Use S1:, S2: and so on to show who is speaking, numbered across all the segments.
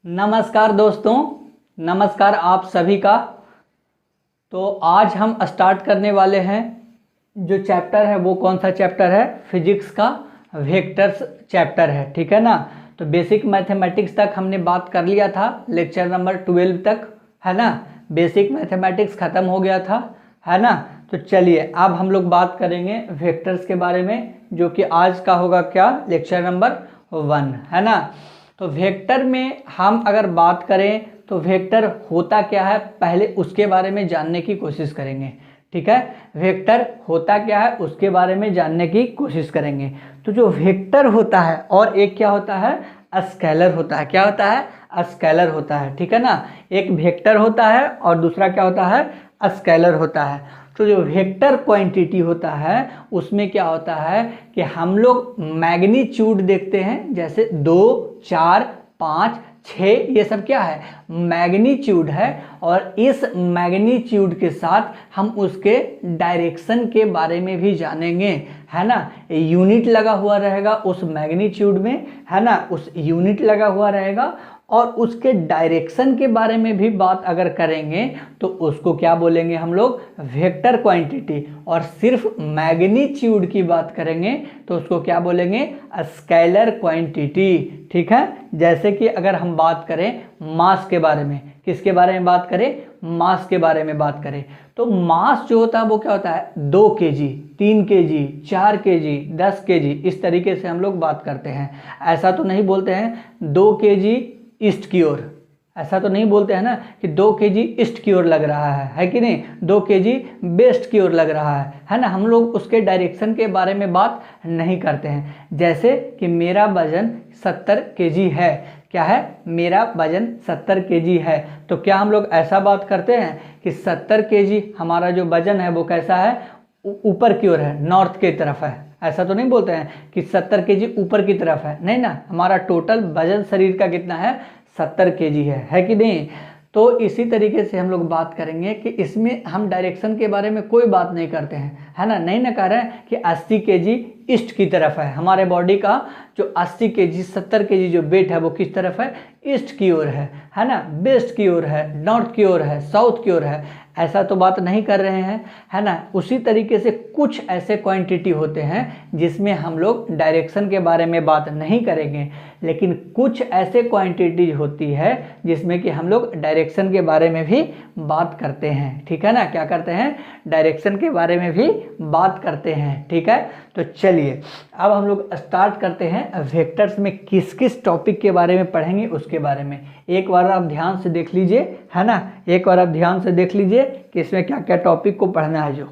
S1: नमस्कार दोस्तों, नमस्कार आप सभी का। तो आज हम स्टार्ट करने वाले हैं जो चैप्टर है वो कौन सा चैप्टर है? फिजिक्स का वेक्टर्स चैप्टर है, ठीक है ना। तो बेसिक मैथमेटिक्स तक हमने बात कर लिया था, लेक्चर नंबर 12 तक, है ना। बेसिक मैथमेटिक्स ख़त्म हो गया था, है ना। तो चलिए अब हम लोग बात करेंगे वेक्टर्स के बारे में, जो कि आज का होगा क्या, लेक्चर नंबर 1, है ना। तो वेक्टर में हम अगर बात करें तो वेक्टर होता क्या है, पहले उसके बारे में जानने की कोशिश करेंगे, ठीक है। वेक्टर होता क्या है उसके बारे में जानने की कोशिश करेंगे। तो जो वेक्टर होता है और एक क्या होता है, स्केलर होता है। क्या होता है? स्केलर होता है, ठीक है ना। एक वेक्टर होता है और दूसरा क्या होता है, स्केलर होता है। तो जो वेक्टर क्वांटिटी होता है उसमें क्या होता है कि हम लोग मैग्नीट्यूड देखते हैं, जैसे 2, 4, 5, 6, ये सब क्या है, मैग्नीट्यूड है। और इस मैग्नीट्यूड के साथ हम उसके डायरेक्शन के बारे में भी जानेंगे, है ना। यूनिट लगा हुआ रहेगा उस मैग्नीट्यूड में, है ना, उस यूनिट लगा हुआ रहेगा। और उसके डायरेक्शन के बारे में भी बात अगर करेंगे तो उसको क्या बोलेंगे हम लोग, वेक्टर क्वांटिटी। और सिर्फ मैग्नीट्यूड की बात करेंगे तो उसको क्या बोलेंगे, स्केलर क्वांटिटी, ठीक है। जैसे कि अगर हम बात करें मास के बारे में, किसके बारे में बात करें, मास के बारे में बात करें, तो मास जो होता है वो क्या होता है, 2 kg, 3 kg, 4 kg, 10 kg, इस तरीके से हम लोग बात करते हैं। ऐसा तो नहीं बोलते हैं 2 kg ईस्ट की ओर, ऐसा तो नहीं बोलते हैं ना कि 2 kg ईस्ट की ओर लग रहा है कि नहीं, 2 kg वेस्ट की ओर लग रहा है ना। हम लोग उसके डायरेक्शन के बारे में बात नहीं करते हैं। जैसे कि मेरा वजन 70 kg है, क्या है, मेरा वजन 70 kg है, तो क्या हम लोग ऐसा बात करते हैं कि 70 kg हमारा जो वजन है वो कैसा है, ऊपर की ओर है, नॉर्थ की तरफ है। ऐसा तो नहीं बोलते हैं कि 70 kg ऊपर की तरफ है, नहीं ना, हमारा टोटल वजन शरीर का कितना है, 70 kg है कि नहीं। तो इसी तरीके से हम लोग बात करेंगे कि इसमें हम डायरेक्शन के बारे में कोई बात नहीं करते हैं, है ना। नहीं ना कह रहे हैं कि 80 kg ईस्ट की तरफ है, हमारे बॉडी का जो 80 kg 70 kg जो वेट है वो किस तरफ है, ईस्ट की ओर है ना, वेस्ट की ओर है, नॉर्थ की ओर है, साउथ की ओर है, ऐसा तो बात नहीं कर रहे हैं, है ना। उसी तरीके से कुछ ऐसे क्वांटिटी होते हैं जिसमें हम लोग डायरेक्शन के बारे में बात नहीं करेंगे, लेकिन कुछ ऐसे क्वांटिटीज होती है जिसमें कि हम लोग डायरेक्शन के बारे में भी बात करते हैं, ठीक है ना। क्या करते हैं, डायरेक्शन के बारे में भी बात करते हैं, ठीक है। तो चलिए अब हम लोग स्टार्ट करते हैं वेक्टर्स में किस किस टॉपिक के बारे में पढ़ेंगे उसके बारे में। एक बार आप ध्यान से देख लीजिए, है ना, एक बार आप ध्यान से देख लीजिए कि इसमें क्या क्या टॉपिक को पढ़ना है। जो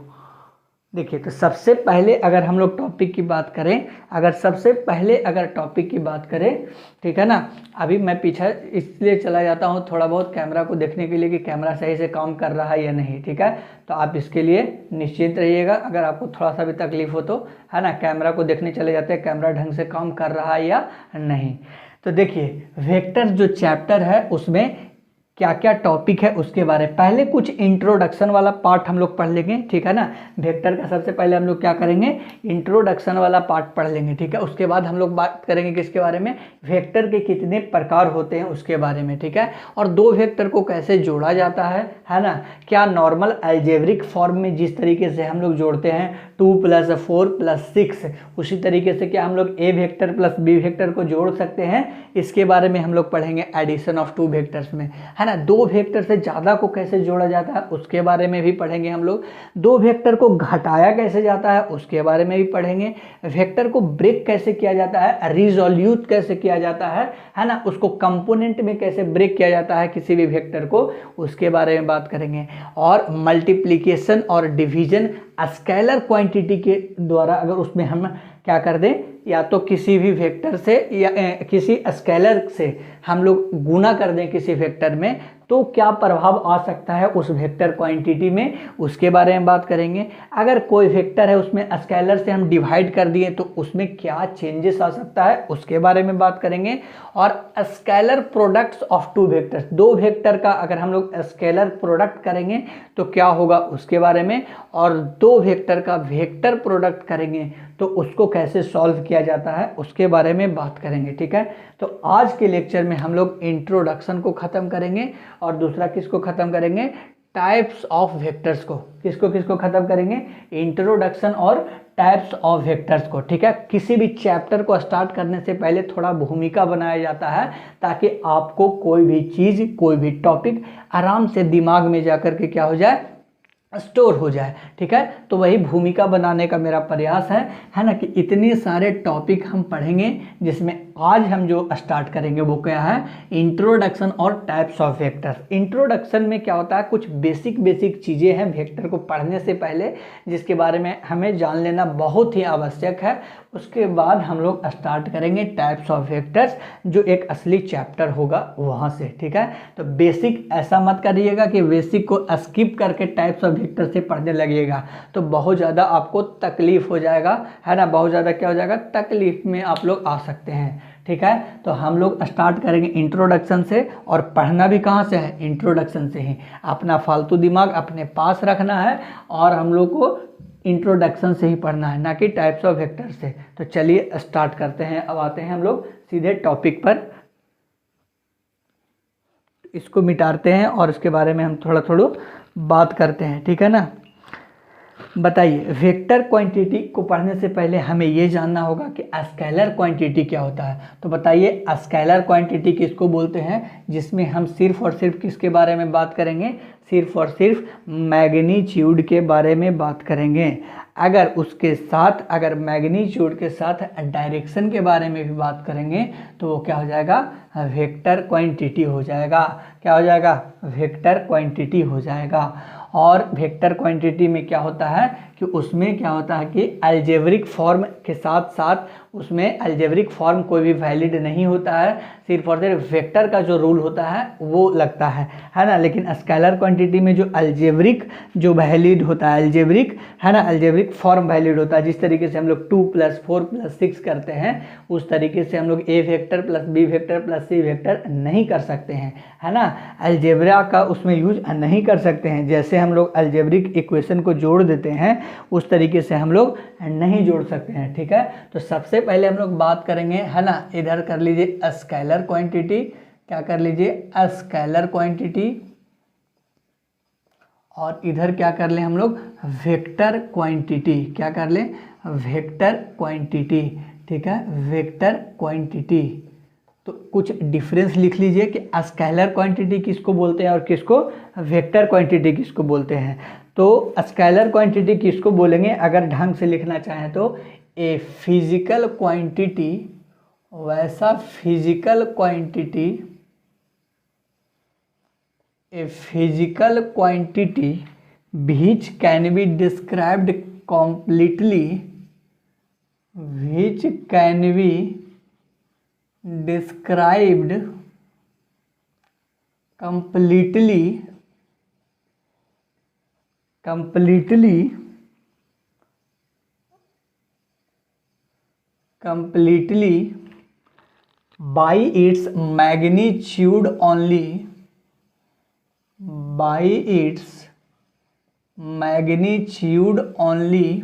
S1: देखिए, तो सबसे पहले अगर हम लोग टॉपिक की बात करें, अगर टॉपिक की बात करें, ठीक है ना। अभी मैं पीछे इसलिए चला जाता हूँ थोड़ा बहुत कैमरा को देखने के लिए कि कैमरा सही से काम कर रहा है या नहीं, ठीक है। तो आप इसके लिए निश्चिंत रहिएगा, अगर आपको थोड़ा सा भी तकलीफ हो तो, है ना, कैमरा को देखने चले जाते हैं कैमरा ढंग से काम कर रहा है या नहीं। तो देखिए, वेक्टर जो चैप्टर है उसमें क्या क्या टॉपिक है उसके बारे में पहले कुछ इंट्रोडक्शन वाला पार्ट हम लोग पढ़ लेंगे, ठीक है ना। वेक्टर का सबसे पहले हम लोग क्या करेंगे, इंट्रोडक्शन वाला पार्ट पढ़ लेंगे, ठीक है। उसके बाद हम लोग बात करेंगे किसके बारे में, वेक्टर के कितने प्रकार होते हैं उसके बारे में, ठीक है। और दो वेक्टर को कैसे जोड़ा जाता है ना। क्या नॉर्मल अलजेब्रिक फॉर्म में जिस तरीके से हम लोग जोड़ते हैं 2 + 4 + 6, उसी तरीके से क्या हम लोग ए वेक्टर प्लस बी वेक्टर को जोड़ सकते हैं, इसके बारे में हम लोग पढ़ेंगे एडिशन ऑफ 2 वेक्टर्स में, है ना। 2 वेक्टर से ज़्यादा को कैसे जोड़ा जाता है उसके बारे में भी पढ़ेंगे हम लोग। 2 वेक्टर को घटाया कैसे जाता है उसके बारे में भी पढ़ेंगे। वेक्टर को ब्रेक कैसे किया जाता है, रिजोल्यूट कैसे किया जाता है ना, उसको कंपोनेंट में कैसे ब्रेक किया जाता है किसी भी वेक्टर को, उसके बारे में बात करेंगे। और मल्टीप्लिकेशन और डिवीजन स्केलर क्वांटिटी के द्वारा अगर उसमें हम क्या कर दें, या तो किसी भी वेक्टर से या किसी स्केलर से हम लोग गुना कर दें किसी वेक्टर में, तो क्या प्रभाव आ सकता है उस वेक्टर क्वांटिटी में, उसके बारे में बात करेंगे। अगर कोई वेक्टर है उसमें स्केलर से हम डिवाइड कर दिए तो उसमें क्या चेंजेस आ सकता है, उसके बारे में बात करेंगे। और scalar products of two vectors, दो वेक्टर का अगर हम लोग स्केलर प्रोडक्ट करेंगे तो क्या होगा उसके बारे में। और दो वेक्टर का वेक्टर प्रोडक्ट करेंगे तो उसको कैसे सॉल्व किया जाता है उसके बारे में बात करेंगे। ठीक है, तो आज के लेक्चर में हम लोग इंट्रोडक्शन को ख़त्म करेंगे और दूसरा किसको ख़त्म करेंगे, टाइप्स ऑफ वेक्टर्स को। किसको किसको ख़त्म करेंगे, इंट्रोडक्शन और टाइप्स ऑफ वेक्टर्स को। ठीक है, किसी भी चैप्टर को स्टार्ट करने से पहले थोड़ा भूमिका बनाया जाता है ताकि आपको कोई भी चीज़, कोई भी टॉपिक आराम से दिमाग में जाकर के क्या हो जाए, स्टोर हो जाए। ठीक है, तो वही भूमिका बनाने का मेरा प्रयास है ना, कि इतने सारे टॉपिक हम पढ़ेंगे जिसमें आज हम जो स्टार्ट करेंगे वो क्या है, इंट्रोडक्शन और टाइप्स ऑफ वेक्टर्स। इंट्रोडक्शन में क्या होता है, कुछ बेसिक चीज़ें हैं वेक्टर को पढ़ने से पहले जिसके बारे में हमें जान लेना बहुत ही आवश्यक है। उसके बाद हम लोग स्टार्ट करेंगे टाइप्स ऑफ वेक्टर्स, जो एक असली चैप्टर होगा वहाँ से। ठीक है, तो बेसिक ऐसा मत करिएगा कि बेसिक को स्किप करके टाइप्स ऑफ वेक्टर से पढ़ने लगिएगा तो बहुत ज़्यादा आपको तकलीफ हो जाएगा, है ना, बहुत ज़्यादा क्या हो जाएगा, तकलीफ में आप लोग आ सकते हैं। ठीक है, तो हम लोग स्टार्ट करेंगे इंट्रोडक्शन से, और पढ़ना भी कहाँ से है, इंट्रोडक्शन से ही। अपना फालतू दिमाग अपने पास रखना है और हम लोग को इंट्रोडक्शन से ही पढ़ना है, ना कि टाइप्स ऑफ वेक्टर से। तो चलिए स्टार्ट करते हैं। अब आते हैं हम लोग सीधे टॉपिक पर, इसको मिटाते हैं और इसके बारे में हम थोड़ा बात करते हैं। ठीक है ना, बताइए, वेक्टर क्वांटिटी को पढ़ने से पहले हमें ये जानना होगा कि स्केलर क्वांटिटी क्या होता है। तो बताइए, स्केलर क्वांटिटी किसको बोलते हैं, जिसमें हम सिर्फ और सिर्फ किसके बारे में बात करेंगे, सिर्फ और सिर्फ मैग्नीट्यूड के बारे में बात करेंगे। अगर उसके साथ, अगर मैग्नीट्यूड के साथ डायरेक्शन के बारे में भी बात करेंगे तो वो क्या हो जाएगा, वेक्टर क्वांटिटी हो जाएगा। क्या हो जाएगा, वेक्टर क्वांटिटी हो जाएगा। और वेक्टर क्वांटिटी में क्या होता है कि उसमें क्या होता है कि अलजेब्रिक फॉर्म के साथ साथ उसमें अलजेब्रिक फॉर्म कोई भी वैलिड नहीं होता है, सिर्फ और सिर्फ वेक्टर का जो रूल होता है वो लगता है ना। लेकिन स्केलर क्वांटिटी में जो अलजेब्रिक जो वैलिड होता है, अलजेब्रिक, है ना, अलजेब्रिक फॉर्म वैलिड होता है। जिस तरीके से हम लोग 2 + 4 + 6 करते हैं उस तरीके से हम लोग a vector + b vector + c vector नहीं कर सकते हैं, है ना। अलजेब्रा का उसमें यूज नहीं कर सकते हैं। जैसे हम लोग अलजेब्रिक इक्वेशन को जोड़ देते हैं उस तरीके से हम लोग नहीं जोड़ सकते हैं। ठीक है, तो सबसे पहले हम लोग बात करेंगे, है ना, इधर कर लीजिए स्केलर क्वांटिटी, क्या कर लीजिए, स्केलर क्वांटिटी, और इधर क्या कर लें हम लोग, वेक्टर क्वांटिटी। क्या कर लें, वेक्टर क्वांटिटी। ठीक है, वेक्टर क्वांटिटी। तो कुछ डिफरेंस लिख लीजिए कि स्केलर क्वांटिटी किसको बोलते हैं और किसको वेक्टर क्वांटिटी किसको बोलते हैं। तो स्केलर क्वांटिटी किसको बोलेंगे, अगर ढंग से लिखना चाहें तो ए फिजिकल क्वांटिटी, वैसा physical quantity, a physical quantity which can be described completely, which can be described completely by its magnitude only, by its magnitude only,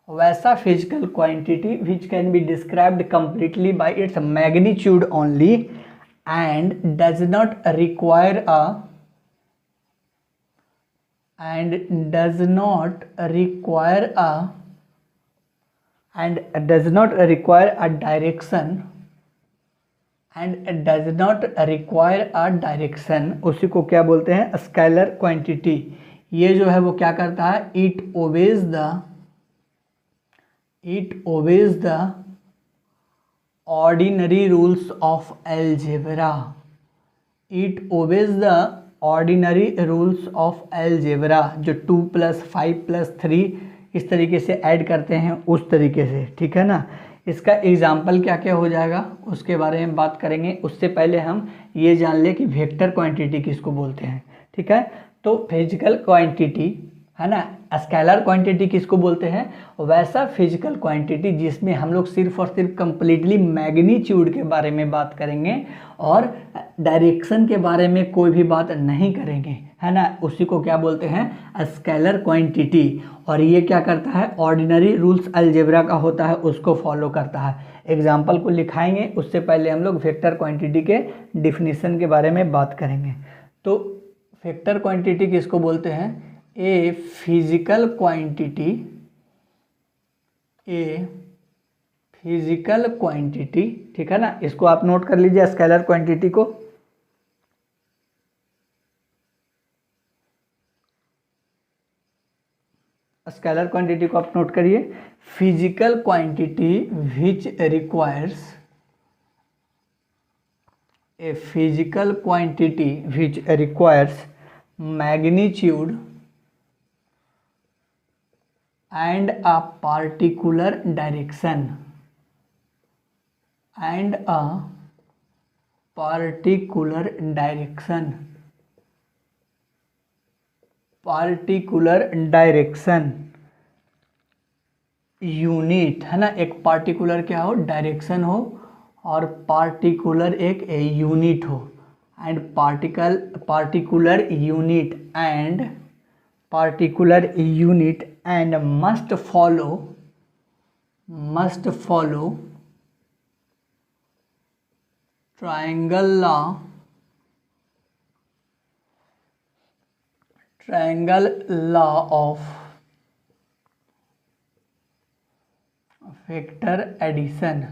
S1: वैसा physical quantity which can be described completely by its magnitude only and does not require a direction, उसी को क्या बोलते हैं, scalar quantity. ये जो है वो क्या करता है, it obeys the ordinary rules of algebra, it obeys the ordinary rules of algebra, जो 2 + 5 + 3 इस तरीके से ऐड करते हैं उस तरीके से। ठीक है ना, इसका एग्जाम्पल क्या क्या हो जाएगा उसके बारे में बात करेंगे। उससे पहले हम ये जान लें कि वेक्टर क्वांटिटी किसको बोलते हैं। ठीक है, तो फिजिकल क्वांटिटी है ना, स्केलर क्वांटिटी किसको बोलते हैं, वैसा फिजिकल क्वांटिटी जिसमें हम लोग सिर्फ और सिर्फ कंप्लीटली मैग्नीट्यूड के बारे में बात करेंगे और डायरेक्शन के बारे में कोई भी बात नहीं करेंगे, है ना, उसी को क्या बोलते हैं, स्केलर क्वांटिटी। और ये क्या करता है, ऑर्डिनरी रूल्स अलजेब्रा का होता है उसको फॉलो करता है। एग्जाम्पल को लिखाएंगे, उससे पहले हम लोग वेक्टर क्वांटिटी के डिफिनीशन के बारे में बात करेंगे। तो वेक्टर क्वांटिटी किसको बोलते हैं, a physical quantity, a physical quantity, ठीक है ना, इसको आप नोट कर लीजिए स्केलर क्वांटिटी को। स्केलर क्वांटिटी को आप नोट करिए, physical quantity which requires, a physical quantity which requires magnitude and a particular direction, and a particular direction, particular direction unit, है ना, एक पार्टिकुलर क्या हो, डायरेक्शन हो, और पार्टिकुलर एक यूनिट हो, and particular unit and must follow triangle law of vector addition.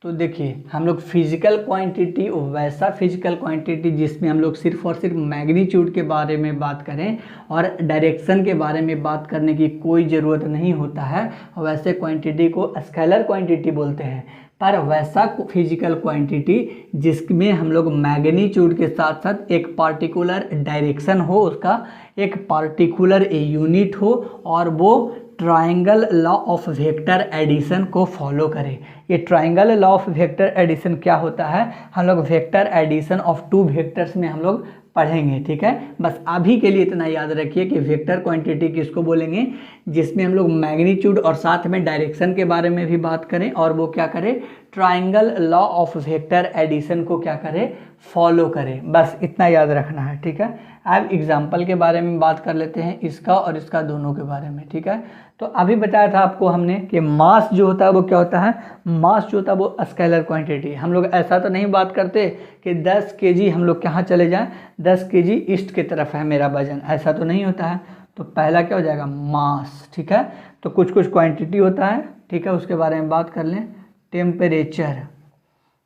S1: तो देखिए हम लोग फिजिकल क्वांटिटी, वैसा फिजिकल क्वांटिटी जिसमें हम लोग सिर्फ और सिर्फ मैग्नीट्यूड के बारे में बात करें और डायरेक्शन के बारे में बात करने की कोई ज़रूरत नहीं होता है, वैसे क्वांटिटी को स्केलर क्वांटिटी बोलते हैं। पर वैसा फिजिकल क्वांटिटी जिसमें हम लोग मैग्नीट्यूड के साथ साथ एक पार्टिकुलर डायरेक्शन हो, उसका एक पार्टिकुलर यूनिट हो, और वो triangle law of vector addition को फॉलो करें। ये triangle law of vector addition क्या होता है, हम लोग vector addition of two vectors में हम लोग पढ़ेंगे। ठीक है, बस अभी के लिए इतना याद रखिए कि वेक्टर क्वांटिटी किसको बोलेंगे, जिसमें हम लोग मैग्नीट्यूड और साथ में डायरेक्शन के बारे में भी बात करें, और वो क्या करें, triangle law of vector addition को क्या करें, फॉलो करें। बस इतना याद रखना है। ठीक है, अब एग्जाम्पल के बारे में बात कर लेते हैं, इसका और इसका दोनों के बारे में। ठीक है, तो अभी बताया था आपको हमने कि मास जो होता है वो क्या होता है, मास जो होता है वो स्केलर क्वांटिटी। हम लोग ऐसा तो नहीं बात करते कि 10 kg हम लोग कहाँ चले जाएं, 10 kg ईस्ट की तरफ है मेरा वजन, ऐसा तो नहीं होता है। तो पहला क्या हो जाएगा, मास। ठीक है, तो कुछ कुछ क्वांटिटी होता है, ठीक है, उसके बारे में बात कर लें। टेम्परेचर,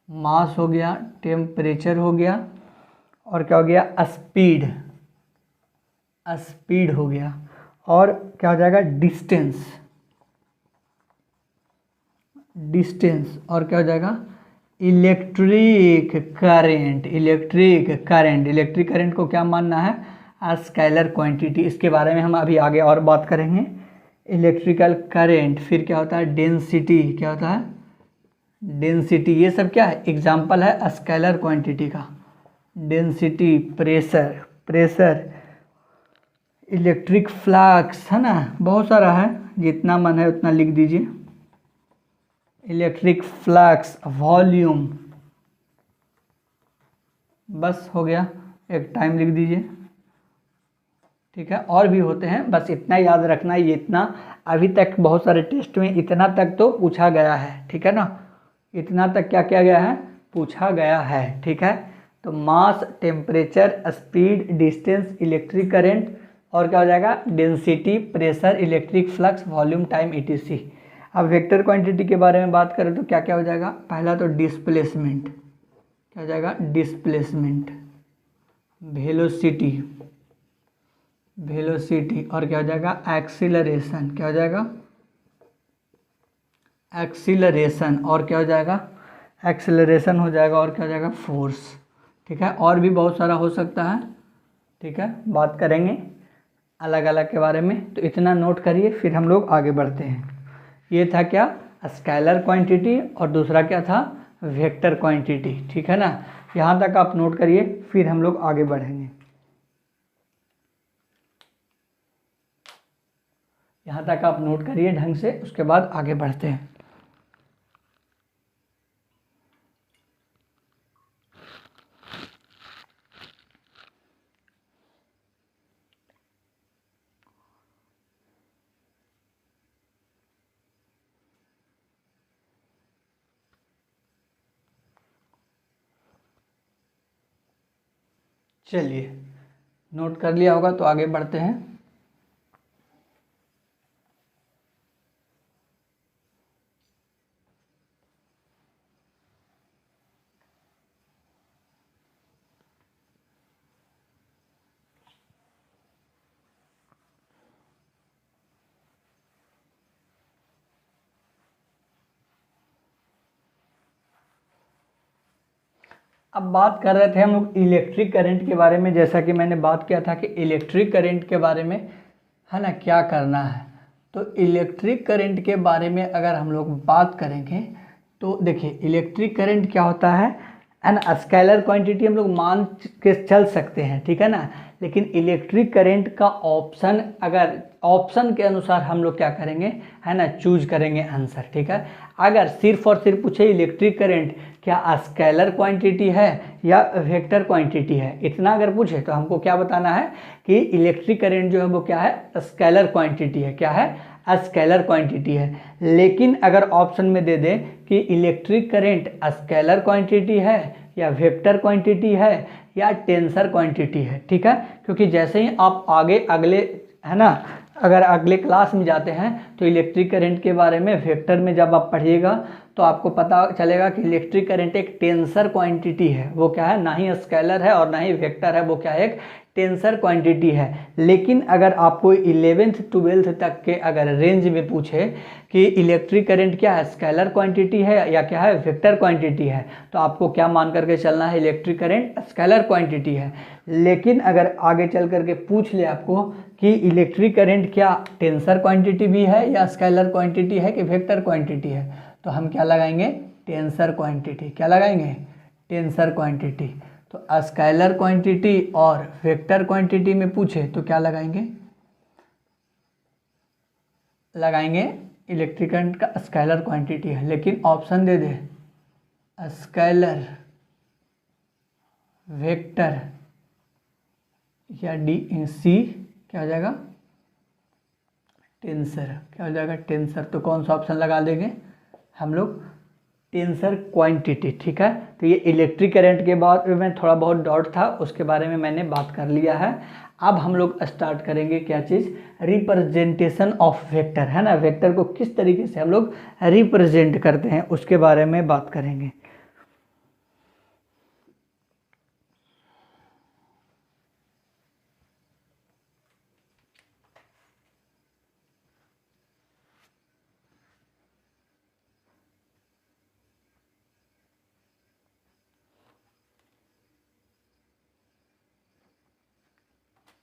S1: मास हो गया, टेम्परेचर हो गया, और क्या हो गया, स्पीड, स्पीड हो गया, और क्या हो जाएगा, डिस्टेंस, डिस्टेंस, और क्या हो जाएगा, electric current, electric current. Electric current को क्या मानना है, स्केलर क्वांटिटी। इसके बारे में हम अभी आगे और बात करेंगे। इलेक्ट्रिकल करंट, फिर क्या होता है, डेंसिटी, क्या होता है, डेंसिटी। ये सब क्या है, एग्जाम्पल है स्केलर क्वांटिटी का। Density, pressure, pressure, electric flux, है ना, बहुत सारा है, जितना मन है उतना लिख दीजिए। इलेक्ट्रिक फ्लक्स, वॉल्यूम, बस हो गया, एक टाइम लिख दीजिए। ठीक है, और भी होते हैं, बस इतना याद रखना। ये इतना अभी तक बहुत सारे टेस्ट में इतना तक तो पूछा गया है। ठीक है ना, इतना तक क्या किया गया है, पूछा गया है। ठीक है, तो mass, temperature, speed, distance, electric current, और क्या हो जाएगा, density, pressure, electric flux, volume, time, etc। अब वेक्टर क्वांटिटी के बारे में बात करें तो क्या क्या हो जाएगा, पहला तो डिस्प्लेसमेंट, क्या हो जाएगा, डिस्प्लेसमेंट, वेलोसिटी, वेलोसिटी, और क्या हो जाएगा, एक्सीलरेशन, क्या हो जाएगा, एक्सीलरेशन, और क्या हो जाएगा, एक्सीलरेशन हो जाएगा, और क्या हो जाएगा, फोर्स। ठीक है, और भी बहुत सारा हो सकता है। ठीक है, बात करेंगे अलग अलग के बारे में, तो इतना नोट करिए, फिर हम लोग आगे बढ़ते हैं। ये था क्या, स्केलर क्वांटिटी और दूसरा क्या था, वेक्टर क्वांटिटी। ठीक है ना, यहाँ तक आप नोट करिए, फिर हम लोग आगे बढ़ेंगे। यहाँ तक आप नोट करिए ढंग से, उसके बाद आगे बढ़ते हैं। चलिए, नोट कर लिया होगा तो आगे बढ़ते हैं। अब बात कर रहे थे हम लोग इलेक्ट्रिक करंट के बारे में, जैसा कि मैंने बात किया था कि इलेक्ट्रिक करंट के बारे में है ना क्या करना है। तो इलेक्ट्रिक करंट के बारे में अगर हम लोग बात करेंगे तो देखिए, इलेक्ट्रिक करंट क्या होता है ना, स्केलर क्वांटिटी हम लोग मान के चल सकते हैं, ठीक है ना। लेकिन इलेक्ट्रिक करंट का ऑप्शन, अगर ऑप्शन के अनुसार हम लोग क्या करेंगे है ना, चूज करेंगे आंसर। ठीक है, अगर सिर्फ और सिर्फ पूछे इलेक्ट्रिक करंट क्या स्केलर क्वांटिटी है या वेक्टर क्वांटिटी है, इतना अगर पूछे तो हमको क्या बताना है कि इलेक्ट्रिक करंट जो है वो क्या है, स्केलर क्वांटिटी है। क्या है, स्केलर क्वांटिटी है। लेकिन अगर ऑप्शन में दे दें कि इलेक्ट्रिक करंट स्केलर क्वांटिटी है या वेक्टर क्वांटिटी है या टेंसर क्वांटिटी है, ठीक है, क्योंकि जैसे ही आप आगे अगले है ना, अगर अगले क्लास में जाते हैं तो इलेक्ट्रिक करंट के बारे में वेक्टर में जब आप पढ़िएगा तो आपको पता चलेगा कि इलेक्ट्रिक करंट एक टेंसर क्वांटिटी है। वो क्या है, ना ही स्केलर है और ना ही वेक्टर है, वो क्या है, एक टेंसर क्वांटिटी है। लेकिन अगर आपको 11th 12th तक के अगर रेंज में पूछे कि इलेक्ट्रिक करंट क्या है, स्केलर क्वांटिटी है या क्या है, वेक्टर क्वांटिटी है, तो आपको क्या मान करके चलना है, इलेक्ट्रिक करंट स्केलर क्वांटिटी है। लेकिन अगर आगे चल करके पूछ ले आपको कि इलेक्ट्रिक करंट क्या टेंसर क्वांटिटी भी है या स्केलर क्वांटिटी है कि वेक्टर क्वांटिटी है, तो हम क्या लगाएंगे, टेंसर क्वांटिटी। क्या लगाएंगे, टेंसर क्वांटिटी। तो स्केलर क्वांटिटी और वेक्टर क्वांटिटी में पूछे तो क्या लगाएंगे, इलेक्ट्रिक करंट का स्केलर क्वांटिटी है। लेकिन ऑप्शन दे दे स्केलर, वेक्टर या सी क्या हो जाएगा, टेंसर। क्या हो जाएगा, टेंसर। तो कौन सा ऑप्शन लगा देंगे हम लोग, टेंसर क्वांटिटी। ठीक है, तो ये इलेक्ट्रिक करंट के बाद में थोड़ा बहुत डाउट था, उसके बारे में मैंने बात कर लिया है। अब हम लोग स्टार्ट करेंगे क्या चीज़, रिप्रेजेंटेशन ऑफ वेक्टर, है ना। वेक्टर को किस तरीके से हम लोग रिप्रेजेंट करते हैं उसके बारे में बात करेंगे।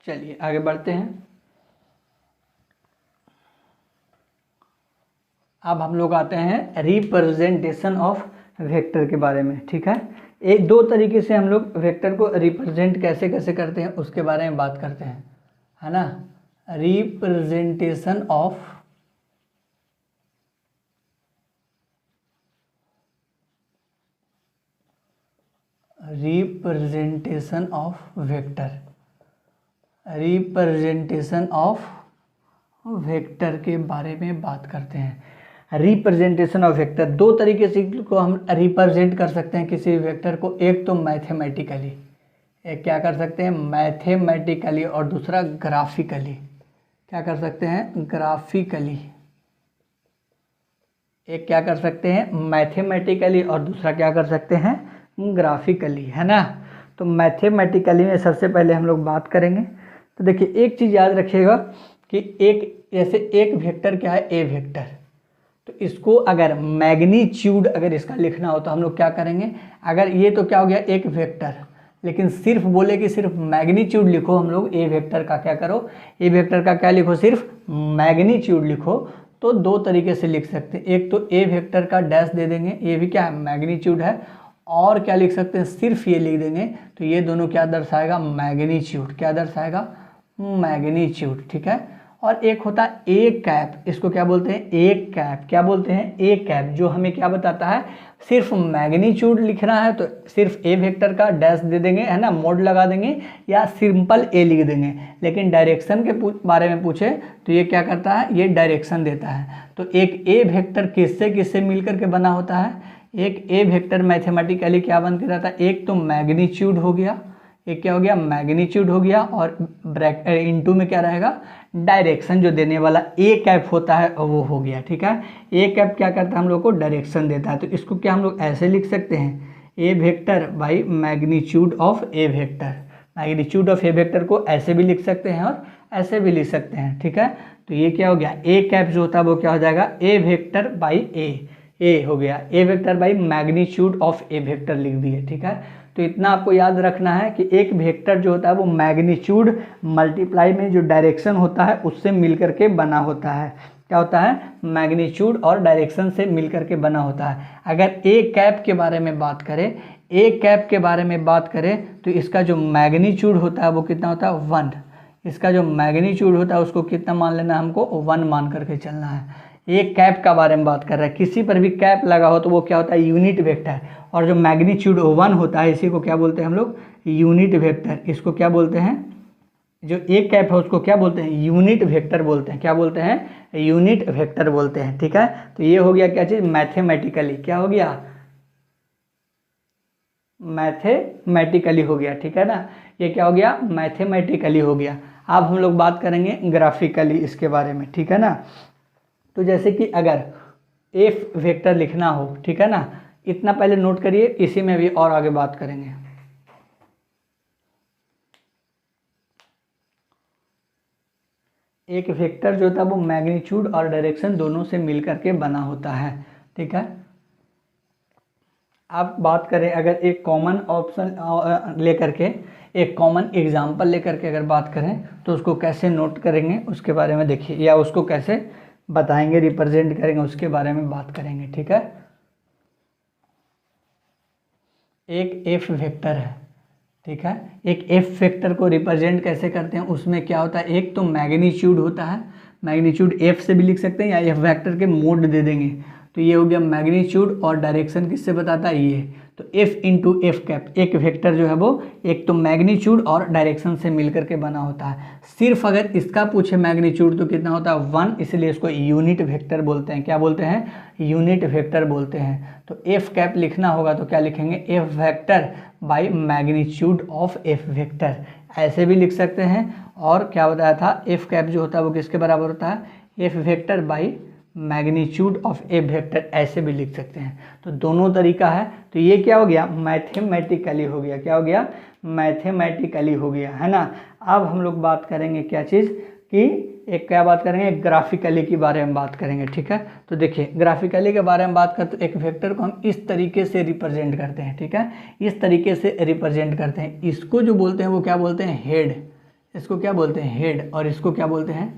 S1: चलिए आगे बढ़ते हैं। अब हम लोग आते हैं रिप्रेजेंटेशन ऑफ वेक्टर के बारे में। ठीक है, एक दो तरीके से हम लोग वेक्टर को रिप्रेजेंट कैसे कैसे करते हैं उसके बारे में बात करते हैं, है ना। Representation of vector, representation of vector के बारे में बात करते हैं। रिप्रेजेंटेशन ऑफ वेक्टर दो तरीके से को हम रिप्रेजेंट कर सकते हैं किसी वेक्टर को। एक तो मैथमेटिकली, एक क्या कर सकते हैं, मैथमेटिकली, और दूसरा ग्राफिकली। क्या कर सकते हैं, ग्राफिकली। एक क्या कर सकते हैं, मैथमेटिकली, और दूसरा क्या कर सकते हैं, ग्राफिकली, है ना। तो मैथमेटिकली में सबसे पहले हम लोग बात करेंगे। तो देखिए, एक चीज़ याद रखिएगा कि एक जैसे एक वेक्टर क्या है, ए वेक्टर, तो इसको अगर मैग्नीट्यूड अगर इसका लिखना हो तो हम लोग क्या करेंगे, अगर ये तो क्या हो गया एक वेक्टर, लेकिन सिर्फ बोले कि सिर्फ मैग्नीट्यूड लिखो हम लोग ए वेक्टर का, क्या करो, ए वेक्टर का क्या लिखो, सिर्फ मैग्नीट्यूड लिखो, तो दो तरीके से लिख सकते हैं, एक तो ए वेक्टर का डैश दे देंगे, ये भी क्या है मैग्नीट्यूड है, और क्या लिख सकते हैं सिर्फ ये लिख देंगे, तो ये दोनों क्या दर्शाएगा मैग्नीट्यूड, क्या दर्शाएगा मैग्नीट्यूड, ठीक है। और एक होता है ए कैप, इसको क्या बोलते हैं ए कैप, क्या बोलते हैं ए कैप, जो हमें क्या बताता है सिर्फ मैग्नीट्यूड लिखना है तो सिर्फ ए वेक्टर का डैश दे देंगे, है ना, मोड लगा देंगे या सिंपल ए लिख देंगे, लेकिन डायरेक्शन के बारे में पूछे तो ये क्या करता है, ये डायरेक्शन देता है। तो एक ए वेक्टर किससे किससे मिल करके बना होता है, एक ए वेक्टर मैथमेटिकली क्या बन के रहता है, एक तो मैग्नीट्यूड हो गया, एक क्या हो गया मैग्नीट्यूड हो गया, और ब्रैकेट इनटू में क्या रहेगा डायरेक्शन जो देने वाला ए कैप होता है वो हो गया, ठीक है। ए कैप क्या करता है हम लोग को डायरेक्शन देता है, तो इसको क्या हम लोग ऐसे लिख सकते हैं A vector by magnitude of A vector, magnitude of A vector को ऐसे भी लिख सकते हैं और ऐसे भी लिख सकते हैं, ठीक है। तो ये क्या हो गया ए कैप जो होता है वो क्या हो जाएगा ए वेक्टर बाई ए हो गया, A vector by magnitude of A vector लिख दिए, ठीक है। तो इतना आपको याद रखना है कि एक वेक्टर जो होता है वो मैग्नीट्यूड मल्टीप्लाई में जो डायरेक्शन होता है उससे मिल करके बना होता है, क्या होता है मैग्नीट्यूड और डायरेक्शन से मिल करके बना होता है। अगर ए कैप के बारे में बात करें, ए कैप के बारे में बात करें तो इसका जो मैग्नीट्यूड होता है वो कितना होता है 1, इसका जो मैग्नीट्यूड होता है उसको कितना मान लेना है हमको 1 मान करके चलना है। एक कैप का बारे में बात कर रहा है, किसी पर भी कैप लगा हो तो वो क्या होता है यूनिट वेक्टर, और जो मैग्नीट्यूड 1 होता है इसी को क्या बोलते हैं हम लोग यूनिट वेक्टर, इसको क्या बोलते हैं जो एक कैप है उसको क्या बोलते हैं यूनिट वेक्टर बोलते हैं, क्या बोलते हैं यूनिट वेक्टर बोलते हैं, ठीक है। तो ये हो गया क्या चीज़ मैथमेटिकली, क्या हो गया मैथमेटिकली हो गया, ठीक है ना, ये क्या हो गया मैथमेटिकली हो गया। अब हम लोग बात करेंगे ग्राफिकली इसके बारे में, ठीक है ना। तो जैसे कि अगर एफ वेक्टर लिखना हो, ठीक है ना, इतना पहले नोट करिए, इसी में भी और आगे बात करेंगे। एक वेक्टर जो होता है वो मैग्नीट्यूड और डायरेक्शन दोनों से मिल करके बना होता है, ठीक है। आप बात करें अगर एक कॉमन ऑप्शन लेकर के, एक कॉमन एग्जाम्पल लेकर के अगर बात करें तो उसको कैसे नोट करेंगे उसके बारे में देखिए, या उसको कैसे बताएंगे रिप्रेजेंट करेंगे उसके बारे में बात करेंगे, ठीक है। एक एफ वेक्टर है, ठीक है, एक एफ वेक्टर को रिप्रेजेंट कैसे करते हैं, उसमें क्या होता है एक तो मैग्नीट्यूड होता है, मैग्नीट्यूड एफ से भी लिख सकते हैं या एफ वेक्टर के मोड दे देंगे, तो ये हो गया मैग्नीट्यूड, और डायरेक्शन किससे बताता है ये, तो एफ इंटू एफ कैप, एक वेक्टर जो है वो एक तो मैग्नीट्यूड और डायरेक्शन से मिल करके बना होता है। सिर्फ अगर इसका पूछे मैग्नीट्यूड तो कितना होता है 1, इसलिए इसको यूनिट वेक्टर बोलते हैं, क्या बोलते हैं यूनिट वेक्टर बोलते हैं। तो एफ कैप लिखना होगा तो क्या लिखेंगे F vector by magnitude of F vector, ऐसे भी लिख सकते हैं। और क्या बताया था एफ कैप जो होता है वो किसके बराबर होता है F vector by magnitude of A vector, ऐसे भी लिख सकते हैं। तो दोनों तरीका है। तो ये क्या हो गया मैथमेटिकली हो गया, क्या हो गया मैथमेटिकली हो गया, है ना। अब हम लोग बात करेंगे क्या चीज़ कि एक क्या बात करेंगे ग्राफिकली के बारे में बात करेंगे, ठीक है। तो देखिए ग्राफिकली के बारे में बात करते तो एक वेक्टर को हम इस तरीके से रिप्रेजेंट करते हैं, ठीक है, इस तरीके से रिप्रेजेंट करते हैं। इसको जो बोलते हैं वो क्या बोलते हैं हेड, इसको क्या बोलते हैं हेड, और इसको क्या बोलते हैं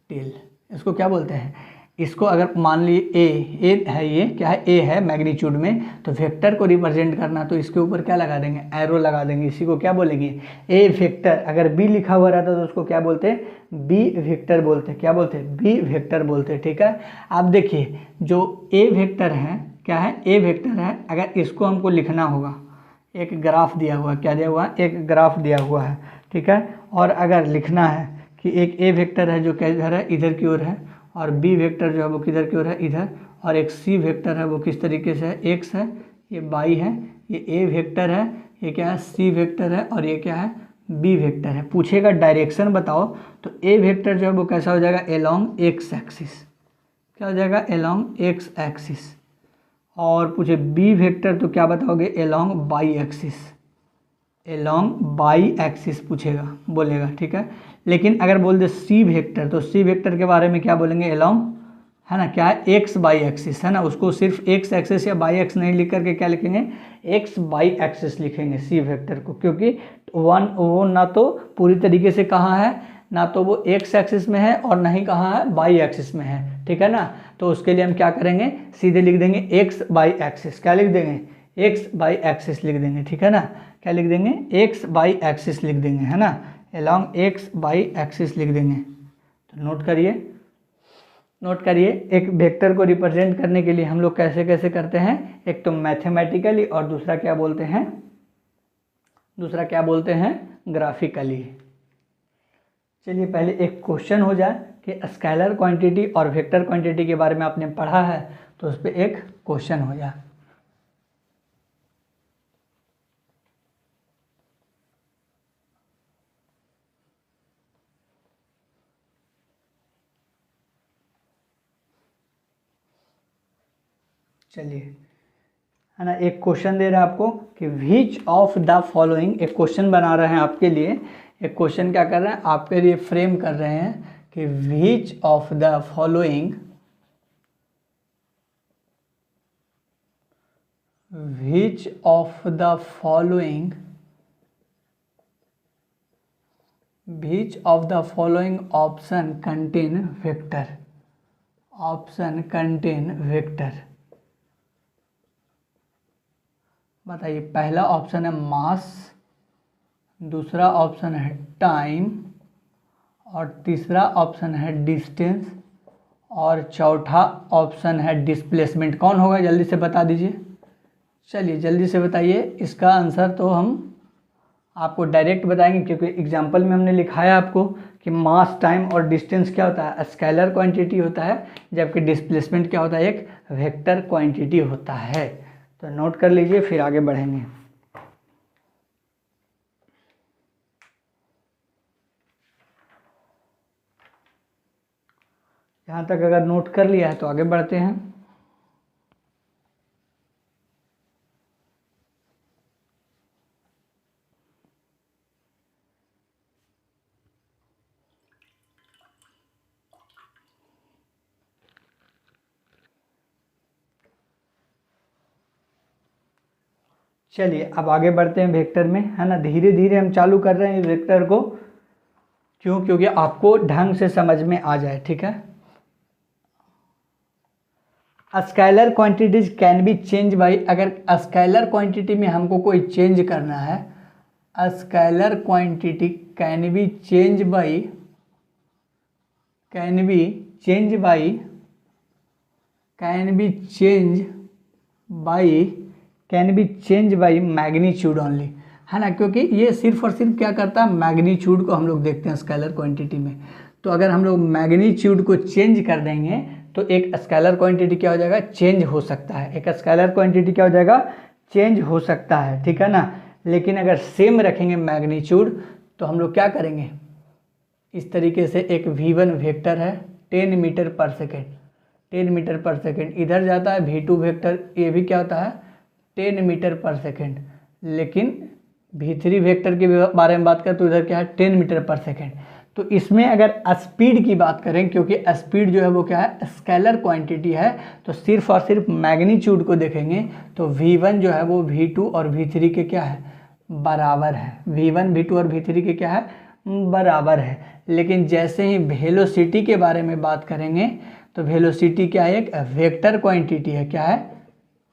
S1: टेल, इसको क्या बोलते हैं। इसको अगर मान लीजिए ए है, ये क्या है ए है मैग्नीट्यूड में, तो वेक्टर को रिप्रेजेंट करना तो इसके ऊपर क्या लगा देंगे एरो लगा देंगे, इसी को क्या बोलेंगे ए वेक्टर। अगर बी लिखा हुआ रहता तो उसको क्या बोलते हैं बी वेक्टर बोलते हैं, क्या बोलते हैं बी वेक्टर बोलते हैं, ठीक है। आप देखिए जो ए वेक्टर है क्या है ए वेक्टर है, अगर इसको हमको लिखना होगा एक ग्राफ दिया हुआ, क्या दिया हुआ एक ग्राफ दिया हुआ है, ठीक है। और अगर लिखना है कि एक ए वेक्टर है जो किधर है इधर की ओर है, और बी वेक्टर जो है वो किधर की ओर है इधर, और एक सी वेक्टर है वो किस तरीके से है एक्स है, ये वाई है, ये ए वेक्टर है, ये क्या है सी वेक्टर है, और ये क्या है बी वेक्टर है। पूछेगा डायरेक्शन बताओ तो ए वेक्टर जो है वो कैसा हो जाएगा एलॉन्ग एक्स एक्सिस, क्या हो जाएगा एलॉन्ग एक्स एक्सिस। और पूछे बी वेक्टर तो क्या बताओगे along Y axis, along Y axis पूछेगा बोलेगा, ठीक है। लेकिन अगर बोल दे सी वेक्टर तो सी वेक्टर के बारे में क्या बोलेंगे एलॉन्ग, है ना, क्या है एक्स बाई एक्सिस, है ना, उसको सिर्फ एक्स एक्सिस या बाई एक्स नहीं लिख करके क्या लिखेंगे एक्स बाई एक्सिस लिखेंगे सी वेक्टर को, क्योंकि वन वो ना तो पूरी तरीके से कहाँ है ना तो वो एक्स एक्सिस में है और ना ही कहाँ है, वाई एक्सिस में है, ठीक है ना। तो उसके लिए हम क्या करेंगे, सीधे लिख देंगे एक्स बाई एक्सिस। क्या लिख देंगे, एक्स बाई एक्सिस लिख देंगे, ठीक है ना। क्या लिख देंगे, एक्स बाई एक्सिस लिख देंगे, है ना, अलॉन्ग एक्स बाई एक्सिस लिख देंगे। तो नोट करिए एक वेक्टर को रिप्रेजेंट करने के लिए हम लोग कैसे कैसे करते हैं, एक तो मैथमेटिकली और दूसरा क्या बोलते हैं ग्राफिकली। चलिए पहले एक क्वेश्चन हो जाए कि स्केलर क्वांटिटी और वेक्टर क्वांटिटी के बारे में आपने पढ़ा है, तो उस पर एक क्वेश्चन हो जाए। चलिए, है ना, एक क्वेश्चन दे रहा है आपको कि विच ऑफ द फॉलोइंग, एक क्वेश्चन बना रहे हैं आपके लिए, एक क्वेश्चन क्या कर रहे हैं आपके लिए फ्रेम कर रहे हैं कि which of the following, which of the following, which of the following option contain vector, option contain vector. बताइए, पहला ऑप्शन है मास, दूसरा ऑप्शन है टाइम, और तीसरा ऑप्शन है डिस्टेंस, और चौथा ऑप्शन है डिस्प्लेसमेंट। कौन होगा, जल्दी से बता दीजिए। चलिए जल्दी से बताइए। इसका आंसर तो हम आपको डायरेक्ट बताएंगे, क्योंकि एग्जाम्पल में हमने लिखाया आपको कि मास, टाइम और डिस्टेंस क्या होता है, स्केलर क्वांटिटी होता है, जबकि डिस्प्लेसमेंट क्या होता है, एक वेक्टर क्वांटिटी होता है। तो नोट कर लीजिए, फिर आगे बढ़ेंगे। यहाँ तक अगर नोट कर लिया है तो आगे बढ़ते हैं। चलिए अब आगे बढ़ते हैं वेक्टर में, है ना। धीरे धीरे हम चालू कर रहे हैं वेक्टर को, क्यों, क्योंकि आपको ढंग से समझ में आ जाए, ठीक है। Scalar quantities can be change by, अगर स्केलर क्वांटिटी में हमको कोई चेंज करना है, scalar quantity can be change by, can be change by, can be change by, can be change by magnitude only, है ना। क्योंकि ये सिर्फ और सिर्फ क्या करता है, मैग्नीट्यूड को हम लोग देखते हैं स्केलर क्वांटिटी में। तो अगर हम लोग मैग्नीट्यूड को चेंज कर देंगे तो एक स्केलर क्वांटिटी क्या हो जाएगा, चेंज हो सकता है। एक स्केलर क्वांटिटी क्या हो जाएगा, चेंज हो सकता है, ठीक है ना। लेकिन अगर सेम रखेंगे मैग्नीट्यूड तो हम लोग क्या करेंगे, इस तरीके से एक v1 वेक्टर है 10 मीटर पर सेकेंड, 10 मीटर पर सेकेंड, इधर जाता है v2 वेक्टर, ये भी क्या होता है 10 मीटर पर सेकेंड। लेकिन v3 वेक्टर के बारे में बात करें तो इधर क्या है 10 मीटर पर सेकेंड। तो इसमें अगर स्पीड की बात करें, क्योंकि स्पीड जो है वो क्या है, स्केलर क्वांटिटी है, तो सिर्फ और सिर्फ मैग्नीट्यूड को देखेंगे तो v1 जो है वो v2 और v3 के क्या है, बराबर है। v1 v2 और v3 के क्या है, बराबर है। लेकिन जैसे ही वेलोसिटी के बारे में बात करेंगे तो वेलोसिटी क्या है, एक वेक्टर क्वांटिटी है। क्या है,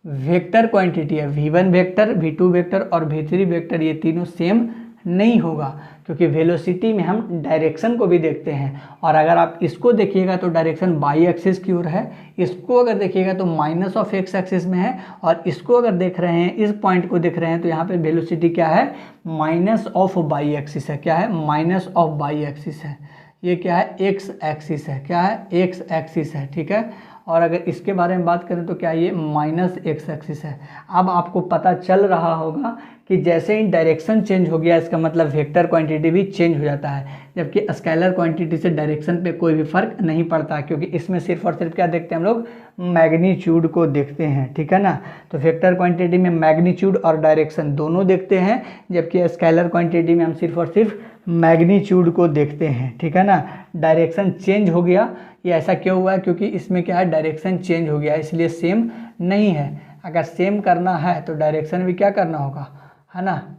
S1: वेक्टर क्वांटिटी है। v1 वेक्टर, v2 वेक्टर और v3 वेक्टर ये तीनों सेम नहीं होगा, क्योंकि वेलोसिटी में हम डायरेक्शन को भी देखते हैं। और अगर आप इसको देखिएगा तो डायरेक्शन बाई एक्सिस की ओर है, इसको अगर देखिएगा तो माइनस ऑफ एक्स एक्सिस में है, और इसको अगर देख रहे हैं, इस पॉइंट को देख रहे हैं, तो यहाँ पे वेलोसिटी क्या है, माइनस ऑफ बाई एक्सिस है। क्या है, माइनस ऑफ बाई एक्सिस है। ये क्या है, एक्स एक्सिस है। क्या है, एक्स एक्सिस है, ठीक है। और अगर इसके बारे में बात करें तो क्या ये माइनस एक्स एक्सिस है। अब आपको पता चल रहा होगा कि जैसे ही डायरेक्शन चेंज हो गया, इसका मतलब वेक्टर क्वांटिटी भी चेंज हो जाता है, जबकि स्केलर क्वांटिटी से डायरेक्शन पे कोई भी फर्क नहीं पड़ता, क्योंकि इसमें सिर्फ और सिर्फ क्या देखते हैं हम लोग, मैग्नीट्यूड को देखते हैं, ठीक है ना। तो वेक्टर क्वांटिटी में मैग्नीट्यूड और डायरेक्शन दोनों देखते हैं, जबकि स्केलर क्वांटिटी में हम सिर्फ और सिर्फ मैग्नीट्यूड को देखते हैं, ठीक है ना। डायरेक्शन चेंज हो गया, ये ऐसा क्यों हुआ है, क्योंकि इसमें क्या है, डायरेक्शन चेंज हो गया, इसलिए सेम नहीं है। अगर सेम करना है तो डायरेक्शन भी क्या करना होगा, है ना,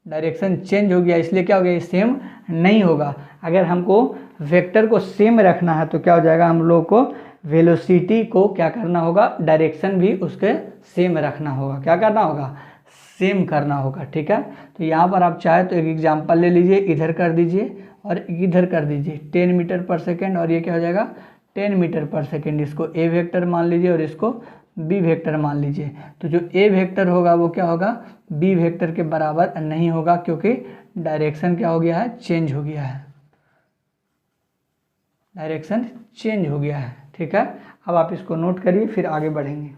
S1: डायरेक्शन चेंज हो गया, इसलिए क्या हो गया, ये सेम नहीं होगा। अगर हमको वेक्टर को सेम रखना है तो क्या हो जाएगा, हम लोग को वेलोसिटी को क्या करना होगा, डायरेक्शन भी उसके सेम रखना होगा। क्या करना होगा, सेम करना होगा। ठीक है, तो यहाँ पर आप चाहे तो एक एग्जांपल ले लीजिए, इधर कर दीजिए और इधर कर दीजिए 10 मीटर पर सेकेंड, और ये क्या हो जाएगा 10 मीटर पर सेकेंड। इसको ए वेक्टर मान लीजिए और इसको बी वेक्टर मान लीजिए। तो जो ए वेक्टर होगा वो क्या होगा, बी वेक्टर के बराबर नहीं होगा, क्योंकि डायरेक्शन क्या हो गया है, चेंज हो गया है, डायरेक्शन चेंज हो गया है। ठीक है, अब आप इसको नोट करिए, फिर आगे बढ़ेंगे।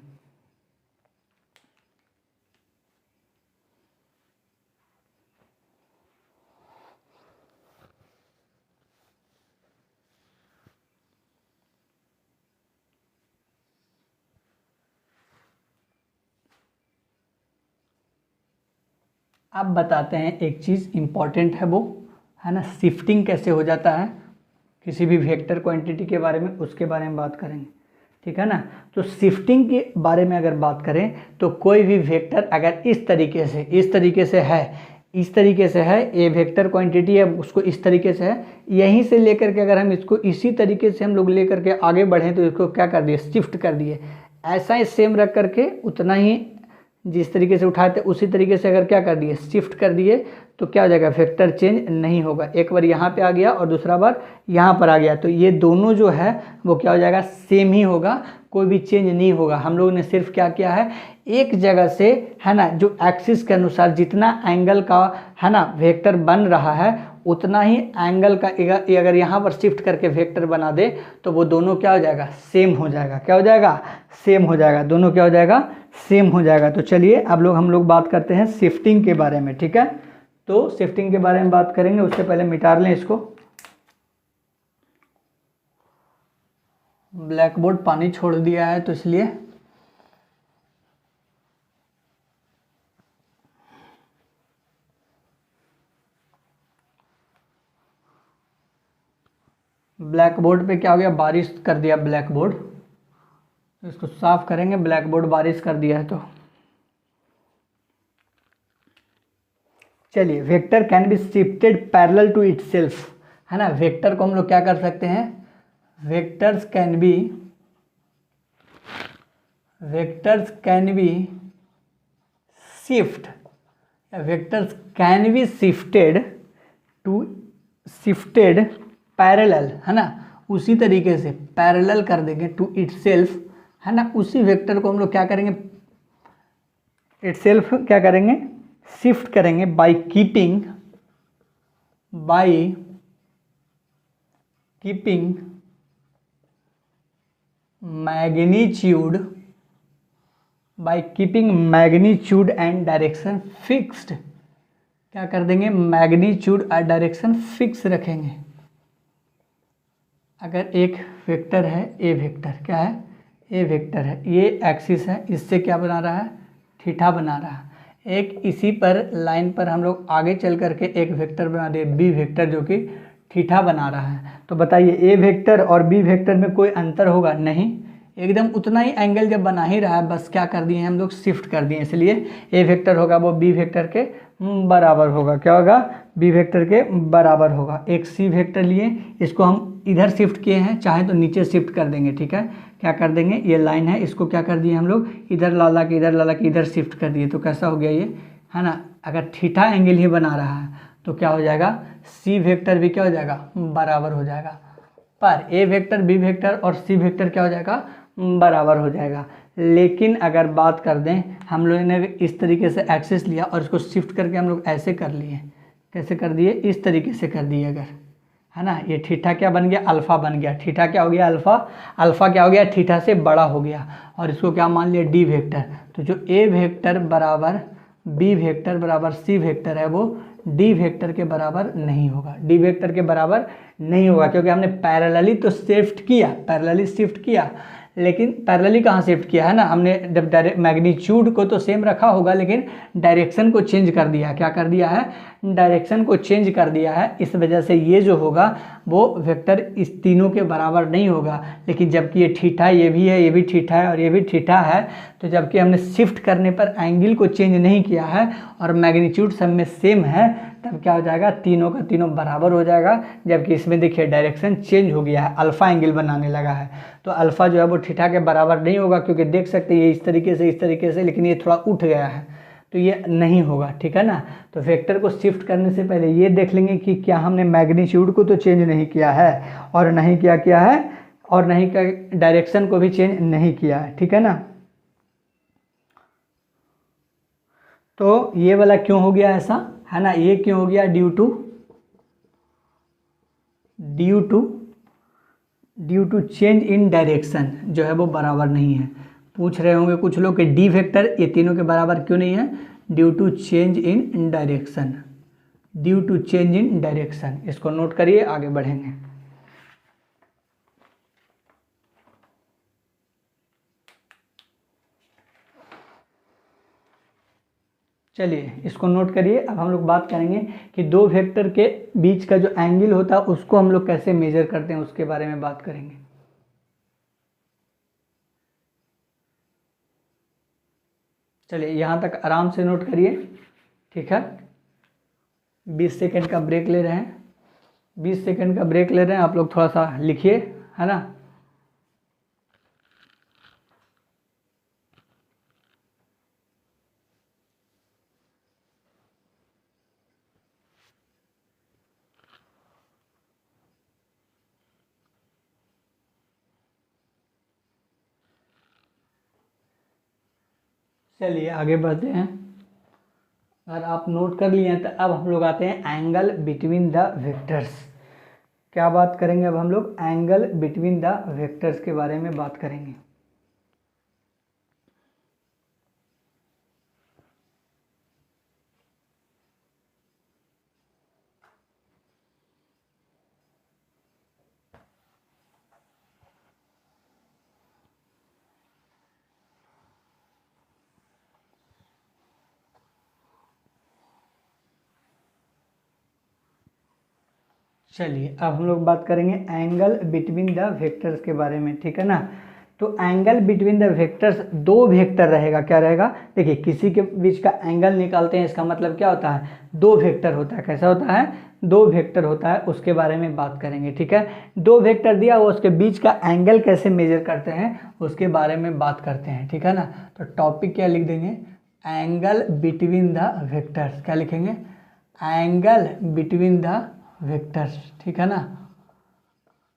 S1: अब बताते हैं एक चीज़ इम्पॉर्टेंट है, वो है ना, शिफ्टिंग कैसे हो जाता है किसी भी वेक्टर क्वांटिटी के बारे में, उसके बारे में बात करेंगे। ठीक है ना, तो शिफ्टिंग के बारे में अगर बात करें तो कोई भी वेक्टर अगर इस तरीके से है, ए वेक्टर क्वांटिटी है, उसको इस तरीके से है, यहीं से लेकर के अगर हम इसको इसी तरीके से हम लोग लेकर के आगे बढ़ें तो इसको क्या कर दिए, शिफ्ट कर दिए। ऐसा ही सेम रख करके उतना ही जिस तरीके से उठाए थे उसी तरीके से अगर क्या कर दिए, शिफ्ट कर दिए, तो क्या हो जाएगा, वेक्टर चेंज नहीं होगा। एक बार यहाँ पे आ गया और दूसरा बार यहाँ पर आ गया, तो ये दोनों जो है वो क्या हो जाएगा, सेम ही होगा, कोई भी चेंज नहीं होगा। हम लोगों ने सिर्फ क्या किया है, एक जगह से है ना, जो एक्सिस के अनुसार जितना एंगल का है ना वेक्टर बन रहा है उतना ही एंगल का अगर यहाँ पर शिफ्ट करके वेक्टर बना दे तो वो दोनों क्या हो जाएगा, सेम हो जाएगा। क्या हो जाएगा, सेम हो जाएगा, दोनों क्या हो जाएगा, सेम हो जाएगा। तो चलिए अब हम लोग बात करते हैं शिफ्टिंग के बारे में। ठीक है, तो शिफ्टिंग के बारे में बात करेंगे, उससे पहले मिटा लें इसको। ब्लैक बोर्ड पानी छोड़ दिया है तो इसलिए ब्लैक बोर्ड पे क्या हो गया, बारिश कर दिया ब्लैक बोर्ड, इसको साफ करेंगे। ब्लैक बोर्ड बारिश कर दिया है तो चलिए, vector can be shifted parallel to itself, है ना। वेक्टर को हम लोग क्या कर सकते हैं, vectors can be shift, vectors can be shifted parallel, है ना, उसी तरीके से पैरेलल कर देंगे टू इटसेल्फ, है ना। उसी वेक्टर को हम लोग क्या करेंगे, इटसेल्फ क्या करेंगे, शिफ्ट करेंगे by keeping magnitude and direction fixed. क्या कर देंगे, मैग्नीट्यूड और डायरेक्शन फिक्स रखेंगे। अगर एक वेक्टर है, ए वेक्टर क्या है, ए वेक्टर है, ये एक्सिस है, इससे क्या बना रहा है, थीटा बना रहा है। एक इसी पर लाइन पर हम लोग आगे चल करके एक वेक्टर बना दे, बी वेक्टर, जो कि थीटा बना रहा है। तो बताइए, ए वेक्टर और बी वेक्टर में कोई अंतर होगा, नहीं, एकदम उतना ही एंगल जब बना ही रहा है, बस क्या कर दिए हम लोग, शिफ्ट कर दिए, इसलिए ए वेक्टर होगा वो बी वेक्टर के बराबर होगा। क्या होगा, बी वेक्टर के बराबर होगा। एक सी वेक्टर लिए, इसको हम इधर शिफ्ट किए हैं, चाहे तो नीचे शिफ्ट कर देंगे। ठीक है, क्या कर देंगे, ये लाइन है, इसको क्या कर दिए हम लोग, इधर ला के इधर शिफ्ट कर दिए, तो कैसा हो गया ये, है ना। अगर थीटा एंगल ही बना रहा है तो क्या हो जाएगा, सी वेक्टर भी क्या हो जाएगा, बराबर हो जाएगा। पर ए वेक्टर, बी वेक्टर और सी वेक्टर क्या हो जाएगा, बराबर हो जाएगा। लेकिन अगर बात कर दें, हम लोगों ने इस तरीके से एक्सिस लिया और इसको शिफ्ट करके हम लोग ऐसे कर लिए, कैसे कर दिए, इस तरीके से कर दिए अगर, है ना, ये थीटा क्या बन गया, अल्फ़ा बन गया। थीटा क्या हो गया, अल्फ़ा क्या हो गया, थीटा से बड़ा हो गया, और इसको क्या मान लिया, डी वेक्टर। तो जो ए वेक्टर बराबर बी वेक्टर बराबर सी वेक्टर है वो डी वेक्टर के बराबर नहीं होगा, डी वेक्टर के बराबर नहीं होगा, क्योंकि हमने पैरेलली तो शिफ्ट किया, लेकिन पैरेलली कहाँ शिफ्ट किया है ना हमने, जब डायरेक्ट मैग्नीट्यूड को तो सेम रखा होगा लेकिन डायरेक्शन को चेंज कर दिया है। क्या कर दिया है? डायरेक्शन को चेंज कर दिया है। इस वजह से ये जो होगा वो वेक्टर इस तीनों के बराबर नहीं होगा। लेकिन जबकि ये थीटा, ये भी है, ये भी थीटा है और ये भी थीटा है, तो जबकि हमने शिफ्ट करने पर एंगल को चेंज नहीं किया है और मैग्नीट्यूड सब में सेम है, तब क्या हो जाएगा? तीनों का तीनों बराबर हो जाएगा। जबकि इसमें देखिए डायरेक्शन चेंज हो गया है, अल्फ़ा एंगल बनाने लगा है, तो अल्फ़ा जो है वो थीटा के बराबर नहीं होगा, क्योंकि देख सकते हैं ये इस तरीके से, लेकिन ये थोड़ा उठ गया है, तो ये नहीं होगा। ठीक है ना? तो वेक्टर को शिफ्ट करने से पहले ये देख लेंगे कि क्या हमने मैग्नीट्यूड को तो चेंज नहीं किया है और नहीं किया है और नहीं क्या डायरेक्शन को भी चेंज नहीं किया है। ठीक है ना? तो ये वाला क्यों हो गया ऐसा, है ना? ये क्यों हो गया? Due to change in direction जो है वो बराबर नहीं है। पूछ रहे होंगे कुछ लोग कि डी वेक्टर ये तीनों के बराबर क्यों नहीं है? Due to change in direction, due to change in direction. इसको नोट करिए, आगे बढ़ेंगे। चलिए इसको नोट करिए। अब हम लोग बात करेंगे कि दो वेक्टर के बीच का जो एंगल होता है उसको हम लोग कैसे मेजर करते हैं, उसके बारे में बात करेंगे। चलिए यहाँ तक आराम से नोट करिए। ठीक है? 20 सेकंड का ब्रेक ले रहे हैं, 20 सेकंड का ब्रेक ले रहे हैं। आप लोग थोड़ा सा लिखिए, है ना? चलिए आगे बढ़ते हैं। अगर आप नोट कर लिए हैं तो अब हम लोग आते हैं एंगल बिटवीन द वेक्टर्स। क्या बात करेंगे अब हम लोग? एंगल बिटवीन द वेक्टर्स के बारे में बात करेंगे। चलिए अब हम लोग बात करेंगे एंगल बिटवीन द वेक्टर्स के बारे में। ठीक है ना? तो एंगल बिटवीन द वेक्टर्स, दो वेक्टर रहेगा। क्या रहेगा? देखिए किसी के बीच का एंगल निकालते हैं, इसका मतलब क्या होता है? दो वेक्टर होता है। कैसा होता है? दो वेक्टर होता है, उसके बारे में बात करेंगे। ठीक है? दो वेक्टर दिया हुआ, उसके बीच का एंगल कैसे मेजर करते हैं उसके बारे में बात करते हैं। ठीक है ना? तो टॉपिक क्या लिख देंगे? Angle between the vectors. क्या लिखेंगे? Angle between the vectors. ठीक है ना?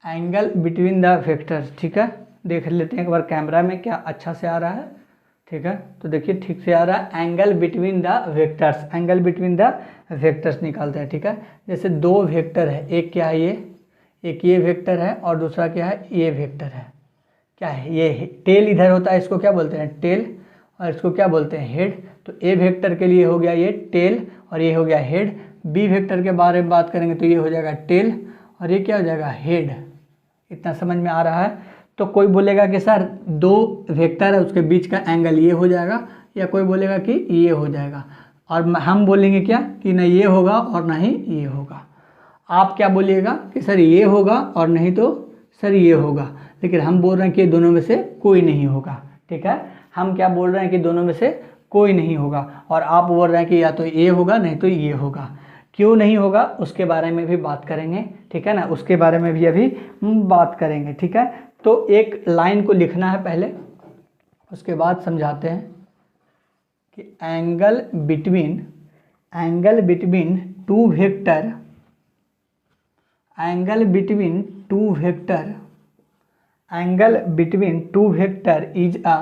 S1: Angle between the vectors. ठीक है? देख लेते हैं एक बार कैमरा में क्या अच्छा से आ रहा है। ठीक है? तो देखिए ठीक से आ रहा है। Angle between the vectors, angle between the vectors निकालते हैं। ठीक है? जैसे दो वेक्टर है, एक क्या है? ये एक ये वेक्टर है और दूसरा क्या है? ये वेक्टर है। क्या है? ये टेल इधर होता है, इसको क्या बोलते हैं? टेल। और इसको क्या बोलते हैं? हेड। तो ए वेक्टर के लिए हो गया ये टेल और ये हो गया हेड। बी वेक्टर के बारे में बात करेंगे तो ये हो जाएगा टेल और ये क्या हो जाएगा? हेड। इतना समझ में आ रहा है? तो कोई बोलेगा कि सर दो वेक्टर है उसके बीच का एंगल ये हो जाएगा, या कोई बोलेगा कि ये हो जाएगा, और हम बोलेंगे क्या कि ना ये होगा और ना ही ये होगा। आप क्या बोलिएगा कि सर ये होगा और नहीं तो सर ये होगा, लेकिन हम बोल रहे हैं कि दोनों में से कोई नहीं होगा। ठीक है? हम क्या बोल रहे हैं कि दोनों में से कोई नहीं होगा, और आप बोल रहे हैं कि या तो ये होगा नहीं तो ये होगा। क्यों नहीं होगा उसके बारे में भी बात करेंगे। ठीक है ना? उसके बारे में भी अभी बात करेंगे। ठीक है? तो एक लाइन को लिखना है पहले, उसके बाद समझाते हैं कि angle between two vector, angle between two vector is a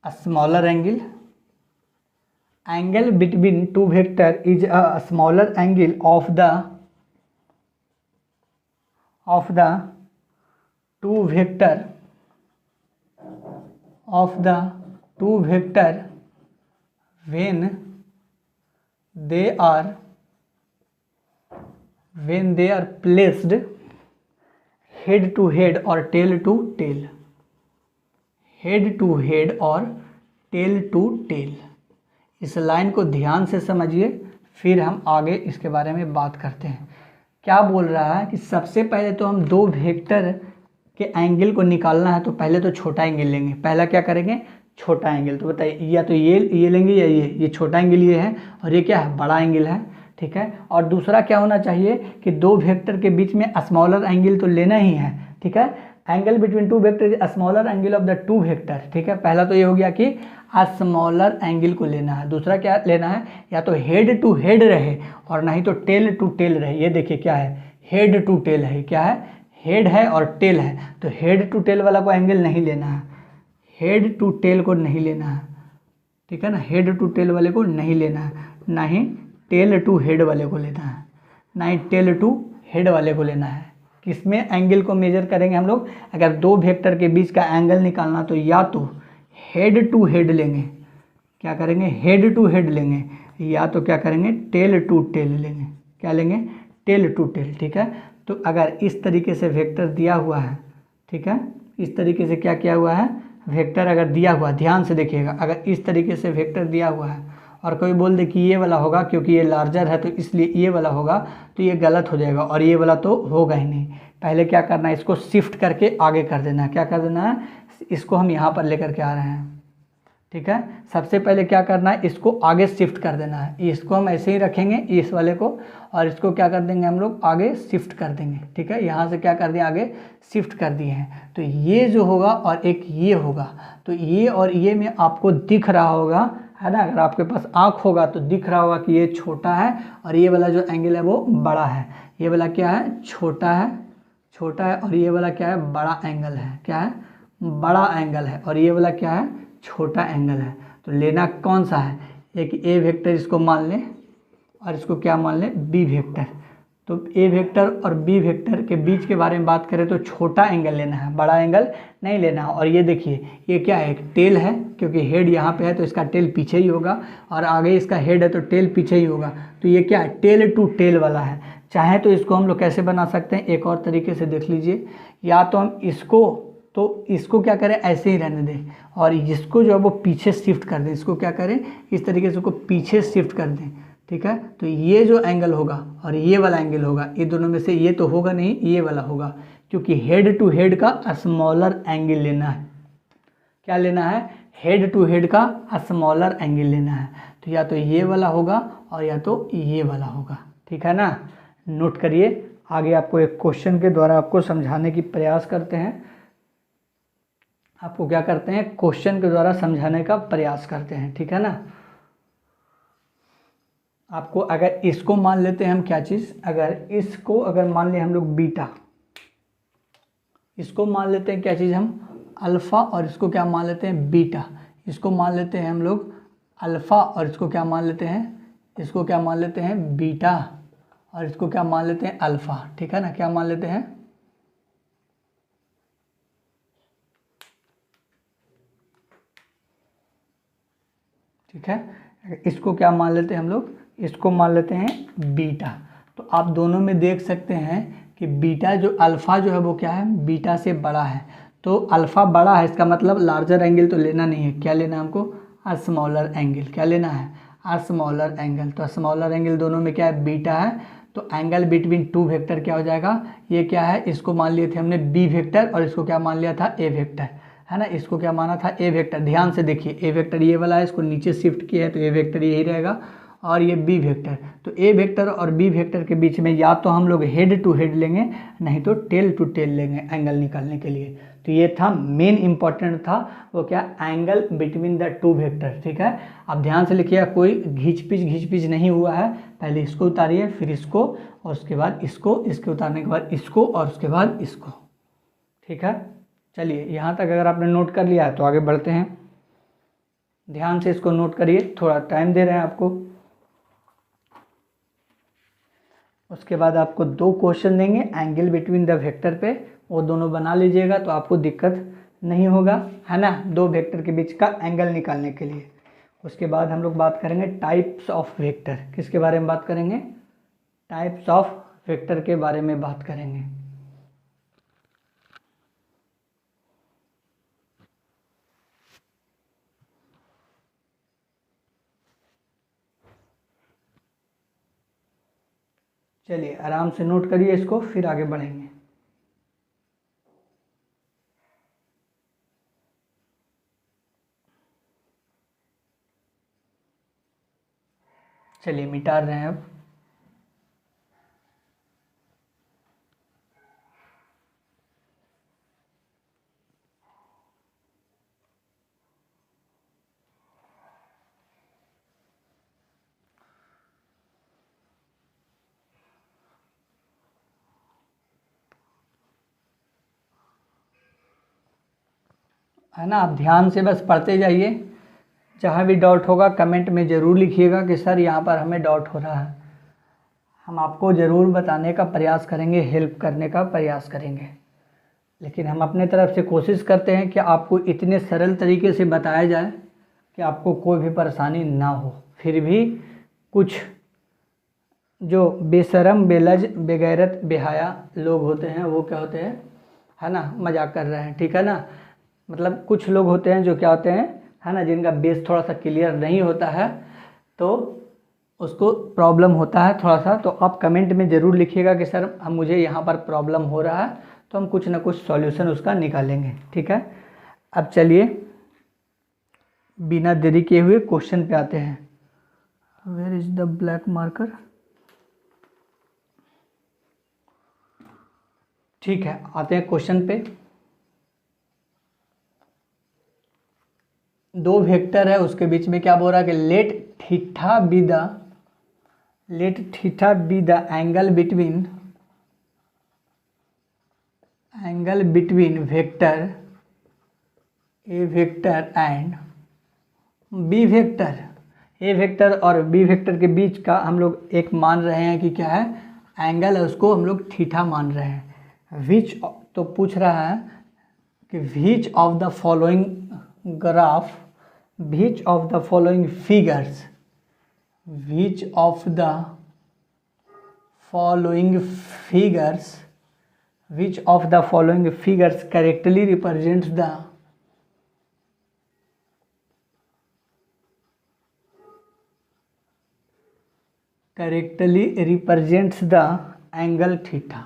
S1: smaller angle. Angle between two vector is a smaller angle of the two vector when they are placed head to head और tail to tail, head to head और tail to tail. इस line को ध्यान से समझिए, फिर हम आगे इसके बारे में बात करते हैं। क्या बोल रहा है कि सबसे पहले तो हम दो वेक्टर के एंगल को निकालना है, तो पहले तो छोटा एंगल लेंगे। पहला क्या करेंगे, छोटा एंगल। तो बताइए, या तो ये लेंगे या ये छोटा एंगल ये है और ये क्या है, बड़ा एंगल है, ठीक है। और दूसरा क्या होना चाहिए कि दो वेक्टर के बीच में स्मॉलर एंगल तो लेना ही है, ठीक है। Angle between two vector is smaller angle of the two vector, ठीक है। पहला तो ये हो गया कि स्मॉलर एंगल को लेना है। दूसरा क्या लेना है, या तो हेड टू हेड रहे और नहीं तो टेल टू टेल रहे। ये देखिए क्या है, हेड टू टेल है, क्या है, हेड है और टेल है। तो हेड टू टेल वाला को एंगल नहीं लेना है, हेड टू टेल को नहीं लेना है, ठीक है ना। हेड टू टेल वाले को नहीं लेना है, ना ही टेल टू हेड वाले को लेना है, ना ही टेल टू हेड वाले को लेना है। किसमें एंगल को मेजर करेंगे हम लोग, अगर दो वेक्टर के बीच का एंगल निकालना तो या तो हेड टू हेड लेंगे, क्या करेंगे, हेड टू हेड लेंगे, या तो क्या करेंगे, टेल टू टेल लेंगे। क्या लेंगे, टेल टू टेल, ठीक है। तो अगर इस तरीके से वेक्टर दिया हुआ है, ठीक है, इस तरीके से क्या किया हुआ है, वेक्टर अगर दिया हुआ, ध्यान से देखिएगा, अगर इस तरीके से वेक्टर दिया हुआ है और कोई बोल दे कि ये वाला होगा क्योंकि ये लार्जर है तो इसलिए ये वाला होगा, तो ये गलत हो जाएगा और ये वाला तो होगा ही नहीं। पहले क्या करना है, इसको शिफ्ट करके आगे कर देना है। क्या कर देना है, इसको हम यहाँ पर लेकर के आ रहे हैं, ठीक है। सबसे पहले क्या करना है, इसको आगे शिफ्ट कर देना है। इसको हम ऐसे ही रखेंगे इस वाले को, और इसको क्या कर देंगे हम लोग, आगे शिफ्ट कर देंगे, ठीक है। यहाँ से क्या कर दिया, आगे शिफ्ट कर दिए हैं। तो ये जो होगा और एक ये होगा, तो ये और ये में आपको दिख रहा होगा, है ना। अगर आपके पास आँख होगा तो दिख रहा होगा कि ये छोटा है और ये वाला जो एंगल है वो बड़ा है। ये वाला क्या है, छोटा है, छोटा है, और ये वाला क्या है, बड़ा एंगल है, क्या है, बड़ा एंगल है, और ये वाला क्या है, छोटा एंगल है। तो लेना कौन सा है, एक ए वेक्टर इसको मान लें और इसको क्या मान लें, बी वेक्टर। तो ए वेक्टर और बी वेक्टर के बीच के बारे में बात करें तो छोटा एंगल लेना है, बड़ा एंगल नहीं लेना है। और ये देखिए ये क्या है, एक टेल है, क्योंकि हेड यहाँ पे है तो इसका टेल पीछे ही होगा, और आगे इसका हेड है तो टेल पीछे ही होगा। तो ये क्या है, टेल टू टेल वाला है। चाहे तो इसको हम लोग कैसे बना सकते हैं, एक और तरीके से देख लीजिए। या तो हम इसको क्या करें, ऐसे ही रहने दें, और इसको जो है वो पीछे शिफ्ट कर दें। इसको क्या करें, इस तरीके से उसको पीछे शिफ्ट कर दें, ठीक है। तो ये जो एंगल होगा और ये वाला एंगल होगा, ये दोनों में से ये तो होगा नहीं, ये वाला होगा, क्योंकि हेड टू हेड का स्मॉलर एंगल लेना है। क्या लेना है, हेड टू हेड का स्मॉलर एंगल लेना है। तो या तो ये वाला होगा और या तो ये वाला होगा, ठीक है ना। नोट करिए, आगे आपको एक क्वेश्चन के द्वारा आपको समझाने की प्रयास करते हैं। आपको क्या करते हैं, क्वेश्चन के द्वारा समझाने का प्रयास करते हैं, ठीक है ना। आपको अगर इसको मान लेते हैं हम, क्या चीज़, अगर मान लें हम लोग बीटा, इसको मान लेते हैं क्या चीज़ हम, अल्फ़ा, और इसको क्या मान लेते हैं, बीटा। इसको मान लेते हैं हम लोग अल्फ़ा और इसको क्या मान लेते हैं, इसको क्या मान लेते हैं, बीटा, और इसको क्या मान लेते हैं, अल्फ़ा, ठीक है ना। क्या मान लेते हैं, ठीक है। इसको क्या मान लेते हैं हम लोग, इसको मान लेते हैं बीटा। तो आप दोनों में देख सकते हैं कि बीटा जो अल्फ़ा जो है वो क्या है, बीटा से बड़ा है। तो अल्फ़ा बड़ा है, इसका मतलब लार्जर एंगल तो लेना नहीं है। क्या लेना है हमको, स्मॉलर एंगल। क्या लेना है, स्मॉलर एंगल। तो स्मॉलर एंगल दोनों में क्या है, बीटा है। तो एंगल बिटवीन टू वेक्टर क्या हो जाएगा, ये क्या है, इसको मान लिए थे हमने बी वेक्टर और इसको क्या मान लिया था, ए वेक्टर, है ना। इसको क्या माना था, ए वेक्टर। ध्यान से देखिए, ए वेक्टर ये वाला है, इसको नीचे शिफ्ट किया है तो ए वेक्टर यही रहेगा, और ये बी वेक्टर। तो ए वेक्टर और बी वेक्टर के बीच में या तो हम लोग हेड टू हेड लेंगे, नहीं तो टेल टू टेल लेंगे एंगल निकालने के लिए। तो ये था मेन इंपॉर्टेंट था, वो क्या, angle between the two vector, ठीक है। अब ध्यान से लिखिए, कोई घींच पिच नहीं हुआ है। पहले इसको उतारिए, फिर इसको, और उसके बाद इसको, इसके उतारने के बाद इसको, और उसके बाद इसको, ठीक है। चलिए, यहाँ तक अगर आपने नोट कर लिया है तो आगे बढ़ते हैं। ध्यान से इसको नोट करिए, थोड़ा टाइम दे रहे हैं आपको। उसके बाद आपको दो क्वेश्चन देंगे एंगल बिटवीन द वेक्टर पे, वो दोनों बना लीजिएगा तो आपको दिक्कत नहीं होगा, है ना, दो वेक्टर के बीच का एंगल निकालने के लिए। उसके बाद हम लोग बात करेंगे टाइप्स ऑफ वेक्टर। किसके बारे में बात करेंगे, टाइप्स ऑफ वेक्टर के बारे में बात करेंगे। चलिए आराम से नोट करिए इसको, फिर आगे बढ़ेंगे। चलिए मिटा रहे हैं अब। है ना, आप ध्यान से बस पढ़ते जाइए। जहाँ भी डाउट होगा कमेंट में ज़रूर लिखिएगा कि सर यहाँ पर हमें डाउट हो रहा है। हम आपको ज़रूर बताने का प्रयास करेंगे, हेल्प करने का प्रयास करेंगे, लेकिन हम अपने तरफ से कोशिश करते हैं कि आपको इतने सरल तरीके से बताया जाए कि आपको कोई भी परेशानी ना हो। फिर भी कुछ जो बेशरम, बेलज, बेगैरत, बेहया लोग होते हैं वो क्या होते हैं, है ना, मजाक कर रहे हैं, ठीक है ना। मतलब कुछ लोग होते हैं जो क्या होते हैं, है ना, जिनका बेस थोड़ा सा क्लियर नहीं होता है, तो उसको प्रॉब्लम होता है थोड़ा सा। तो आप कमेंट में ज़रूर लिखिएगा कि सर हम मुझे यहाँ पर प्रॉब्लम हो रहा है, तो हम कुछ ना कुछ सॉल्यूशन उसका निकालेंगे, ठीक है। अब चलिए बिना देरी किए हुए क्वेश्चन पे आते हैं। Where is the black marker. ठीक है, आते हैं क्वेश्चन पे। दो वेक्टर है, उसके बीच में क्या बोल रहा है कि let theta be the angle between vector A vector and B vector. A vector और बी वेक्टर के बीच का हम लोग एक मान रहे हैं कि क्या है, एंगल है, उसको हम लोग थीटा मान रहे हैं। विच, तो पूछ रहा है कि which of the following graph, which of the following figures, which of the following figures, which of the following figures correctly represents the angle theta.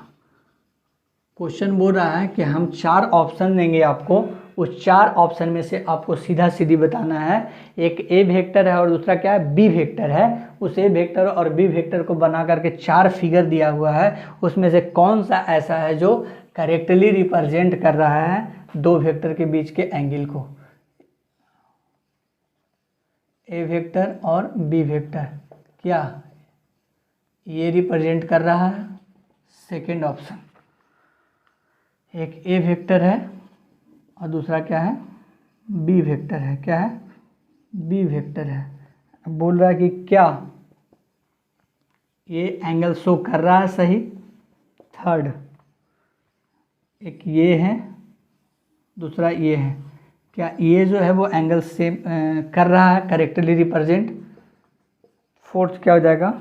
S1: Question बोल रहा है कि हम 4 ऑप्शन देंगे आपको, उस 4 ऑप्शन में से आपको सीधा सीधी बताना है। एक ए वेक्टर है और दूसरा क्या है, बी वेक्टर है। उस ए वेक्टर और बी वेक्टर को बना करके 4 फिगर दिया हुआ है, उसमें से कौन सा ऐसा है जो करेक्टली रिप्रेजेंट कर रहा है दो वेक्टर के बीच के एंगल को। ए वेक्टर और बी वेक्टर क्या ये रिप्रेजेंट कर रहा है, सेकेंड ऑप्शन। एक ए वेक्टर है और दूसरा क्या है, बी वेक्टर है। क्या है, बी वेक्टर है। अब बोल रहा है कि क्या ये एंगल शो कर रहा है सही। थर्ड, एक ये है, दूसरा ये है, क्या ये जो है वो एंगल सेम कर रहा है, करेक्टली रिप्रेजेंट। फोर्थ क्या हो जाएगा,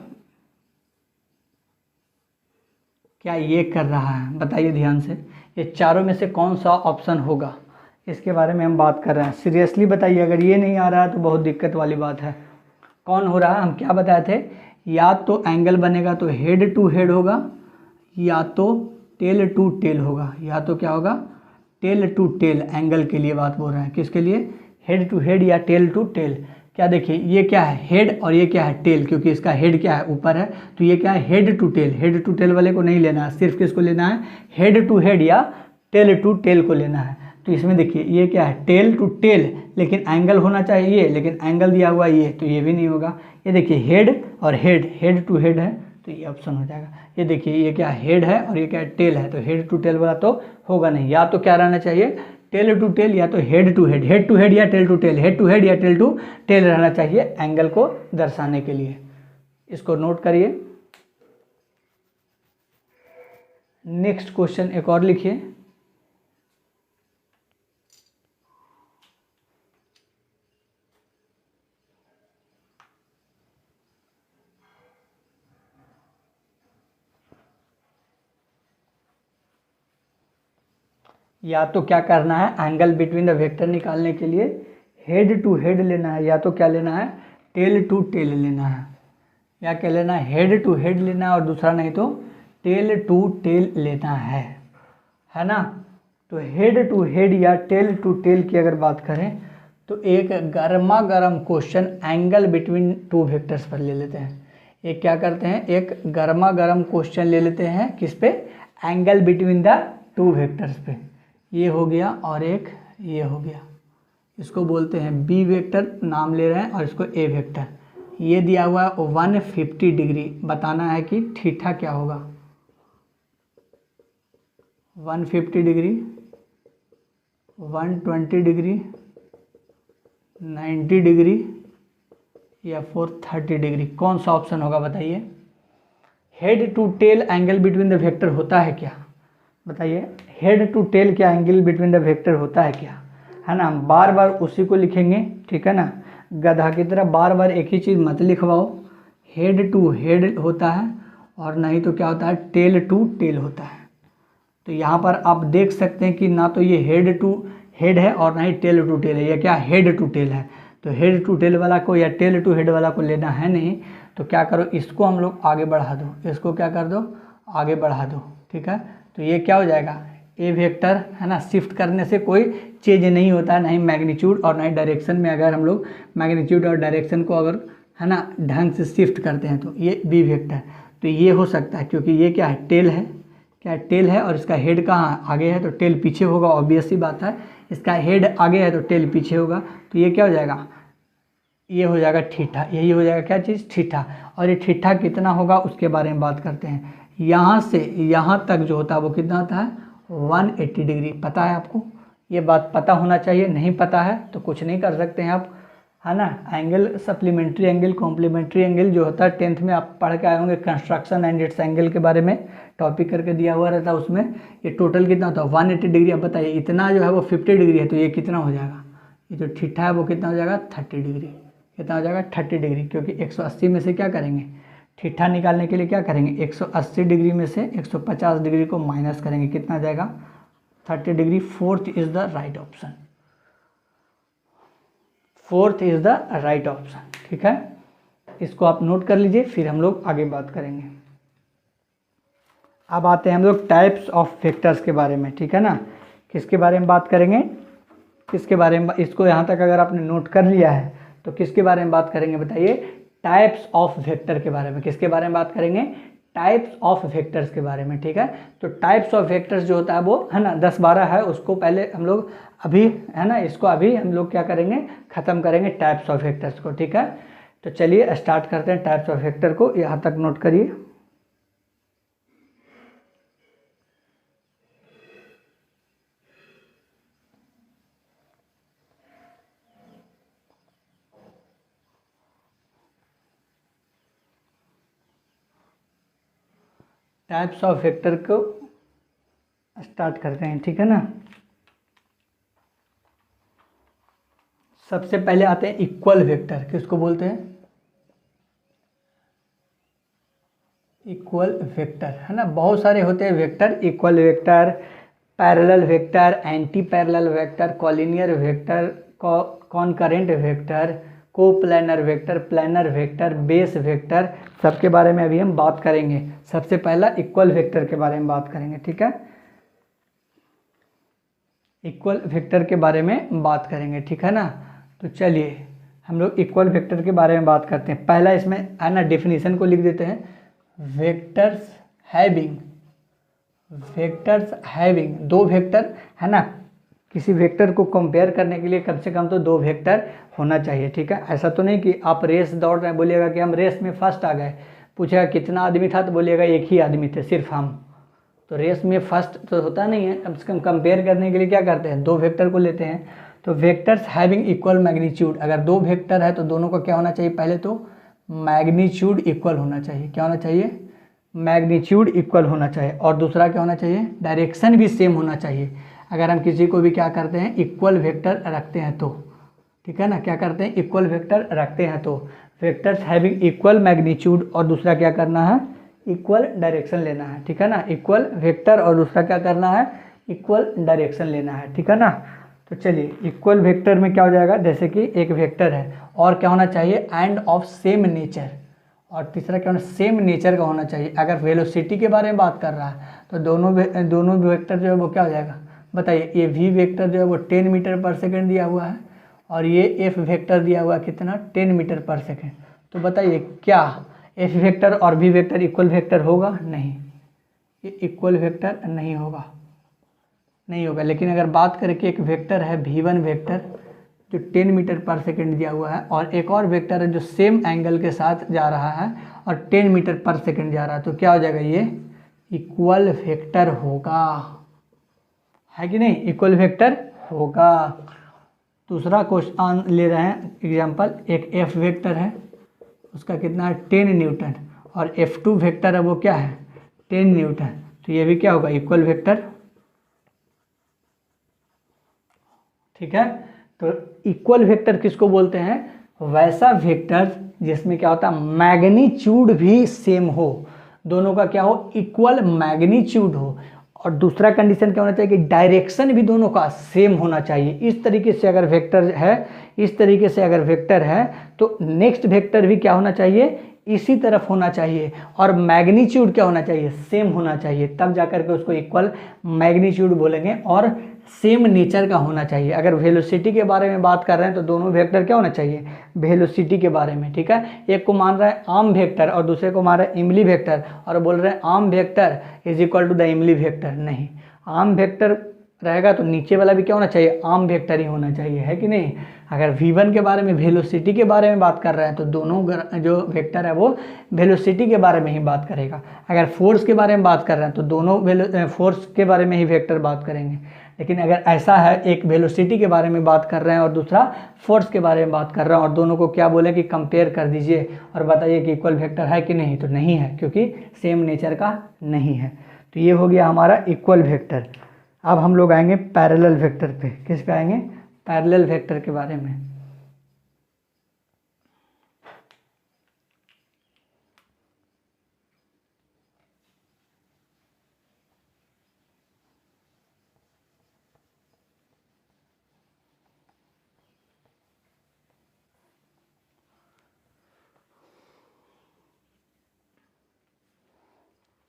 S1: क्या ये कर रहा है, बताइए ध्यान से। ये चारों में से कौन सा ऑप्शन होगा, इसके बारे में हम बात कर रहे हैं। सीरियसली बताइए, अगर ये नहीं आ रहा है तो बहुत दिक्कत वाली बात है। कौन हो रहा है, हम क्या बताए थे, या तो एंगल बनेगा तो हेड टू हेड होगा, या तो टेल टू टेल होगा, या तो क्या होगा, टेल टू टेल। एंगल के लिए बात बोल रहे हैं, किसके लिए, हेड टू हेड या टेल टू टेल। क्या देखिए, ये क्या है, हेड, और ये क्या है, टेल, क्योंकि इसका हेड क्या है, ऊपर है, तो ये क्या है, head to tail. Head to tail वाले को नहीं लेना है, सिर्फ किसको लेना है, हेड टू हेड या टेल टू टेल को लेना है। तो इसमें देखिए ये क्या है, टेल टू टेल, लेकिन एंगल होना चाहिए, लेकिन एंगल दिया हुआ ये, तो ये भी नहीं होगा। ये देखिए हेड और हेड, हेड टू हेड है, तो ये ऑप्शन हो जाएगा। ये देखिए ये क्या, हेड है और ये क्या, टेल है, तो हेड टू टेल वाला तो होगा नहीं। या तो क्या रहना चाहिए, टेल टू टेल, या तो head to head, head to head या tail to tail, head to head या टेल टू टेल रहना चाहिए एंगल को दर्शाने के लिए। इसको नोट करिए। नेक्स्ट क्वेश्चन एक और लिखिए। या तो क्या करना है, एंगल बिटवीन द वेक्टर निकालने के लिए हेड टू हेड लेना है, या तो क्या लेना है, टेल टू टेल लेना है। या क्या लेना है, हेड टू हेड लेना है, और दूसरा नहीं तो टेल टू टेल लेना है ना। तो हेड टू हेड या टेल टू टेल की अगर बात करें तो एक गर्मा गर्म question angle between two vectors पर ले लेते हैं। एक क्या करते हैं, एक गर्मा गर्म क्वेश्चन ले लेते हैं किस पे, angle between the two vectors पे। ये हो गया और एक ये हो गया, इसको बोलते हैं बी वेक्टर नाम ले रहे हैं और इसको ए वेक्टर। ये दिया हुआ है 150 डिग्री, बताना है कि थीटा क्या होगा। 150 डिग्री, 120 डिग्री, 90 डिग्री या 430 डिग्री, कौन सा ऑप्शन होगा बताइए। Head to tail angle between the vector होता है क्या, बताइए। हेड टू टेल क्या एंगल बिटवीन द वेक्टर होता है क्या, है ना। हम बार बार उसी को लिखेंगे, ठीक है ना, गधा की तरह बार बार एक ही चीज़ मत लिखवाओ। हेड टू हेड होता है और नहीं तो क्या होता है, टेल टू टेल होता है। तो यहाँ पर आप देख सकते हैं कि ना तो ये हेड टू हेड है और ना ही टेल टू टेल है, ये क्या हेड टू टेल है। तो हेड टू टेल वाला को या टेल टू हेड वाला को लेना है नहीं, तो क्या करो, इसको हम लोग आगे बढ़ा दो, इसको क्या कर दो, आगे बढ़ा दो, ठीक है। तो ये क्या हो जाएगा, ए वेक्टर, है ना। शिफ्ट करने से कोई चेंज नहीं होता है, ना ही मैग्नीट्यूड और ना ही डायरेक्शन में। अगर हम लोग मैग्नीट्यूड और डायरेक्शन को अगर, है ना, ढंग से शिफ्ट करते हैं तो ये बी वेक्टर। तो ये हो सकता है क्योंकि ये क्या है, टेल है, क्या टेल है और इसका हेड कहाँ आगे है, तो टेल पीछे होगा, ऑब्वियस सी बात है। इसका हेड आगे है तो टेल पीछे होगा, तो ये क्या हो जाएगा, ये हो जाएगा थीटा। यही हो जाएगा क्या चीज़, थीटा। और ये थीटा कितना होगा उसके बारे में बात करते हैं। यहाँ से यहाँ तक जो होता है वो कितना होता है, 180 डिग्री। पता है आपको, ये बात पता होना चाहिए। नहीं पता है तो कुछ नहीं कर सकते हैं आप, है ना। Angle, supplementary angle, complementary angle जो होता है 10th में आप पढ़ के आए होंगे, कंस्ट्रक्शन एंड इट्स एंगल के बारे में टॉपिक करके दिया हुआ रहता है। उसमें ये टोटल कितना होता है, 180 डिग्री। अब बताइए इतना जो है वो 50 डिग्री है, तो ये कितना हो जाएगा, ये जो थीटा है वो कितना हो जाएगा, 30 डिग्री। कितना हो जाएगा, 30 डिग्री। क्योंकि 180 में से क्या करेंगे, थीटा निकालने के लिए क्या करेंगे, 180 डिग्री में से 150 डिग्री को माइनस करेंगे, कितना आ जाएगा, 30 degree. Fourth is the right option, fourth is the right option, ठीक है। इसको आप नोट कर लीजिए, फिर हम लोग आगे बात करेंगे। अब आते हैं हम लोग टाइप्स ऑफ वेक्टर्स के बारे में, ठीक है ना। किसके बारे में बात करेंगे, किसके बारे में, इसको यहाँ तक अगर आपने नोट कर लिया है तो किसके बारे में बात करेंगे बताइए, टाइप्स ऑफ वेक्टर के बारे में। किसके बारे में बात करेंगे, टाइप्स ऑफ वेक्टर्स के बारे में, ठीक है। तो टाइप्स ऑफ वेक्टर्स जो होता है वो, है ना, 10-12 है। उसको पहले हम लोग अभी, है ना, इसको अभी हम लोग क्या करेंगे, ख़त्म करेंगे टाइप्स ऑफ वेक्टर्स को, ठीक है। तो चलिए स्टार्ट करते हैं टाइप्स ऑफ वेक्टर को, यहाँ तक नोट करिए। टाइप्स ऑफ वेक्टर को स्टार्ट करते हैं, ठीक है ना। सबसे पहले आते हैं इक्वल वेक्टर। किसको बोलते हैं, इक्वल वेक्टर, है ना। बहुत सारे होते हैं vector, equal vector, parallel vector, anti parallel vector, collinear vector, concurrent vector, coplanar vector, planar vector, base vector, सबके बारे में अभी हम बात करेंगे। सबसे पहला इक्वल वेक्टर के बारे में बात करेंगे, ठीक है। इक्वल वेक्टर के बारे में बात करेंगे, ठीक है ना। तो चलिए हम लोग इक्वल वेक्टर के बारे में बात करते हैं। पहला इसमें, है ना, डेफिनेशन को लिख देते हैं। वेक्टर्स हैविंग, वेक्टर्स हैविंग, दो वेक्टर, है ना। किसी वेक्टर को कंपेयर करने के लिए कम से कम तो दो वेक्टर होना चाहिए, ठीक है। ऐसा तो नहीं कि आप रेस दौड़ रहे हैं, बोलिएगा कि हम रेस में फर्स्ट आ गए, पूछेगा कितना आदमी था तो बोलिएगा एक ही आदमी थे, सिर्फ हम। तो रेस में फर्स्ट तो होता नहीं है। कम से कम कंपेयर करने के लिए क्या करते हैं, दो वेक्टर को लेते हैं। तो वेक्टर्स हैविंग इक्वल मैग्नीट्यूड, अगर दो वेक्टर है तो दोनों का क्या होना चाहिए, पहले तो मैग्नीट्यूड इक्वल होना चाहिए। क्या होना चाहिए, मैग्नीट्यूड इक्वल होना चाहिए। और दूसरा क्या होना चाहिए, डायरेक्शन भी सेम होना चाहिए। अगर हम किसी को भी क्या करते हैं, इक्वल वेक्टर रखते हैं तो, ठीक है ना, क्या करते हैं, इक्वल वेक्टर रखते हैं तो वेक्टर्स हैविंग इक्वल मैग्नीट्यूड, और दूसरा क्या करना है, इक्वल डायरेक्शन लेना है, ठीक है ना। इक्वल वेक्टर और दूसरा क्या करना है, इक्वल डायरेक्शन लेना है, ठीक है ना। तो चलिए इक्वल वेक्टर में क्या हो जाएगा, जैसे कि एक वेक्टर है और क्या होना चाहिए, एंड ऑफ सेम नेचर, और तीसरा क्या होना, सेम नेचर का होना चाहिए। अगर वेलोसिटी के बारे में बात कर रहा है तो दोनों वेक्टर जो है वो क्या हो जाएगा, बताइए। ये v वेक्टर जो है वो 10 मीटर पर सेकेंड दिया हुआ है और ये f वेक्टर दिया हुआ है कितना, 10 मीटर पर सेकेंड। तो बताइए क्या f वेक्टर और v वेक्टर इक्वल वेक्टर होगा? नहीं, ये इक्वल वेक्टर नहीं होगा, नहीं होगा। लेकिन अगर बात करें कि एक वेक्टर है v1 वेक्टर जो 10 मीटर पर सेकेंड दिया हुआ है और एक और वेक्टर है जो सेम एंगल के साथ जा रहा है और 10 मीटर पर सेकेंड जा रहा है, तो क्या हो जाएगा, ये इक्वल वेक्टर होगा, है कि नहीं, इक्वल वेक्टर होगा। दूसरा क्वेश्चन ले रहे हैं एग्जांपल, एक f वेक्टर है उसका कितना है, 10 न्यूटन और f2 वेक्टर है वो क्या है, 10 न्यूटन। तो ये भी क्या होगा, इक्वल वेक्टर, ठीक है। तो इक्वल वेक्टर किसको बोलते हैं, वैसा वेक्टर जिसमें क्या होता है, मैग्नीट्यूड भी सेम हो, दोनों का क्या हो, इक्वल मैग्नीट्यूड हो। और दूसरा कंडीशन क्या होना चाहिए कि डायरेक्शन भी दोनों का सेम होना चाहिए। इस तरीके से अगर वेक्टर है, इस तरीके से अगर वेक्टर है तो नेक्स्ट वेक्टर भी क्या होना चाहिए, इसी तरफ होना चाहिए और मैग्नीट्यूड क्या होना चाहिए, सेम होना चाहिए, तब जाकर के उसको इक्वल मैग्नीट्यूड बोलेंगे और सेम नेचर का होना चाहिए। अगर वेलोसिटी के बारे में बात कर रहे हैं तो दोनों वेक्टर क्या होना चाहिए, वेलोसिटी के बारे में, ठीक है। एक को मान रहा है आर्म वेक्टर और दूसरे को मान रहा है इमली वेक्टर और बोल रहे हैं arm vector is equal to the इमली वेक्टर। नहीं, आर्म वेक्टर रहेगा तो नीचे वाला भी क्या होना चाहिए, आर्म वेक्टर ही होना चाहिए, है कि नहीं। अगर v1 के बारे में, वेलोसिटी के बारे में बात कर रहे हैं तो दोनों जो वेक्टर है वो वेलोसिटी के बारे में ही बात करेगा। अगर फोर्स के बारे में बात कर रहे हैं तो दोनों फोर्स के बारे में ही वेक्टर बात करेंगे। लेकिन अगर ऐसा है, एक वेलोसिटी के बारे में बात कर रहे हैं और दूसरा फोर्स के बारे में बात कर रहे हैं और दोनों को क्या बोले कि कंपेयर कर दीजिए और बताइए कि इक्वल वेक्टर है कि नहीं, तो नहीं है, क्योंकि सेम नेचर का नहीं है। तो ये हो गया हमारा इक्वल वेक्टर। अब हम लोग आएंगे पैरेलल वेक्टर पे। किस पे आएंगे, पैरेलल वेक्टर के बारे में।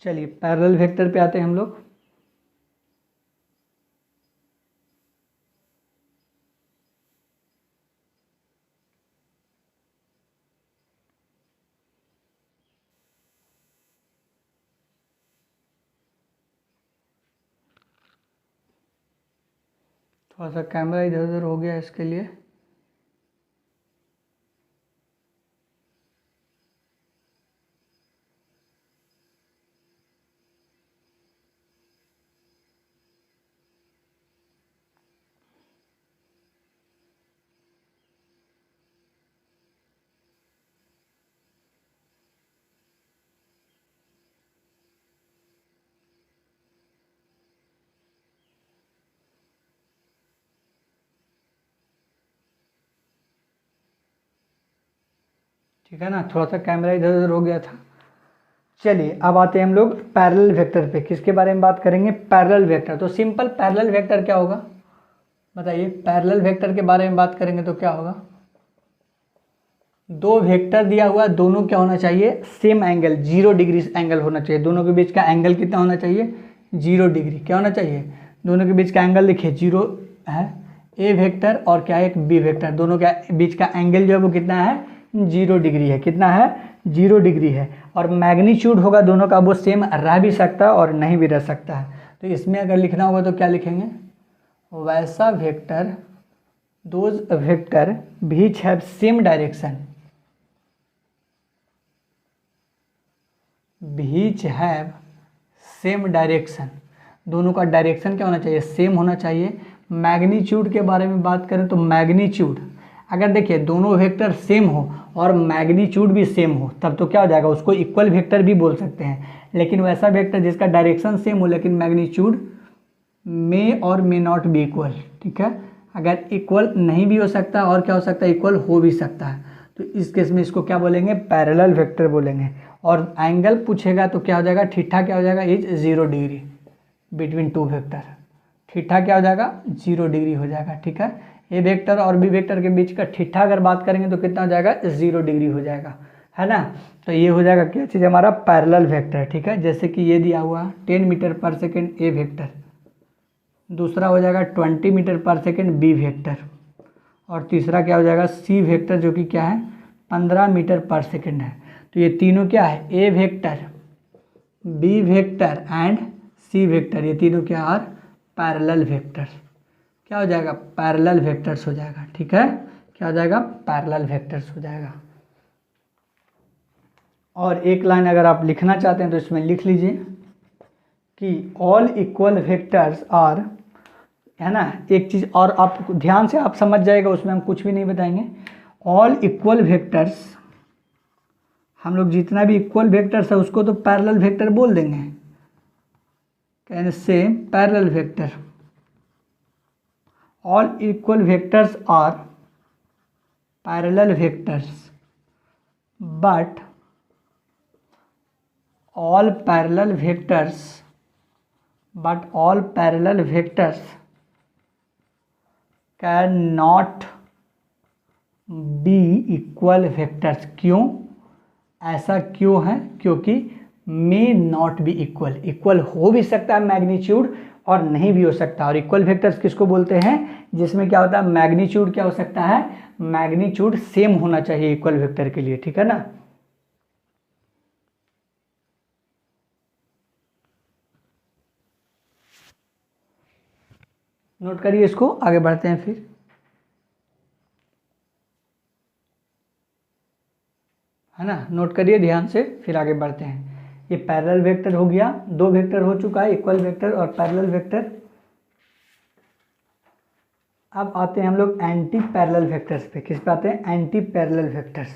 S1: चलिए पैरेलल वेक्टर पे आते हैं हम लोग। थोड़ा सा कैमरा इधर उधर हो गया इसके लिए। ठीक है ना, थोड़ा सा कैमरा इधर उधर हो गया था। चलिए अब आते हैं हम लोग पैरेलल वेक्टर पे। किसके बारे में बात करेंगे, पैरेलल वेक्टर। तो सिंपल पैरेलल वेक्टर क्या होगा, बताइए। पैरेलल वेक्टर के बारे में बात करेंगे तो क्या होगा, दो वेक्टर दिया हुआ, दोनों क्या होना चाहिए, सेम एंगल, 0 डिग्री एंगल होना चाहिए। दोनों के बीच का एंगल कितना होना चाहिए, 0 डिग्री। क्या होना चाहिए, दोनों के बीच का एंगल लिखिए 0 है, ए वेक्टर और क्या है, एक बी वेक्टर। दोनों के बीच का एंगल जो है वो कितना है, 0 डिग्री है। कितना है, 0 डिग्री है। और मैग्नीट्यूड होगा दोनों का वो सेम रह भी सकता है और नहीं भी रह सकता है। तो इसमें अगर लिखना होगा तो क्या लिखेंगे, वैसा vector, those vector which have same direction, which have same direction. दोनों का डायरेक्शन क्या होना चाहिए, सेम होना चाहिए। मैग्नीट्यूड के बारे में बात करें तो मैग्नीट्यूड, अगर देखिए दोनों वेक्टर सेम हो और मैग्नीट्यूड भी सेम हो तब तो क्या हो जाएगा, उसको इक्वल वेक्टर भी बोल सकते हैं। लेकिन वैसा वेक्टर जिसका डायरेक्शन सेम हो लेकिन मैग्नीट्यूड मे और मे नॉट बी इक्वल, ठीक है। अगर इक्वल नहीं भी हो सकता और क्या हो सकता है, इक्वल हो भी सकता है। तो इस केस में इसको क्या बोलेंगे, पैरेलल वेक्टर बोलेंगे। और एंगल पूछेगा तो क्या हो जाएगा, थीटा क्या हो जाएगा, is 0 degree between two vector. Theta क्या हो जाएगा, 0 डिग्री हो जाएगा, ठीक है। ए वेक्टर और बी वेक्टर के बीच का थीटा अगर बात करेंगे तो कितना हो जाएगा, 0 डिग्री हो जाएगा। है ना। तो ये हो जाएगा क्या चीज़ हमारा पैरेलल वेक्टर, ठीक है। जैसे कि ये दिया हुआ 10 मीटर पर सेकेंड ए वेक्टर, दूसरा हो जाएगा 20 मीटर पर सेकेंड बी वेक्टर, और तीसरा क्या हो जाएगा सी वेक्टर, जो कि क्या है 15 मीटर पर सेकेंड है। तो ये तीनों क्या है, A vector, B vector and C vector, ये तीनों क्या है पैरेलल वेक्टर। क्या हो जाएगा पैरेलल वेक्टर्स हो जाएगा, ठीक है। क्या हो जाएगा पैरेलल वेक्टर्स हो जाएगा। और एक लाइन अगर आप लिखना चाहते हैं तो इसमें लिख लीजिए कि ऑल इक्वल वेक्टर्स आर, है ना। एक चीज़ और आप ध्यान से आप समझ जाएगा, उसमें हम कुछ भी नहीं बताएंगे। ऑल इक्वल वेक्टर्स, हम लोग जितना भी इक्वल वेक्टर्स है उसको तो पैरेलल वेक्टर बोल देंगे, कैन से parallel vector. All equal vectors are parallel vectors, but all parallel vectors cannot be equal vectors। क्यों ऐसा क्यों है, क्योंकि may not be equal, equal हो भी सकता है मैग्नीट्यूड और नहीं भी हो सकता। और इक्वल वेक्टर्स किसको बोलते हैं, जिसमें क्या होता है मैग्नीट्यूड क्या हो सकता है, मैग्नीट्यूड सेम होना चाहिए इक्वल वेक्टर के लिए, ठीक है ना। नोट करिए इसको, आगे बढ़ते हैं फिर, है ना। नोट करिए ध्यान से, फिर आगे बढ़ते हैं। ये पैरेलल वेक्टर हो गया, दो वेक्टर हो चुका है, इक्वल वेक्टर और पैरेलल वेक्टर। अब आते हैं हम लोग एंटी पैरेलल वेक्टर्स पे। किस पे आते हैं, एंटी पैरेलल वेक्टर्स।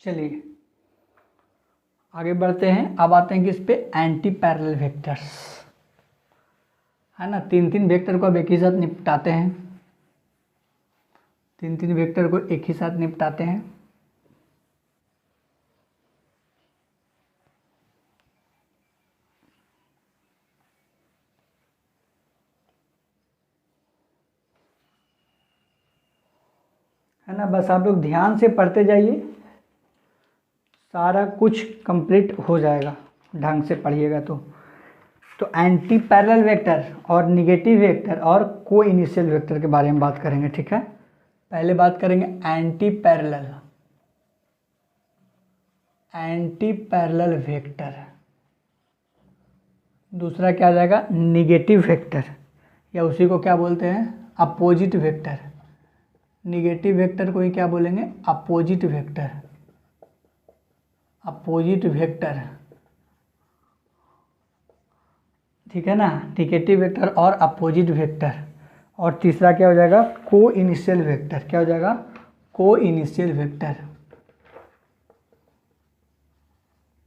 S1: चलिए आगे बढ़ते हैं। अब आते हैं किस पे, एंटी पैरेलल वेक्टर्स, है ना। तीन तीन वेक्टर को अब एक ही साथ निपटाते हैं, तीन तीन वेक्टर को एक ही साथ निपटाते हैं। है ना, बस आप लोग ध्यान से पढ़ते जाइए, सारा कुछ कंप्लीट हो जाएगा ढंग से पढ़िएगा तो एंटी पैरेलल वेक्टर और निगेटिव वेक्टर और को इनिशियल वेक्टर के बारे में बात करेंगे, ठीक है। पहले बात करेंगे एंटी पैरेलल वेक्टर, दूसरा क्या आ जाएगा निगेटिव वेक्टर, या उसी को क्या बोलते हैं अपोजिट वेक्टर। निगेटिव वेक्टर को ही क्या बोलेंगे, अपोजिट वेक्टर, अपोजिट वेक्टर, ठीक है ना। निगेटिव वेक्टर और अपोजिट वेक्टर। और तीसरा क्या हो जाएगा, को इनिशियल वेक्टर। क्या हो जाएगा, को इनिशियल वेक्टर,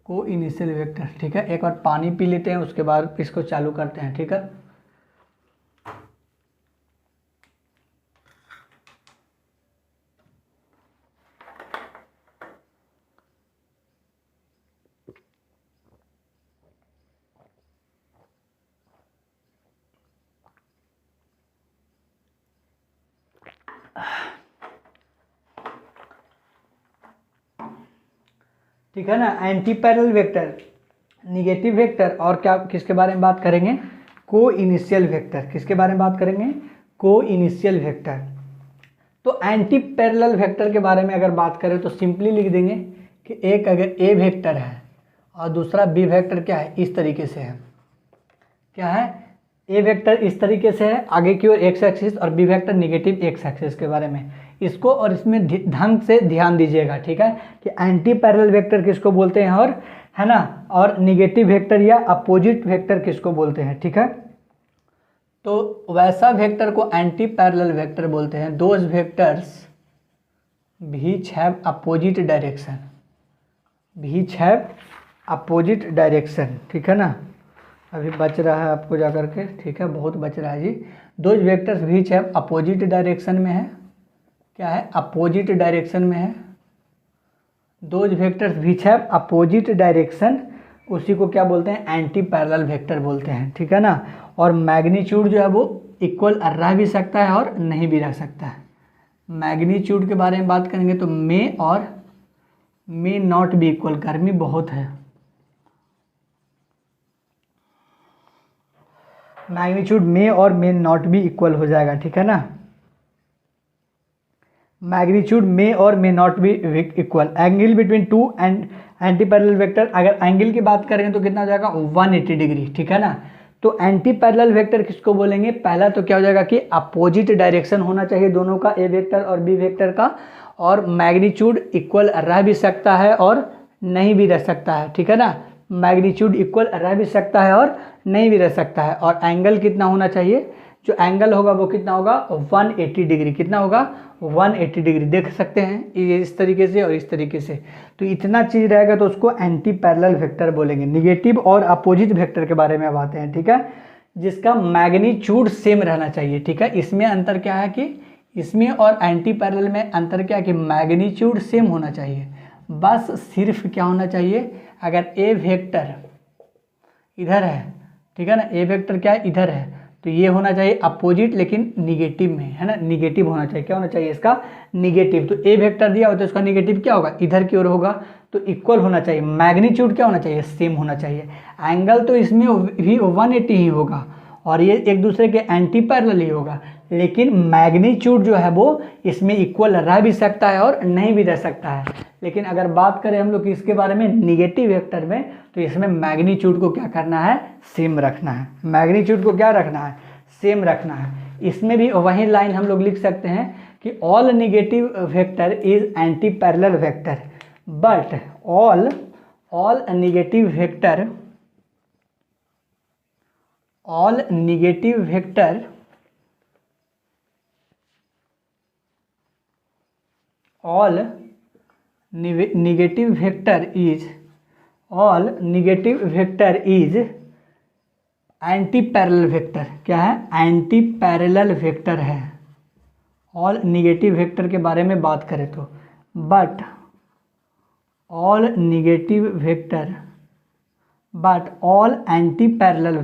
S1: को इनिशियल वेक्टर, ठीक है। एक बार पानी पी लेते हैं, उसके बाद इसको चालू करते हैं, ठीक है। ठीक है ना। Anti parallel vector, negative vector और क्या, किसके बारे में बात करेंगे, को इनिशियल वेक्टर। किसके बारे में बात करेंगे, को इनिशियल वेक्टर। तो एंटी पैरेलल वेक्टर के बारे में अगर बात करें तो सिंपली लिख देंगे कि एक अगर ए वेक्टर है और दूसरा बी वेक्टर क्या है, इस तरीके से है। क्या है, ए वेक्टर इस तरीके से है आगे की ओर एक्स एक्सिस, और B vector negative x axis के बारे में। इसको और इसमें ढंग से ध्यान दीजिएगा, ठीक है, कि एंटी पैरेलल वेक्टर किसको बोलते हैं, और है ना, और निगेटिव वेक्टर या अपोजिट वेक्टर किसको बोलते हैं, ठीक है। तो वैसा वेक्टर को एंटी पैरेलल वेक्टर बोलते हैं those vectors which have opposite direction, which have opposite direction, ठीक है ना। अभी बच रहा है आपको जा करके, ठीक है, बहुत बच रहा है जी। दोज वेक्टर्स विच है अपोजिट डायरेक्शन में है, क्या है, अपोजिट डायरेक्शन में है। दोज वेक्टर्स विच है अपोजिट डायरेक्शन, उसी को क्या बोलते हैं, एंटी पैरेलल वेक्टर बोलते हैं, ठीक है ना। और मैग्नीट्यूड जो है वो इक्वल रह भी सकता है और नहीं भी रह सकता है। मैग्नीट्यूड के बारे में बात करेंगे तो मे और मे नॉट बी इक्वल, गर्मी बहुत है, मैग्नीट्यूड मे और मे नॉट बी इक्वल हो जाएगा, ठीक है ना। मैग्नीट्यूड मे और may not be equal. Angle between two and anti parallel vector, अगर एंगल की बात करेंगे तो कितना हो जाएगा, 180 डिग्री, ठीक है ना। तो एंटी पैरेलल वेक्टर किसको बोलेंगे, पहला तो क्या हो जाएगा कि अपोजिट डायरेक्शन होना चाहिए दोनों का, ए वेक्टर और बी वेक्टर का, और मैग्नीट्यूड इक्वल रह भी सकता है और नहीं भी रह सकता है, ठीक है ना। मैग्नीट्यूड इक्वल रह भी सकता है और नहीं भी रह सकता है। और एंगल कितना होना चाहिए, जो एंगल होगा वो कितना होगा, 180 डिग्री, कितना होगा, 180 डिग्री, देख सकते हैं ये इस तरीके से और इस तरीके से। तो इतना चीज़ रहेगा तो उसको एंटी पैरेलल वेक्टर बोलेंगे। निगेटिव और अपोजिट वेक्टर के बारे में अब आते हैं, ठीक है, जिसका मैग्नीट्यूड सेम रहना चाहिए, ठीक है। इसमें अंतर क्या है कि इसमें और एंटी पैरेलल में अंतर क्या है कि मैग्नीट्यूड सेम होना चाहिए, बस सिर्फ क्या होना चाहिए, अगर ए वेक्टर इधर है, ठीक है ना, ए वेक्टर क्या है, इधर है, तो ये होना चाहिए अपोजिट लेकिन निगेटिव में, है ना, निगेटिव होना चाहिए, क्या होना चाहिए इसका, निगेटिव। तो ए वेक्टर दिया हो तो इसका निगेटिव क्या होगा, इधर की ओर होगा, तो इक्वल होना चाहिए। मैग्नीट्यूड क्या होना चाहिए, सेम होना चाहिए। एंगल तो इसमें भी 180 ही होगा और ये एक दूसरे के एंटी पैरेलल ही होगा, लेकिन मैग्नीट्यूड जो है वो इसमें इक्वल रह भी सकता है और नहीं भी रह सकता है। लेकिन अगर बात करें हम लोग इसके बारे में निगेटिव वेक्टर में, तो इसमें मैग्नीट्यूड को क्या करना है, सेम रखना है। मैग्नीट्यूड को क्या रखना है, सेम रखना है। इसमें भी वही लाइन हम लोग लिख सकते हैं कि all negative vector is anti parallel vector, but all negative vector, all negative vector all negative vector is anti parallel vector, क्या है, एंटी पैरेलल वेक्टर है। ऑल निगेटिव वेक्टर के बारे में बात करें तो, but all negative vector but all anti-parallel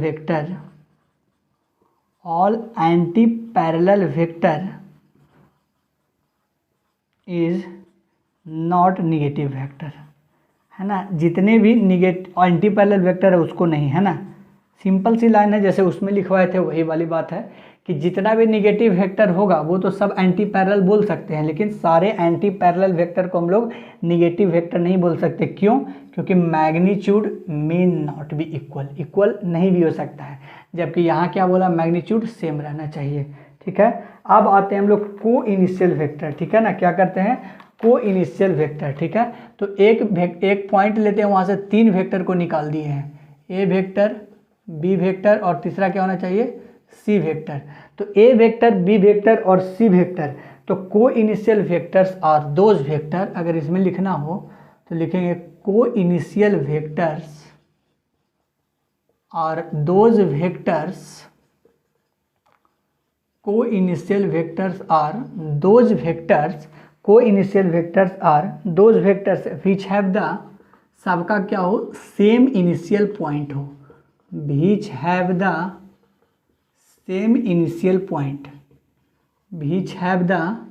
S1: vector is not negative vector, है ना। जितने भी एंटी पैरेलल वेक्टर है उसको नहीं, है ना। सिंपल सी लाइन है, जैसे उसमें लिखवाए थे वही वाली बात है कि जितना भी निगेटिव वेक्टर होगा वो तो सब एंटी पैरेलल बोल सकते हैं, लेकिन सारे एंटी पैरेलल वेक्टर को हम लोग निगेटिव वेक्टर नहीं बोल सकते। क्यों, क्योंकि magnitude may not be equal नहीं भी हो सकता है, जबकि यहाँ क्या बोला, मैग्नीट्यूड सेम रहना चाहिए, ठीक है। अब आते हैं हम लोग को इनिशियल वेक्टर, ठीक है ना। क्या करते हैं, को इनिशियल वेक्टर, ठीक है। तो एक पॉइंट लेते हैं, वहाँ से 3 वेक्टर को निकाल दिए हैं, ए वेक्टर, बी वेक्टर और तीसरा क्या होना चाहिए, सी वेक्टर। तो ए वेक्टर, बी वेक्टर और सी वेक्टर, तो coinitial vectors are those vector, अगर इसमें लिखना हो तो लिखेंगे coinitial vectors are those vectors, coinitial vectors are those vectors, coinitial vectors are those vectors which have the, सबका क्या हो, सेम इनिशियल पॉइंट हो, which have the same initial point, which have the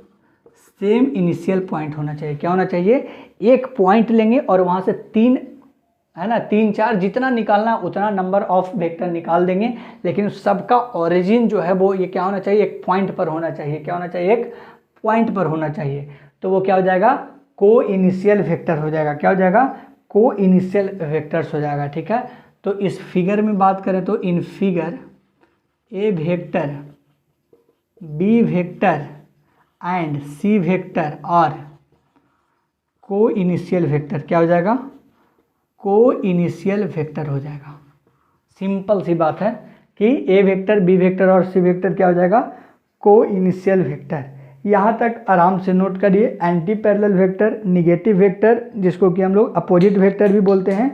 S1: same initial point होना चाहिए। क्या होना चाहिए, एक पॉइंट लेंगे और वहाँ से 3, है ना, 3 4 जितना निकालना उतना नंबर ऑफ वेक्टर निकाल देंगे, लेकिन सबका ओरिजिन जो है वो ये क्या होना चाहिए, एक पॉइंट पर होना चाहिए। क्या होना चाहिए, एक पॉइंट पर होना चाहिए। तो वो क्या हो जाएगा, को इनिशियल वेक्टर हो जाएगा। क्या हो जाएगा, को इनिशियल वेक्टर्स हो जाएगा, ठीक है। तो इस फिगर में बात करें तो in figure A vector, B vector and C vector आर को इनिशियल वेक्टर, क्या हो जाएगा, को इनिशियल वेक्टर हो जाएगा। सिंपल सी बात है कि ए वेक्टर, बी वेक्टर और सी वेक्टर क्या हो जाएगा, को इनिशियल वेक्टर। यहाँ तक आराम से नोट करिए। Anti parallel vector, negative vector जिसको कि हम लोग अपोजिट वेक्टर भी बोलते हैं,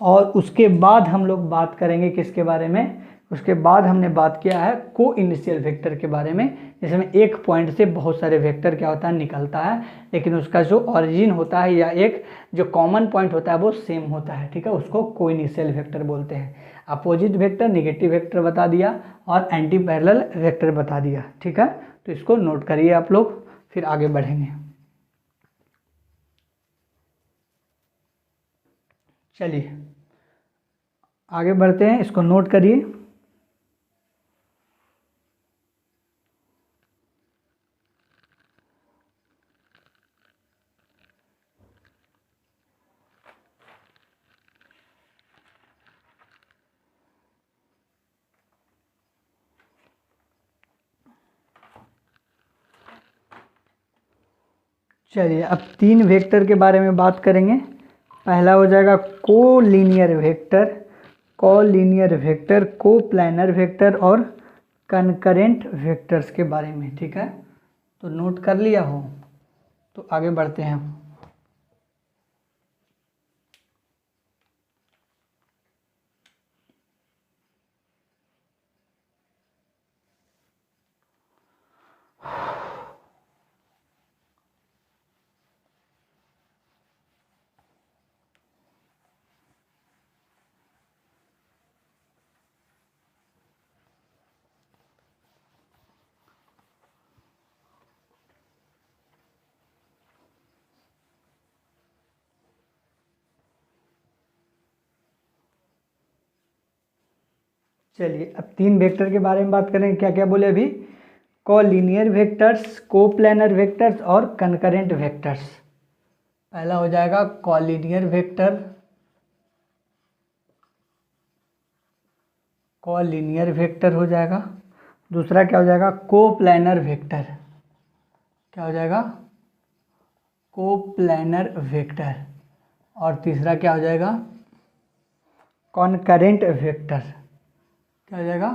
S1: और उसके बाद हम लोग बात करेंगे किसके बारे में, उसके बाद हमने बात किया है को इनिशियल वेक्टर के बारे में, जिसमें एक पॉइंट से बहुत सारे वेक्टर क्या होता है निकलता है, लेकिन उसका जो ओरिजिन होता है या एक जो कॉमन पॉइंट होता है वो सेम होता है, ठीक है, उसको को इनिशियल वेक्टर बोलते हैं। अपोजिट वेक्टर, नेगेटिव वेक्टर बता दिया और एंटी पैरेलल वेक्टर बता दिया, ठीक है। तो इसको नोट करिए आप लोग, फिर आगे बढ़ेंगे। चलिए आगे बढ़ते हैं, इसको नोट करिए। चलिए अब तीन वेक्टर के बारे में बात करेंगे। पहला हो जाएगा collinear vector, collinear vector, coplanar vector और कनकरेंट वेक्टर्स के बारे में, ठीक है। तो नोट कर लिया हो तो आगे बढ़ते हैं। चलिए अब तीन वेक्टर के बारे में बात करेंगे। क्या क्या बोले अभी, कोलिनियर वेक्टर्स, कोप्लैनर वेक्टर्स और कनकरेंट वेक्टर्स। पहला हो जाएगा कोलिनियर वेक्टर, कोलिनियर वेक्टर हो जाएगा। दूसरा क्या हो जाएगा, कोप्लैनर वेक्टर, क्या हो जाएगा, कोप्लैनर वेक्टर। और तीसरा क्या हो जाएगा, कॉनकरेंट वेक्टर, क्या हो जाएगा,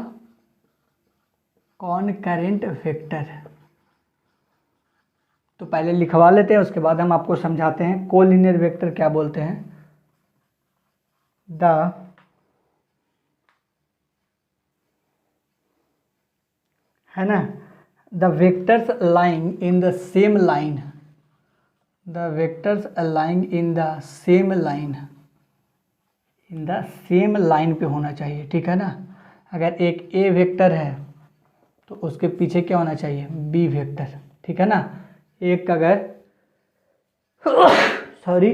S1: कॉनकरेंट वेक्टर। तो पहले लिखवा लेते हैं, उसके बाद हम आपको समझाते हैं कोलिनियर वेक्टर क्या बोलते हैं। द है ना, the vectors lying in the same line, the vectors lying in the same line, in the same line पे होना चाहिए, ठीक है ना। अगर एक ए वेक्टर है तो उसके पीछे क्या होना चाहिए, बी वेक्टर, ठीक है ना। एक अगर सॉरी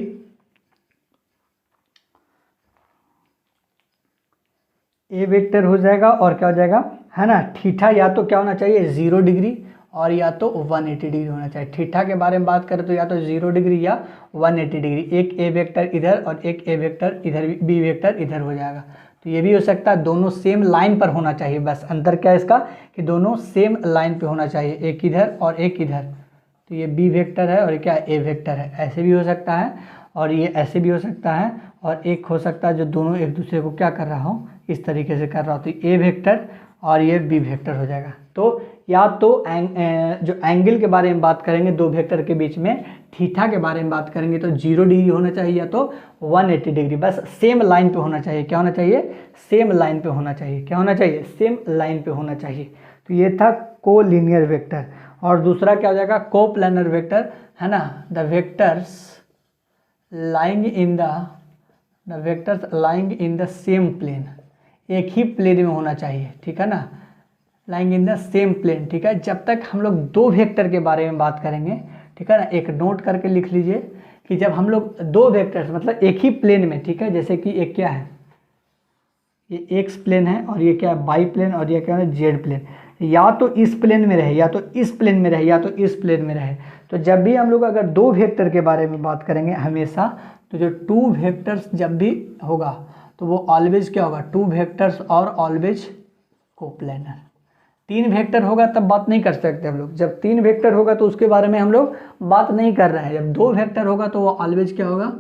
S1: ए वेक्टर हो जाएगा और क्या हो जाएगा, है ना, थीटा या तो क्या होना चाहिए 0 डिग्री और या तो 180 डिग्री होना चाहिए। थीटा के बारे में बात करें तो या तो 0 डिग्री या 180 डिग्री, एक ए वेक्टर इधर और एक ए वेक्टर इधर, बी वेक्टर इधर हो जाएगा। तो ये भी हो सकता है, दोनों सेम लाइन पर होना चाहिए, बस अंतर क्या है इसका कि दोनों सेम लाइन पे होना चाहिए, एक इधर और एक इधर। तो ये बी वेक्टर है और ये क्या ए वेक्टर है, ऐसे भी हो सकता है और ये ऐसे भी हो सकता है, और एक हो सकता है जो दोनों एक दूसरे को क्या कर रहा हूँ, इस तरीके से कर रहा हूँ। तो ए वेक्टर और ये बी वेक्टर हो जाएगा। तो या तो जो एंगल के बारे में बात करेंगे दो वेक्टर के बीच में, थीटा के बारे में बात करेंगे तो 0 डिग्री होना चाहिए या तो 180 डिग्री, बस सेम लाइन पे होना चाहिए। क्या होना चाहिए, सेम लाइन पे होना चाहिए। क्या होना चाहिए, सेम लाइन पे होना चाहिए। तो ये था कोलिनियर वेक्टर। और दूसरा क्या हो जाएगा, कोप्लैनर वेक्टर, है ना, the vectors lying in the vectors lying in the same plane, एक ही प्लेन में होना चाहिए, ठीक है ना, lying in the same plane, ठीक है। जब तक हम लोग दो वेक्टर के बारे में बात करेंगे, ठीक है ना, एक नोट करके लिख लीजिए कि जब हम लोग दो वेक्टर्स मतलब एक ही प्लेन में, ठीक है, जैसे कि एक क्या है, ये एक्स प्लेन है और ये क्या है वाई प्लेन और ये क्या है जेड प्लेन, या तो इस प्लेन में रहे या तो इस प्लेन में रहे या तो इस प्लेन में रहे। तो जब भी हम लोग अगर दो वेक्टर के बारे में बात करेंगे हमेशा, तो जो टू वेक्टर्स जब भी होगा तो वो ऑलवेज क्या होगा, टू वेक्टर्स और ऑलवेज कोप्लैनर। तीन वेक्टर होगा तब बात नहीं कर सकते हम लोग, जब तीन वेक्टर होगा तो उसके बारे में हम लोग बात नहीं कर रहे हैं। जब दो वेक्टर होगा तो वो ऑलवेज क्या होगा,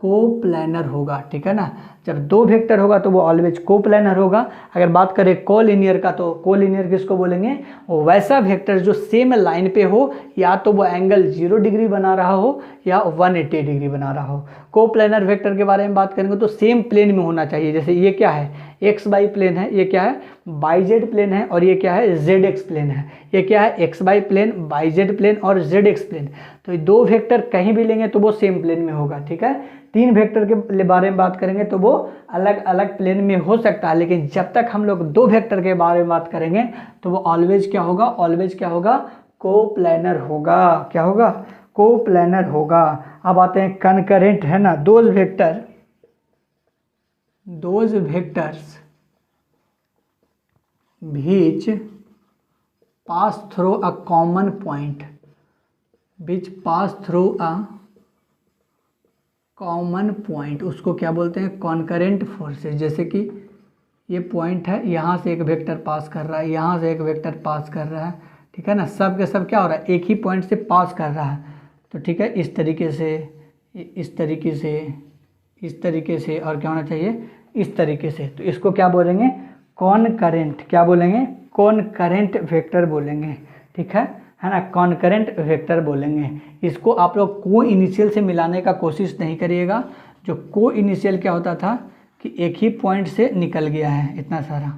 S1: कोप्लानर होगा, ठीक है ना। जब दो वेक्टर होगा तो वो ऑलवेज कोप्लानर होगा। अगर बात करें कोलिनियर का, तो कोलिनियर किसको बोलेंगे, वो वैसा वेक्टर जो सेम लाइन पे हो, या तो वो एंगल 0 डिग्री बना रहा हो या 180 डिग्री बना रहा हो। कोप्लानर वेक्टर के बारे में बात करेंगे तो सेम प्लेन में होना चाहिए। जैसे ये क्या है, एक्स वाई प्लेन है, ये क्या है, बाई जेड प्लेन है, और ये क्या है, जेड एक्स प्लेन है। ये क्या है, x y plane, y z plane और जेड एक्स प्लेन। तो ये दो वेक्टर कहीं भी लेंगे तो वो सेम प्लेन में होगा, ठीक है। तीन वेक्टर के बारे में बात करेंगे तो वो अलग अलग प्लेन में हो सकता है, लेकिन जब तक हम लोग दो वेक्टर के बारे में बात करेंगे तो वो ऑलवेज क्या होगा, ऑलवेज क्या होगा, कोप्लानर होगा। क्या होगा, कोप्लानर होगा। अब आते हैं कनकरेंट, है ना, those vectors which pass through a common point, उसको क्या बोलते हैं, कॉन्करेंट फोर्सेस। जैसे कि ये पॉइंट है, यहाँ से एक वेक्टर पास कर रहा है, यहाँ से एक वेक्टर पास कर रहा है, ठीक है ना। सब के सब क्या हो रहा है, एक ही पॉइंट से पास कर रहा है। तो ठीक है, इस तरीके से, इस तरीके से, इस तरीके से, और क्या होना चाहिए, इस तरीके से। तो इसको क्या बोलेंगे, कॉनकरेंट। क्या बोलेंगे, कॉनकरेंट वेक्टर बोलेंगे, ठीक है ना, कॉनकरेंट वेक्टर बोलेंगे। इसको आप लोग को इनिशियल से मिलाने का कोशिश नहीं करिएगा। जो को इनिशियल क्या होता था कि एक ही पॉइंट से निकल गया है इतना सारा,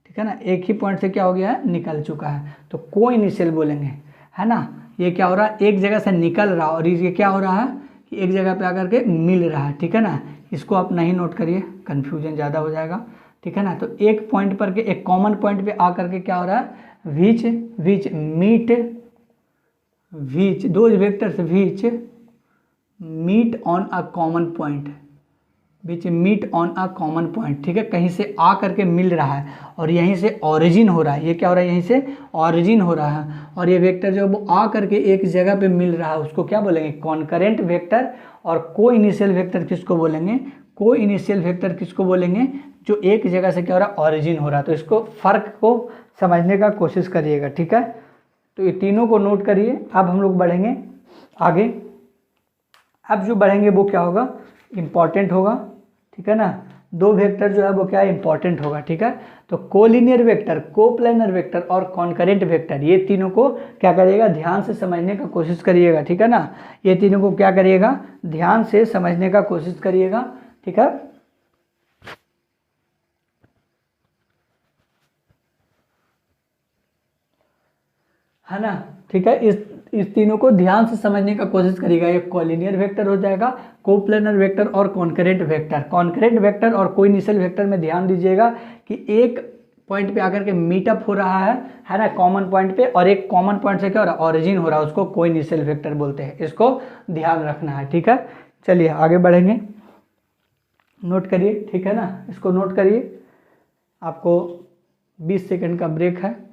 S1: ठीक है ना, एक ही पॉइंट से क्या हो गया है, निकल चुका है, तो को इनिशियल बोलेंगे, है ना। ये क्या हो रहा है, एक जगह से निकल रहा, और ये क्या हो रहा है कि एक जगह पे आकर के मिल रहा है, ठीक है ना। इसको आप नहीं नोट करिए, कन्फ्यूजन ज़्यादा हो जाएगा, ठीक है ना। तो एक पॉइंट पर के, एक कॉमन पॉइंट पे आकर के क्या हो रहा है, दो vectors meet on a common point, ठीक है, कहीं से आ करके मिल रहा है और यहीं से ऑरिजिन हो रहा है। ये क्या हो रहा है, यहीं से ऑरिजिन हो रहा है, और ये वेक्टर जो वो आ करके एक जगह पे मिल रहा है, उसको क्या बोलेंगे, कॉन्करेंट वेक्टर। और को इनिशियल वेक्टर किसको बोलेंगे, को इनिशियल वेक्टर किसको बोलेंगे, जो एक जगह से क्या हो रहा है, ऑरिजिन हो रहा है। तो इसको फर्क को समझने का कोशिश करिएगा, ठीक है। तो ये तीनों को नोट करिए। अब हम लोग बढ़ेंगे आगे। अब जो बढ़ेंगे वो क्या होगा, इम्पॉर्टेंट होगा, ठीक है ना। दो वेक्टर जो है वो क्या है, इंपॉर्टेंट होगा, ठीक है। तो कोलिनियर वेक्टर, कोप्लानर वेक्टर और कॉन्करेंट वेक्टर, ये तीनों को क्या करिएगा, ध्यान से समझने का कोशिश करिएगा, ठीक है ना। ये तीनों को क्या करिएगा, ध्यान से समझने का कोशिश करिएगा, ठीक है। है ना, ठीक है। इस तीनों को ध्यान से समझने का कोशिश करिएगा। ये कोलिनियर वेक्टर हो जाएगा, कोप्लानर वेक्टर और कॉन्करेंट वेक्टर। कॉन्करेंट वेक्टर और कोइनिशियल वेक्टर में ध्यान दीजिएगा कि एक पॉइंट पे आकर के मीटअप हो रहा है ना, कॉमन पॉइंट पे, और एक कॉमन पॉइंट से क्या हो रहा है, ऑरिजिन हो रहा है, उसको कोइनिशियल वेक्टर बोलते हैं। इसको ध्यान रखना है, ठीक है। चलिए आगे बढ़ेंगे, नोट करिए, ठीक है ना, इसको नोट करिए। आपको 20 सेकेंड का ब्रेक है।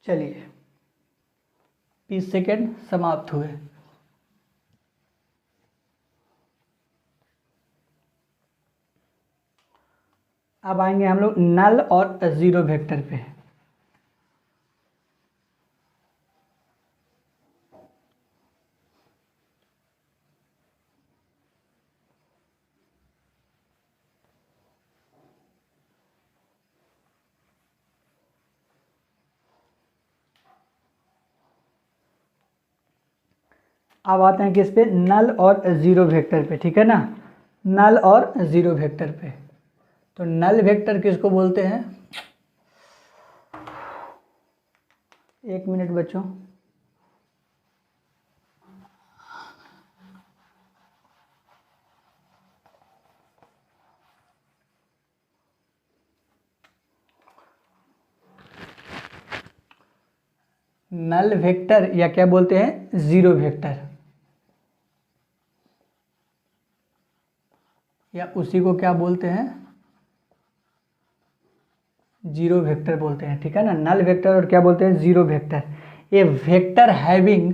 S1: चलिए 20 सेकेंड समाप्त हुए। अब आएंगे हम लोग नल और जीरो वेक्टर पे। अब आते हैं किस पे, नल और जीरो वेक्टर पे, ठीक है ना, नल और जीरो वेक्टर पे। तो नल वेक्टर किसको बोलते हैं, एक मिनट बच्चों। नल वेक्टर या क्या बोलते हैं, जीरो वेक्टर, या उसी को क्या बोलते हैं, जीरो वेक्टर बोलते हैं, ठीक है ना। नल वेक्टर और क्या बोलते हैं, zero vector. A vector having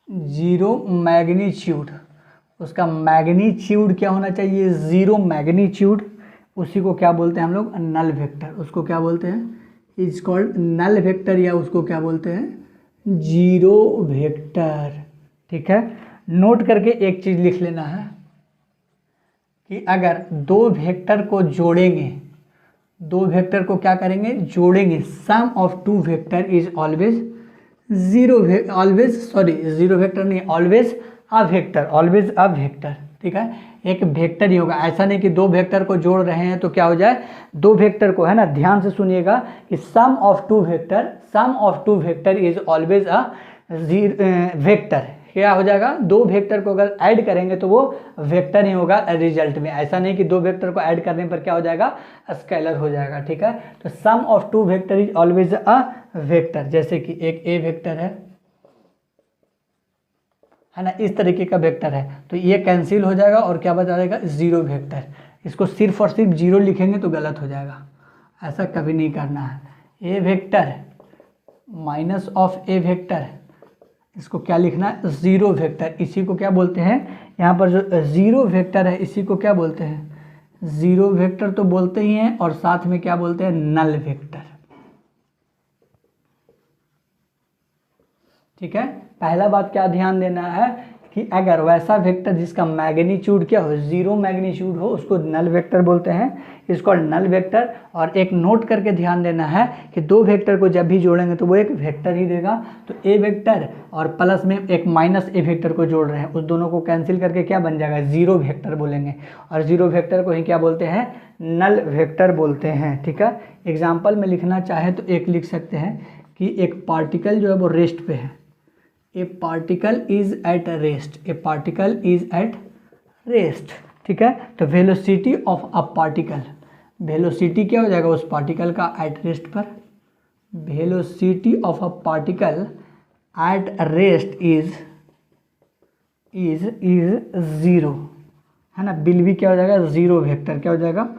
S1: zero magnitude, उसका मैग्नीट्यूड क्या होना चाहिए, जीरो मैग्नीट्यूड, उसी को क्या बोलते हैं हम लोग, नल वेक्टर। उसको क्या बोलते हैं, इज कॉल्ड नल वेक्टर, या उसको क्या बोलते हैं, जीरो वेक्टर। ठीक है, नोट करके एक चीज़ लिख लेना है कि अगर दो वेक्टर को जोड़ेंगे, दो वेक्टर को क्या करेंगे, जोड़ेंगे, sum of two vector is always zero, always sorry zero vector नहीं, always a vector, always a vector. ठीक है, एक वेक्टर ही होगा, ऐसा नहीं कि दो वेक्टर को जोड़ रहे हैं तो क्या हो जाए, दो वेक्टर को, है ना, ध्यान से सुनिएगा कि sum of two vector is always a vector. क्या हो जाएगा, दो वेक्टर को अगर ऐड करेंगे तो वो वेक्टर ही होगा रिजल्ट में, ऐसा नहीं कि दो वेक्टर को ऐड करने पर क्या हो जाएगा, स्केलर हो जाएगा। ठीक है, तो sum of two vector is always a vector. जैसे कि एक ए वेक्टर है ना, इस तरीके का वेक्टर है, तो ये कैंसिल हो जाएगा और क्या बचा रहेगा, जीरो वेक्टर। इसको सिर्फ और सिर्फ जीरो लिखेंगे तो गलत हो जाएगा, ऐसा कभी नहीं करना है। A vector minus of A vector, इसको क्या लिखना है, जीरो वेक्टर। इसी को क्या बोलते हैं, यहाँ पर जो जीरो वेक्टर है इसी को क्या बोलते हैं, जीरो वेक्टर तो बोलते ही हैं, और साथ में क्या बोलते हैं, नल वेक्टर। ठीक है, पहला बात क्या ध्यान देना है कि अगर वैसा वेक्टर जिसका मैग्नीट्यूड क्या हो, जीरो मैग्नीट्यूड हो, उसको नल वेक्टर बोलते हैं, इसको नल वेक्टर। और एक नोट करके ध्यान देना है कि दो वेक्टर को जब भी जोड़ेंगे तो वो एक वेक्टर ही देगा। तो ए वेक्टर और प्लस में एक माइनस ए वेक्टर को जोड़ रहे हैं, उस दोनों को कैंसिल करके क्या बन जाएगा, जीरो वेक्टर बोलेंगे, और जीरो वेक्टर को ही क्या बोलते हैं, नल वेक्टर बोलते हैं। ठीक है, एग्जाम्पल में लिखना चाहे तो एक लिख सकते हैं कि एक पार्टिकल जो है वो रेस्ट पे है, ए particle is at rest, A particle is at rest. ठीक है, तो velocity of a particle, velocity क्या हो जाएगा उस पार्टिकल का एट रेस्ट पर, velocity of a particle at rest is zero, है ना, बिल भी क्या हो जाएगा, जीरो वेक्टर, क्या हो जाएगा,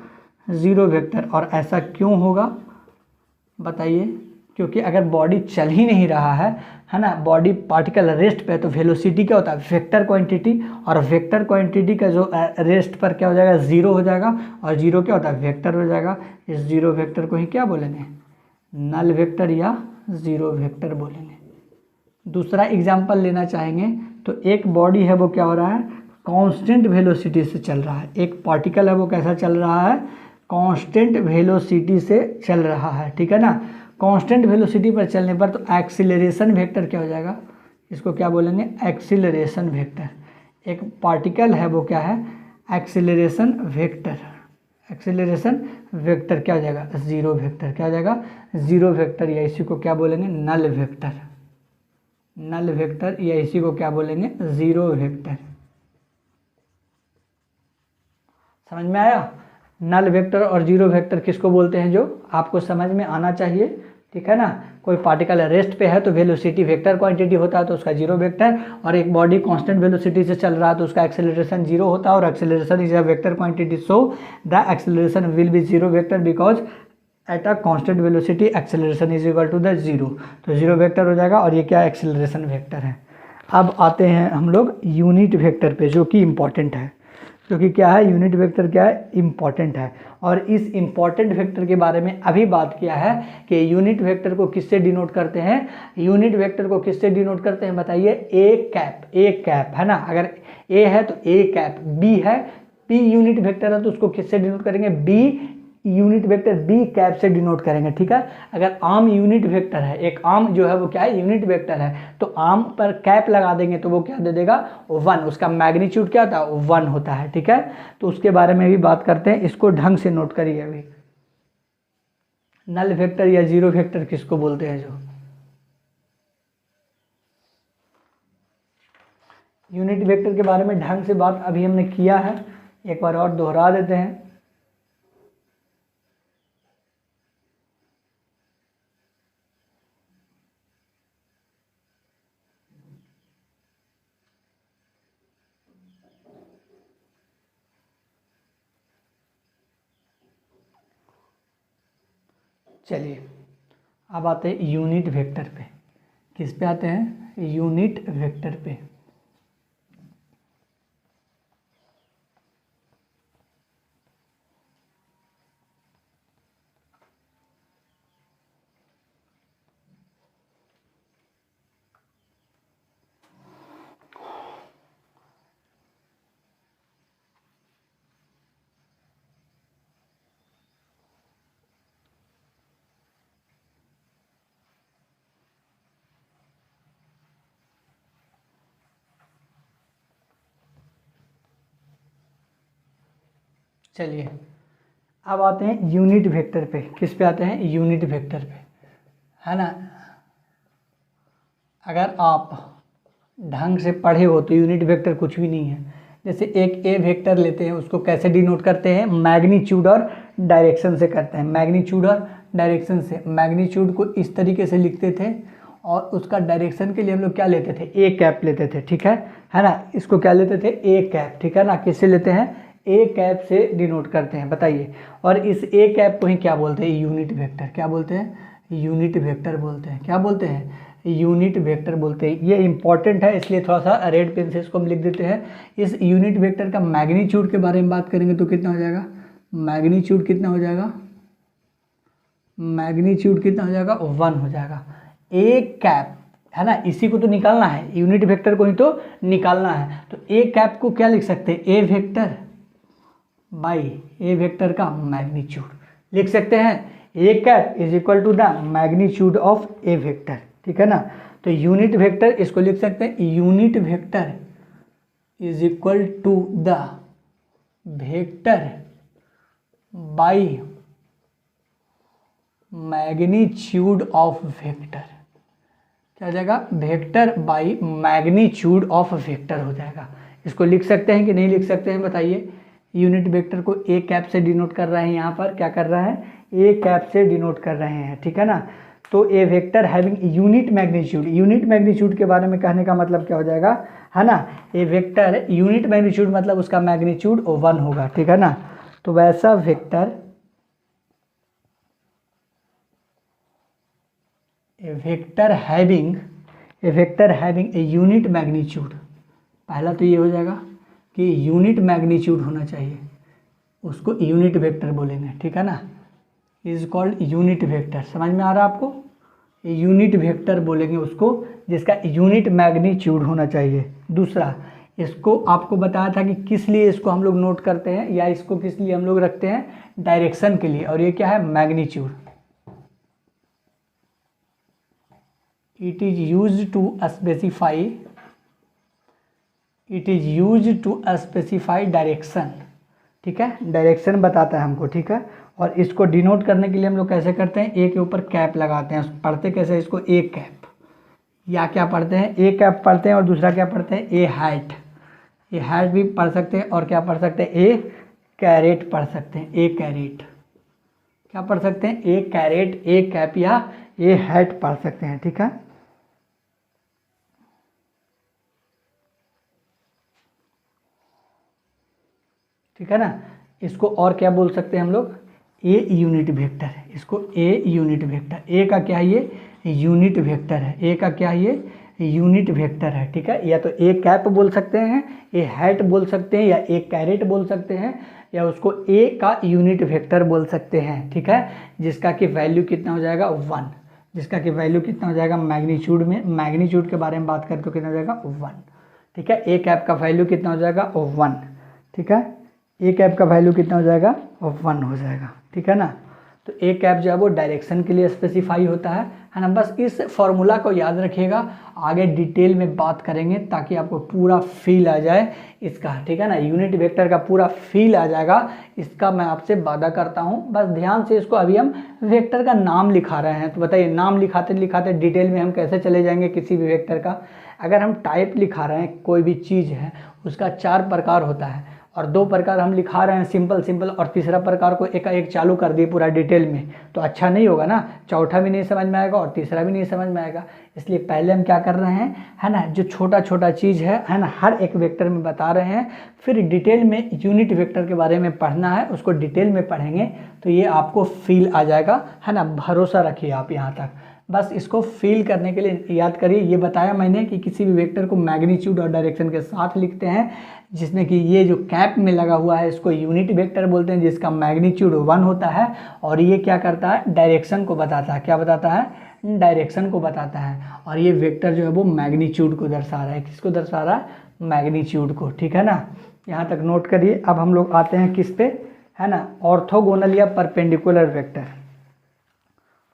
S1: जीरो वेक्टर। और ऐसा क्यों होगा बताइए, क्योंकि अगर बॉडी चल ही नहीं रहा है ना, बॉडी पार्टिकल रेस्ट पे है, तो वेलोसिटी क्या होता है, वेक्टर क्वांटिटी, और वेक्टर क्वांटिटी का जो रेस्ट पर क्या हो जाएगा, जीरो हो जाएगा, और जीरो क्या होता है, वेक्टर हो जाएगा। इस जीरो वेक्टर को ही क्या बोलेंगे, नल वेक्टर या जीरो वेक्टर बोलेंगे। दूसरा एग्जाम्पल लेना चाहेंगे तो एक बॉडी है वो क्या हो रहा है, कांस्टेंट वेलोसिटी से चल रहा है, एक पार्टिकल है वो कैसा चल रहा है, कांस्टेंट वेलोसिटी से चल रहा है। ठीक है ना, कांस्टेंट वेलोसिटी पर चलने पर तो एक्सीलरेशन वेक्टर क्या हो जाएगा, इसको क्या बोलेंगे, एक्सीलरेशन वेक्टर। एक पार्टिकल है वो क्या है, एक्सीलरेशन वेक्टर, एक्सीलरेशन वेक्टर क्या हो जाएगा, जीरो वेक्टर, क्या हो जाएगा, जीरो वेक्टर, या इसी को क्या बोलेंगे, नल वेक्टर, नल वेक्टर, या इसी को क्या बोलेंगे, जीरो वेक्टर। समझ में आया, नल वेक्टर और जीरो वेक्टर किसको बोलते हैं, जो आपको समझ में आना चाहिए। ठीक है ना, कोई पार्टिकल रेस्ट पे है तो वेलोसिटी वेक्टर क्वांटिटी होता है तो उसका जीरो वेक्टर, और एक बॉडी कांस्टेंट वेलोसिटी से चल रहा है तो उसका एक्सेलरेशन जीरो होता है, और acceleration is a vector quantity, so the acceleration will be zero vector because at a constant velocity acceleration is equal to the zero. तो जीरो वेक्टर हो जाएगा, और ये क्या एक्सेलरेशन वेक्टर है। अब आते हैं हम लोग यूनिट वेक्टर पे, जो कि इम्पॉर्टेंट है, क्योंकि क्या है, यूनिट वेक्टर क्या है, इम्पॉर्टेंट है। और इस इम्पॉर्टेंट वेक्टर के बारे में अभी बात किया है कि यूनिट वेक्टर को किससे डिनोट करते हैं, यूनिट वेक्टर को किससे डिनोट करते हैं बताइए, ए कैप, ए कैप, है ना, अगर ए है तो ए कैप, बी है, पी यूनिट वेक्टर है तो उसको किससे डिनोट करेंगे, B unit vector B cap से डिनोट करेंगे। ठीक है, अगर आम यूनिट वेक्टर है, एक आम जो है वो क्या है, यूनिट वेक्टर है, तो आम पर कैप लगा देंगे तो वो क्या दे देगा, वन, उसका मैग्नीट्यूड क्या होता है, वन होता है। ठीक है, तो उसके बारे में भी बात करते हैं, इसको ढंग से नोट करिए अभी, नल वेक्टर या जीरो वेक्टर किसको बोलते हैं, जो यूनिट वेक्टर के बारे में ढंग से बात अभी हमने किया है, एक बार और दोहरा देते हैं। चलिए अब आते हैं यूनिट वेक्टर पे। किस पे आते हैं? यूनिट वेक्टर पे। चलिए अब आते हैं यूनिट वेक्टर पे। किस पे आते हैं? यूनिट वेक्टर पे, है ना। अगर आप ढंग से पढ़े हो तो यूनिट वेक्टर कुछ भी नहीं है। जैसे एक ए वेक्टर लेते हैं, उसको कैसे डिनोट करते हैं? मैग्नीट्यूड और डायरेक्शन से करते हैं। मैग्नीट्यूड और डायरेक्शन से। मैग्नीट्यूड को इस तरीके से लिखते थे और उसका डायरेक्शन के लिए हम लोग क्या लेते थे? ए कैप लेते थे, ठीक है ना। इसको क्या लेते थे? ए कैप, ठीक है ना। किससे लेते हैं? ए कैप से डिनोट करते हैं, बताइए। और इस ए कैप को ही क्या बोलते हैं? Unit vector. क्या बोलते हैं? यूनिट वेक्टर बोलते हैं। क्या बोलते हैं? यूनिट वेक्टर बोलते हैं। ये इंपॉर्टेंट है, इसलिए थोड़ा सा रेड पेन से इसको हम लिख देते हैं। इस यूनिट वेक्टर का मैग्नीट्यूड के बारे में बात करेंगे तो कितना हो जाएगा? मैग्नीट्यूड कितना हो जाएगा? मैग्नीट्यूड कितना हो जाएगा? 1 हो जाएगा। ए कैप, है ना, इसी को तो निकालना है, यूनिट वेक्टर को ही तो निकालना है। तो ए कैप को क्या लिख सकते हैं? A vector by A vector का मैग्नीट्यूड लिख सकते हैं। A cap is equal to the magnitude of A vector, ठीक है ना। तो यूनिट वेक्टर इसको लिख सकते हैं, unit vector is equal to the vector by magnitude of vector. क्या हो जाएगा? Vector by magnitude of vector हो जाएगा। इसको लिख सकते हैं कि नहीं लिख सकते हैं, बताइए। यूनिट वेक्टर को ए कैप से डिनोट कर रहे हैं, यहाँ पर क्या कर रहा है? ए कैप से डिनोट कर रहे हैं, ठीक है ना। तो A vector having unit magnitude, unit magnitude के बारे में कहने का मतलब क्या हो जाएगा, है ना। ए वेक्टर यूनिट मैग्नीट्यूड मतलब उसका मैग्नीट्यूड 1 होगा, ठीक है ना। तो वैसा vector, A vector having a unit magnitude, पहला तो ये हो जाएगा कि यूनिट मैग्नीट्यूड होना चाहिए, उसको यूनिट वेक्टर बोलेंगे, ठीक है ना। Is called unit vector. समझ में आ रहा है आपको? यूनिट वेक्टर बोलेंगे उसको जिसका यूनिट मैग्नीट्यूड होना चाहिए। दूसरा, इसको आपको बताया था कि किस लिए इसको हम लोग नोट करते हैं या इसको किस लिए हम लोग रखते हैं? डायरेक्शन के लिए। और ये क्या है? Magnitude. It is used to specify direction, ठीक है। डायरेक्शन बताता है हमको, ठीक है। और इसको डिनोट करने के लिए हम लोग कैसे करते हैं? ए के ऊपर कैप लगाते हैं। पढ़ते कैसे इसको? ए कैप, या क्या पढ़ते हैं? ए कैप पढ़ते हैं। और दूसरा क्या पढ़ते हैं? ए हैट। ए हैट भी पढ़ सकते हैं। और क्या पढ़ सकते हैं? ए कैरेट पढ़ सकते हैं। ए कैरेट क्या पढ़ सकते हैं? ए कैरेट, ए कैप या ए हैट पढ़ सकते हैं, ठीक है। ठीक है ना। इसको और क्या बोल सकते हैं हम लोग? A unit vector. इसको ए यूनिट वेक्टर। ए का क्या है? ये यूनिट वेक्टर है। ए का क्या है? ये यूनिट वेक्टर है, ठीक है। या तो ए कैप बोल सकते हैं, ए हैट बोल सकते हैं, या ए कैरेट बोल सकते हैं, या उसको ए का यूनिट वेक्टर बोल सकते हैं, ठीक है। जिसका कि वैल्यू कितना हो जाएगा? 1। जिसका कि वैल्यू कितना हो जाएगा? मैग्नीट्यूड में, मैग्नीट्यूड के बारे में बात करें तो कितना हो जाएगा? 1, ठीक है। ए कैप का वैल्यू कितना हो जाएगा? 1, ठीक है। ए कैप का वैल्यू कितना हो जाएगा? 1 हो जाएगा, ठीक है ना। तो ए कैप जो है वो डायरेक्शन के लिए स्पेसिफाई होता है ना। बस इस फॉर्मूला को याद रखिएगा, आगे डिटेल में बात करेंगे ताकि आपको पूरा फील आ जाए इसका, ठीक है ना। यूनिट वेक्टर का पूरा फील आ जाएगा, इसका मैं आपसे वादा करता हूँ। बस ध्यान से इसको, अभी हम वेक्टर का नाम लिखा रहे हैं, तो बताइए नाम लिखाते लिखाते डिटेल में हम कैसे चले जाएंगे किसी भी वेक्टर का। अगर हम टाइप लिखा रहे हैं, कोई भी चीज़ है उसका 4 प्रकार होता है, और 2 प्रकार हम लिखा रहे हैं सिंपल सिंपल, और तीसरा प्रकार को एक चालू कर दिए पूरा डिटेल में, तो अच्छा नहीं होगा ना, चौथा भी नहीं समझ में आएगा और तीसरा भी नहीं समझ में आएगा। इसलिए पहले हम क्या कर रहे हैं, है ना, जो छोटा छोटा चीज़ है ना, हर एक वेक्टर में बता रहे हैं, फिर डिटेल में यूनिट वेक्टर के बारे में पढ़ना है, उसको डिटेल में पढ़ेंगे तो ये आपको फील आ जाएगा, है ना, भरोसा रखिए आप यहाँ तक। बस इसको फील करने के लिए याद करिए, ये बताया मैंने कि किसी भी वेक्टर को मैग्नीट्यूड और डायरेक्शन के साथ लिखते हैं, जिसमें कि ये जो कैप में लगा हुआ है इसको यूनिट वेक्टर बोलते हैं, जिसका मैग्नीट्यूड 1 होता है, और ये क्या करता है, डायरेक्शन को बताता है। क्या बताता है, डायरेक्शन को बताता है। और ये वेक्टर जो है वो मैग्नीट्यूड को दर्शा रहा है। किसको दर्शा रहा है, मैग्नीट्यूड को, ठीक है ना, यहाँ तक नोट करिए। अब हम लोग आते हैं किस पे, है ना, ऑर्थोगोनल या परपेंडिकुलर वेक्टर।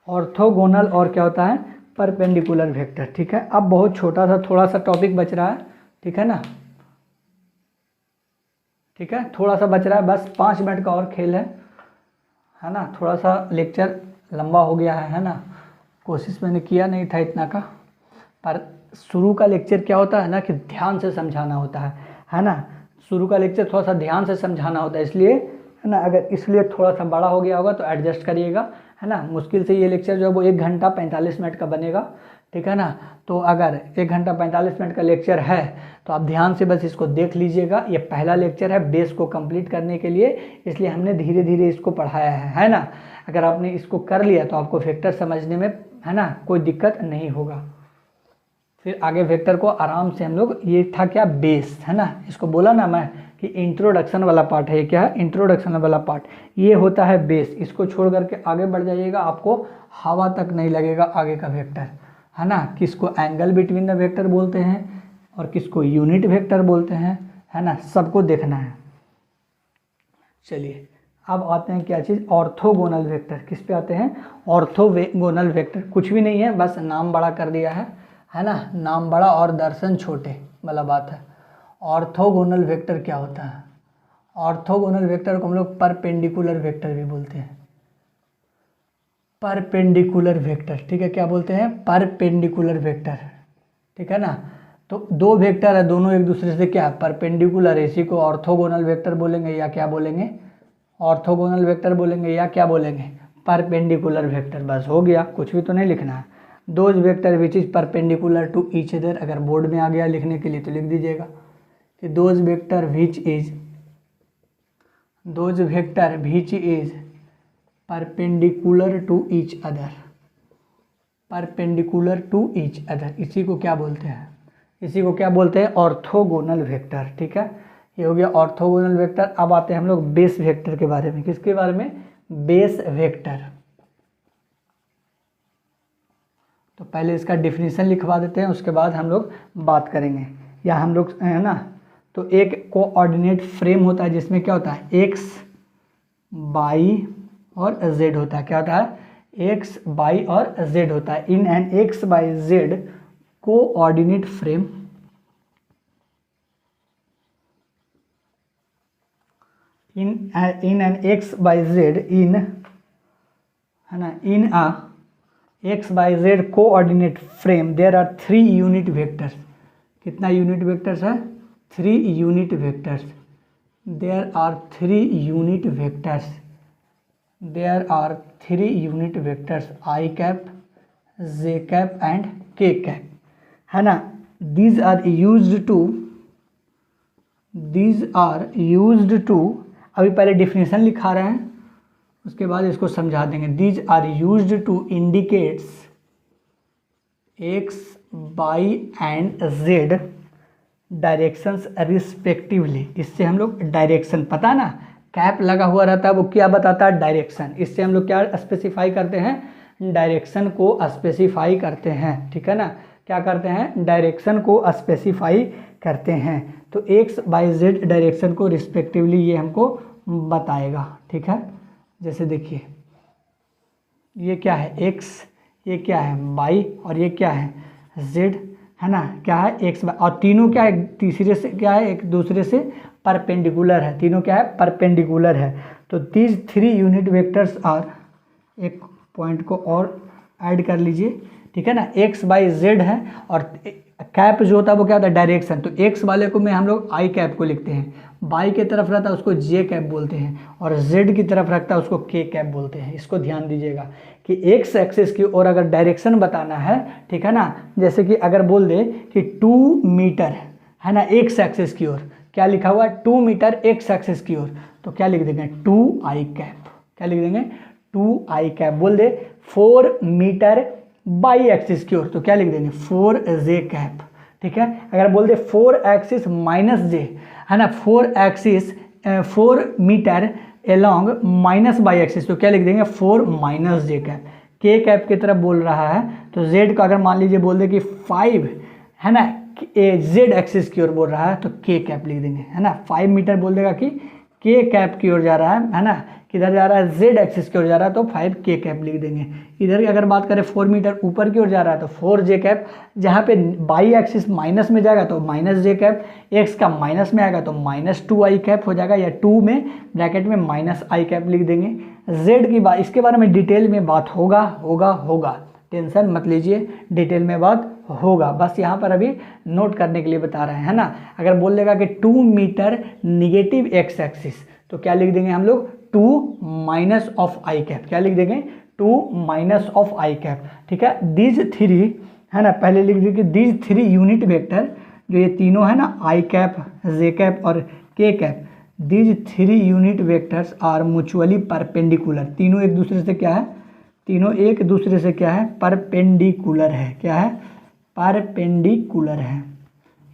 S1: ऑर्थोगोनल और क्या होता है, परपेंडिकुलर वेक्टर, ठीक है। अब बहुत छोटा सा थोड़ा सा टॉपिक बच रहा है, ठीक है ना, ठीक है, थोड़ा सा बच रहा है, बस 5 मिनट का और खेल है ना। थोड़ा सा लेक्चर लंबा हो गया है ना, कोशिश मैंने किया नहीं था इतना का, पर शुरू का लेक्चर क्या होता है ना कि ध्यान से समझाना होता है ना, शुरू का लेक्चर थोड़ा सा ध्यान से समझाना होता है, इसलिए, है ना, अगर इसलिए थोड़ा सा बड़ा हो गया होगा तो एडजस्ट करिएगा, है ना। मुश्किल से ये लेक्चर जो है वो 1 घंटा 45 मिनट का बनेगा, ठीक है ना। तो अगर 1 घंटा 45 मिनट का लेक्चर है तो आप ध्यान से बस इसको देख लीजिएगा। ये पहला लेक्चर है बेस को कंप्लीट करने के लिए, इसलिए हमने धीरे धीरे इसको पढ़ाया है ना। अगर आपने इसको कर लिया तो आपको वेक्टर समझने में, है ना, कोई दिक्कत नहीं होगा। फिर आगे वेक्टर को आराम से हम लोग, ये था क्या, बेस, है ना, इसको बोला ना मैं कि इंट्रोडक्शन वाला पार्ट है। ये क्या है, इंट्रोडक्शन वाला पार्ट, ये होता है बेस। इसको छोड़ करके आगे बढ़ जाइएगा, आपको हवा तक नहीं लगेगा आगे का वेक्टर, है ना। किसको एंगल बिटवीन द वेक्टर बोलते हैं और किसको यूनिट वेक्टर बोलते हैं, है ना, सबको देखना है। चलिए अब आते हैं क्या चीज़, ऑर्थोगोनल वेक्टर। किस पे आते हैं, ऑर्थोगोनल वेक्टर। कुछ भी नहीं है, बस नाम बड़ा कर दिया है ना, नाम बड़ा और दर्शन छोटे वाला बात है। ऑर्थोगोनल वेक्टर क्या होता है, ऑर्थोगोनल वेक्टर को हम लोग परपेंडिकुलर वेक्टर भी बोलते हैं, परपेंडिकुलर वेक्टर, ठीक है। क्या बोलते हैं, परपेंडिकुलर वेक्टर, ठीक है ना। तो 2 वेक्टर है, दोनों एक दूसरे से क्या, परपेंडिकुलर है, इसी को ऑर्थोगोनल वेक्टर बोलेंगे या क्या बोलेंगे, ऑर्थोगोनल वेक्टर बोलेंगे या क्या बोलेंगे, परपेंडिकुलर वेक्टर। बस हो गया, कुछ भी तो नहीं लिखना है। Those vector which is perpendicular to each other, अगर बोर्ड में आ गया लिखने के लिए तो लिख दीजिएगा कि those vector which is perpendicular to each other, perpendicular to each other, इसी को क्या बोलते हैं, इसी को क्या बोलते हैं, ऑर्थोगोनल वेक्टर, ठीक है। ये हो गया ऑर्थोगोनल वेक्टर। अब आते हैं हम लोग बेस वेक्टर के बारे में। किसके बारे में, बेस वेक्टर। तो पहले इसका डिफिनीशन लिखवा देते हैं, उसके बाद हम लोग बात करेंगे। या हम लोग, है ना, तो एक कोऑर्डिनेट फ्रेम होता है जिसमें क्या होता है, एक्स, वाई और जेड होता है। क्या होता है, एक्स, वाई और जेड होता है। In an x y z coordinate frame, in an x by z, in, है ना, in a x by z coordinate frame there are 3 unit vectors. कितना यूनिट वेक्टर्स है, 3 unit vectors. there are 3 unit vectors, there are 3 unit vectors, I cap, j cap and k cap, है ना। these are used to, अभी पहले definition लिखा रहे हैं, उसके बाद इसको समझा देंगे। These are used to indicates x, y and z directions respectively. इससे हम लोग डायरेक्शन, पता ना, कैप लगा हुआ रहता है, वो क्या बताता है, डायरेक्शन। इससे हम लोग क्या स्पेसिफाई करते हैं, डायरेक्शन को स्पेसिफाई करते हैं, ठीक है ना। क्या करते हैं, डायरेक्शन को स्पेसिफाई करते हैं। तो एक्स वाई जेड डायरेक्शन को रिस्पेक्टिवली ये हमको बताएगा, ठीक है। जैसे देखिए ये क्या है, एक्स, ये क्या है, वाई, और ये क्या है, जेड, है ना। क्या है, एक्स वाई, और तीनों क्या है, तीसरे से क्या है, एक दूसरे से परपेंडिकुलर है, तीनों क्या है, परपेंडिकुलर है। तो दीज 3 यूनिट वेक्टर्स आर, एक पॉइंट को और ऐड कर लीजिए, ठीक है ना। एक्स वाई जेड है और कैप जो होता है वो क्या होता है, डायरेक्शन। तो एक्स वाले को में हम लोग आई कैप को लिखते हैं, बाई की तरफ रहता है उसको जे कैप बोलते हैं, और जेड की तरफ रखता है उसको के कैप बोलते हैं। इसको ध्यान दीजिएगा कि एक्स एक्सिस की ओर अगर डायरेक्शन बताना है, ठीक है ना, जैसे कि अगर बोल दे कि 2 मीटर है ना एक्स एक्सिस की ओर, क्या लिखा हुआ है 2 मीटर एक्स एक्सिस की ओर, तो क्या लिख देंगे 2i कैप। क्या लिख देंगे 2i कैप। बोल दे 4 मीटर बाई एक्सिस की ओर, तो क्या लिख देंगे 4j कैप। ठीक है, अगर बोल दे 4 एक्सिस माइनस जे है ना, 4 axis 4 metre along minus y axis, तो क्या लिख देंगे 4 minus j cap. K cap की तरफ बोल रहा है तो जेड का अगर मान लीजिए बोल दे कि 5 है ना जेड एक्सिस की ओर बोल रहा है तो के कैप लिख देंगे, है ना। 5 मीटर बोल देगा कि के कैप की ओर जा रहा है ना, किधर जा रहा है जेड एक्सिस की ओर जा रहा है तो 5 के कैप लिख देंगे। इधर की अगर बात करें 4 मीटर ऊपर की ओर जा रहा है तो 4 जे कैप, जहाँ पे बाई एक्सिस माइनस में जाएगा तो माइनस जे कैप, एक्स का माइनस में आएगा तो -2i कैप हो जाएगा, या 2 में ब्रैकेट में -i कैप लिख देंगे। जेड की बात, इसके बारे में डिटेल में बात होगा, टेंशन मत लीजिए, डिटेल में बात होगा, बस यहाँ पर अभी नोट करने के लिए बता रहे हैं, है ना। अगर बोल देगा कि 2 मीटर निगेटिव एक्स एक्सिस, तो क्या लिख देंगे हम लोग 2 माइनस ऑफ आई कैप। क्या लिख देंगे 2 माइनस ऑफ आई कैप। ठीक है, दीज 3 है ना, पहले लिख दीजिए कि दीज 3 यूनिट वेक्टर, जो ये तीनों है ना आई कैप, जे कैप और k cap, these 3 unit vectors are mutually perpendicular. तीनों एक दूसरे से क्या है, तीनों एक दूसरे से क्या है, परपेंडिकुलर है। क्या है, परपेंडिकुलर है,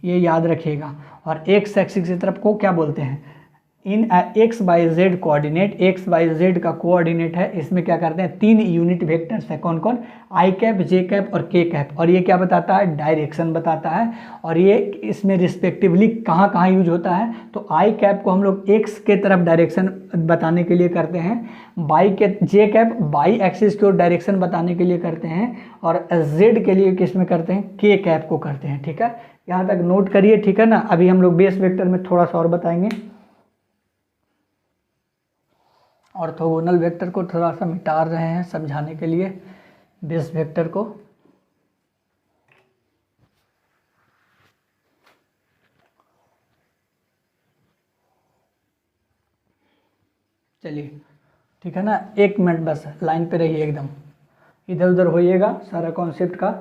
S1: ये याद रखिएगा। और एक्स एक्सिस की तरफ को क्या बोलते हैं, इन x by z coordinate, x by z का कोऑर्डिनेट है, इसमें क्या करते हैं 3 यूनिट वेक्टर्स है, कौन कौन, आई कैप, जे कैप और के कैप, और ये क्या बताता है, डायरेक्शन बताता है। और ये इसमें रिस्पेक्टिवली कहाँ कहाँ यूज होता है, तो आई कैप को हम लोग एक्स के तरफ डायरेक्शन बताने के लिए करते हैं, बाई के जे कैप बाई एक्सिस की ओर डायरेक्शन बताने के लिए करते हैं, और जेड के लिए किस में करते हैं, के कैप को करते हैं। ठीक है, यहाँ तक नोट करिए, ठीक है ना। अभी हम लोग बेस वेक्टर में थोड़ा सा और बताएंगे, ऑर्थोगोनल वेक्टर को थोड़ा सा मिटा रहे हैं समझाने के लिए बेस वेक्टर को। चलिए ठीक है ना, 1 मिनट बस लाइन पे रहिए, एकदम इधर उधर होइएगा, सारा कॉन्सेप्ट का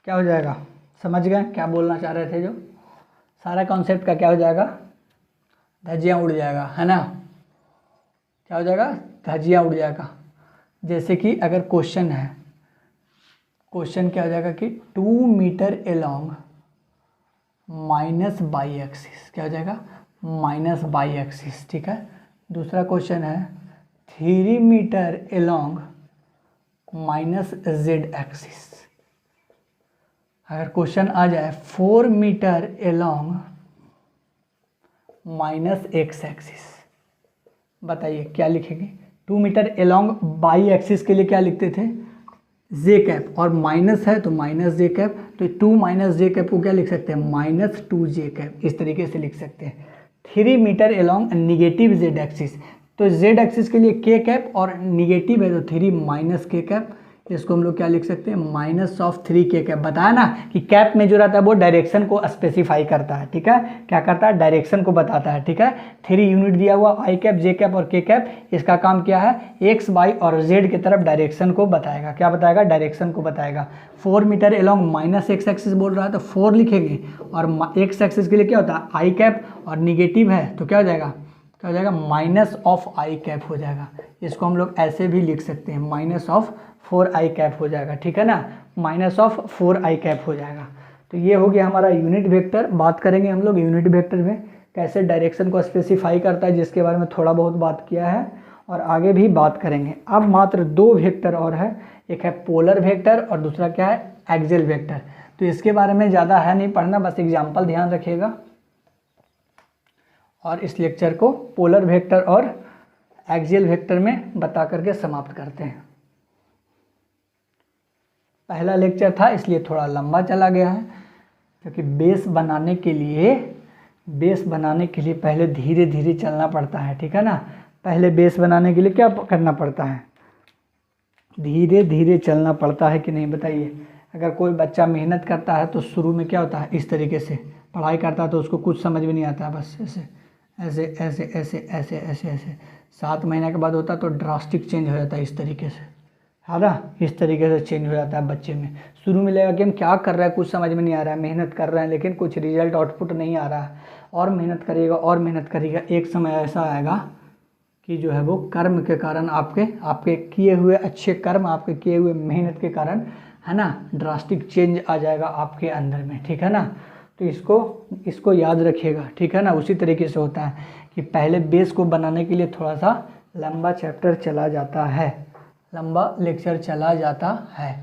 S1: क्या हो जाएगा, समझ गए क्या बोलना चाह रहे थे, जो सारा कॉन्सेप्ट का क्या हो जाएगा, धज्जियाँ उड़ जाएगा, है ना। क्या हो जाएगा, धज्जियाँ उड़ जाएगा। जैसे कि अगर क्वेश्चन है, क्वेश्चन क्या हो जाएगा कि 2 metre along minus y axis, क्या हो जाएगा माइनस बाई एक्सिस। ठीक है, दूसरा क्वेश्चन है 3 metre along minus z axis. अगर क्वेश्चन आ जाए 4 metre along minus x axis, बताइए क्या लिखेंगे। 2 मीटर एलॉन्ग बाई एक्सिस के लिए क्या लिखते थे, जे कैप, और माइनस है तो माइनस जे कैप, तो 2 माइनस जे कैप को क्या लिख सकते हैं, -2 जे कैप, इस तरीके से लिख सकते हैं। 3 metre along negative z axis, तो जेड एक्सिस के लिए के कैप और निगेटिव है तो 3 माइनस के कैप, इसको हम लोग क्या लिख सकते हैं -3 के कैप। बताया ना कि कैप में जो रहता है वो डायरेक्शन को स्पेसिफाई करता है। ठीक है, क्या करता है, डायरेक्शन को बताता है। ठीक है, 3 यूनिट दिया हुआ आई कैप, जे कैप और के कैप, इसका काम क्या है, एक्स वाई और जेड की तरफ डायरेक्शन को बताएगा। क्या बताएगा, डायरेक्शन को बताएगा। 4 metre along minus x axis बोल रहा है तो 4 लिखेंगे, और एक्स एक्सिस के लिए क्या होता है आई कैप, और निगेटिव है तो क्या हो जाएगा, क्या हो जाएगा माइनस ऑफ आई कैप हो जाएगा। इसको हम लोग ऐसे भी लिख सकते हैं, -4i कैप हो जाएगा। ठीक है ना, -4i कैप हो जाएगा। तो ये हो गया हमारा यूनिट वेक्टर। बात करेंगे हम लोग यूनिट वेक्टर में कैसे डायरेक्शन को स्पेसिफाई करता है, जिसके बारे में थोड़ा बहुत बात किया है और आगे भी बात करेंगे। अब मात्र 2 वेक्टर और है, एक है पोलर वेक्टर और दूसरा क्या है, एक्सियल वेक्टर। तो इसके बारे में ज़्यादा है नहीं पढ़ना, बस एग्जाम्पल ध्यान रखिएगा। और इस लेक्चर को पोलर वेक्टर और एक्सियल वेक्टर में बता करके समाप्त करते हैं। पहला लेक्चर था इसलिए थोड़ा लंबा चला गया है, क्योंकि बेस बनाने के लिए पहले धीरे धीरे चलना पड़ता है। ठीक है ना, पहले बेस बनाने के लिए क्या करना पड़ता है, धीरे धीरे चलना पड़ता है कि नहीं, बताइए। अगर कोई बच्चा मेहनत करता है तो शुरू में क्या होता है, इस तरीके से पढ़ाई करता है तो उसको कुछ समझ में नहीं आता है, बस ऐसे ऐसे ऐसे ऐसे ऐसे ऐसे ऐसे 7 महीने के बाद होता है तो ड्रास्टिक चेंज हो जाता है इस तरीके से, है ना, इस तरीके से चेंज हो जाता है बच्चे में। शुरू में लगेगा कि हम क्या कर रहे हैं, कुछ समझ में नहीं आ रहा है, मेहनत कर रहे हैं लेकिन कुछ रिजल्ट आउटपुट नहीं आ रहा है, और मेहनत करिएगा और मेहनत करिएगा, एक समय ऐसा आएगा कि जो है वो कर्म के कारण आपके किए हुए अच्छे कर्म, आपके किए हुए मेहनत के कारण, है ना, ड्रास्टिक चेंज आ जाएगा आपके अंदर में, ठीक है ना। तो इसको याद रखिएगा, ठीक है ना। उसी तरीके से होता है कि पहले बेस को बनाने के लिए थोड़ा सा लंबा चैप्टर चला जाता है, लंबा लेक्चर चला जाता है।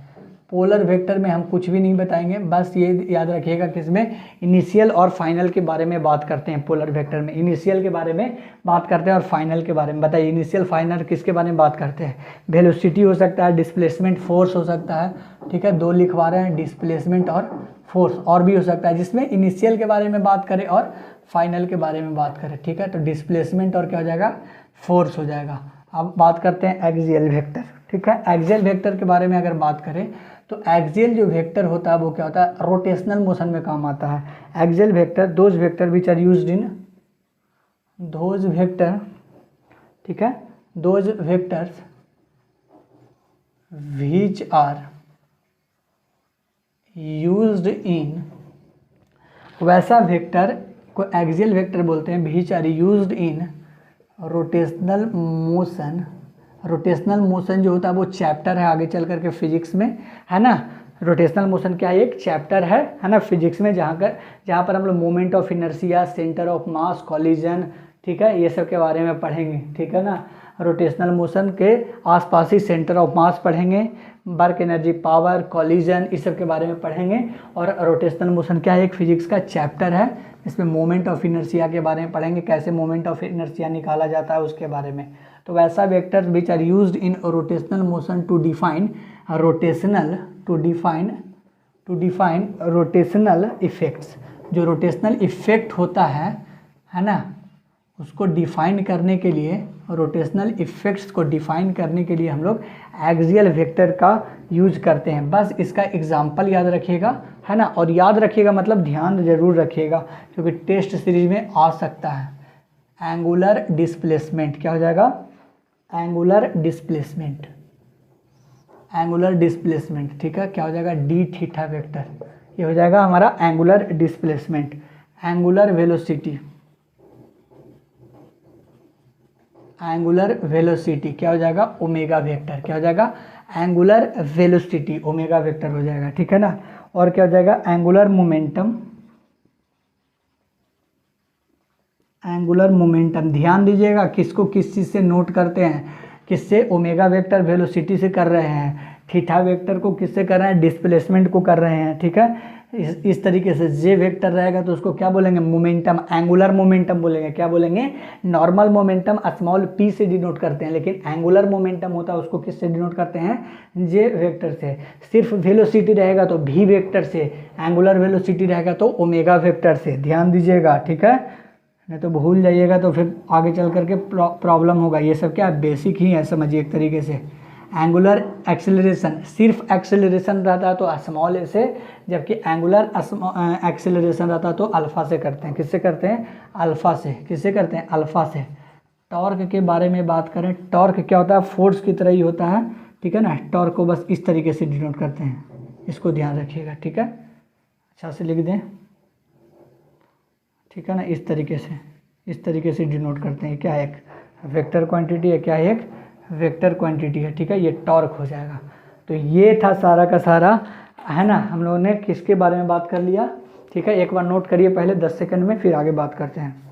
S1: पोलर वेक्टर में हम कुछ भी नहीं बताएंगे, बस ये याद रखिएगा कि इसमें इनिशियल और फाइनल के बारे में बात करते हैं। पोलर वेक्टर में इनिशियल के बारे में बात करते हैं और फाइनल के बारे में। बताइए इनिशियल फाइनल किसके बारे में बात करते हैं? वेलोसिटी हो सकता है, डिस्प्लेसमेंट फोर्स हो सकता है, ठीक है, 2 लिखवा रहे हैं, डिस्प्लेसमेंट और फोर्स, और भी हो सकता है जिसमें इनिशियल के बारे में बात करें और फाइनल के बारे में बात करें, ठीक है। तो डिस्प्लेसमेंट और क्या हो जाएगा, फोर्स हो जाएगा। अब बात करते हैं एक्सियल वेक्टर, ठीक है। एक्सियल वेक्टर के बारे में अगर बात करें तो एक्सियल जो वेक्टर होता है वो क्या होता है, रोटेशनल मोशन में काम आता है। Axial vector those vector which are used in those vector, ठीक है, those vectors which are used in, वैसा वेक्टर को एक्सियल वेक्टर बोलते हैं which are used in rotational motion. Rotational motion जो होता है वो चैप्टर है आगे चल करके फिजिक्स में, है ना। रोटेशनल मोशन क्या है, एक चैप्टर है ना, फिजिक्स में, जहाँ पर हम लोग moment of inertia, centre of mass, collision, ठीक है, ये सब के बारे में पढ़ेंगे, ठीक है ना। रोटेशनल मोशन के आसपास ही सेंटर ऑफ मास पढ़ेंगे, वर्क एनर्जी, पावर, कॉलिजन, इस सब के बारे में पढ़ेंगे। और रोटेशनल मोशन क्या है, एक फिजिक्स का चैप्टर है, इसमें मोमेंट ऑफ इनर्शिया के बारे में पढ़ेंगे, कैसे मोमेंट ऑफ इनर्शिया निकाला जाता है उसके बारे में। तो वैसा vectors which are used in rotational motion to define rotational effects. जो रोटेशनल इफेक्ट होता है ना, उसको डिफाइन करने के लिए, रोटेशनल इफेक्ट्स को डिफाइन करने के लिए हम लोग एक्सियल वेक्टर का यूज करते हैं। बस इसका एग्जाम्पल याद रखिएगा, है ना, और याद रखिएगा मतलब ध्यान जरूर रखिएगा क्योंकि टेस्ट सीरीज में आ सकता है। एंगुलर डिस्प्लेसमेंट क्या हो जाएगा, एंगुलर डिस्प्लेसमेंट, एंगुलर डिस्प्लेसमेंट, ठीक है, क्या हो जाएगा, डी थीटा वेक्टर, ये हो जाएगा हमारा angular displacement. Angular velocity, angular velocity क्या हो जाएगा, ओमेगा वेक्टर, क्या हो जाएगा, एंगुलर वेलोसिटी ओमेगा वेक्टर हो जाएगा, ठीक है ना। और क्या हो जाएगा, एंगुलर मोमेंटम, एंगुलर मोमेंटम, ध्यान दीजिएगा किसको किस चीज़ से नोट करते हैं, किससे, ओमेगा वेक्टर वेलोसिटी से कर रहे हैं, थीटा वेक्टर को किससे कर रहे हैं, डिस्प्लेसमेंट को कर रहे हैं, ठीक है। इस तरीके से जे वेक्टर रहेगा तो उसको क्या बोलेंगे, मोमेंटम, एंगुलर मोमेंटम बोलेंगे, क्या बोलेंगे, नॉर्मल मोमेंटम स्मॉल p से डिनोट करते हैं, लेकिन एंगुलर मोमेंटम होता है उसको किससे डिनोट करते हैं, जे वेक्टर से। सिर्फ वेलोसिटी रहेगा तो v वेक्टर से, एंगुलर वेलोसिटी रहेगा तो ओमेगा वेक्टर से, ध्यान दीजिएगा, ठीक है, नहीं तो भूल जाइएगा तो फिर आगे चल करके प्रॉब्लम होगा। ये सब क्या बेसिक ही है, समझिए एक तरीके से। एंगुलर एक्सेलरेशन, सिर्फ एक्सेलरेशन रहता है तो स्मॉल ए से, जबकि एंगुलर एक्सेलरेशन रहता है तो अल्फा से करते हैं। किससे करते हैं, अल्फा से। किससे करते हैं, अल्फा से। टॉर्क के बारे में बात करें, टॉर्क क्या होता है, फोर्स की तरह ही होता है, ठीक है ना। टॉर्क को बस इस तरीके से डिनोट करते हैं, इसको ध्यान रखिएगा, ठीक है, अच्छा से लिख दें, ठीक है ना, इस तरीके से डिनोट करते हैं। क्या है, एक वेक्टर क्वांटिटी है, क्या है, एक वेक्टर क्वांटिटी है, ठीक है, ये टॉर्क हो जाएगा। तो ये था सारा का सारा, है ना, हम लोगों ने किसके बारे में बात कर लिया, ठीक है। एक बार नोट करिए पहले 10 सेकंड में, फिर आगे बात करते हैं।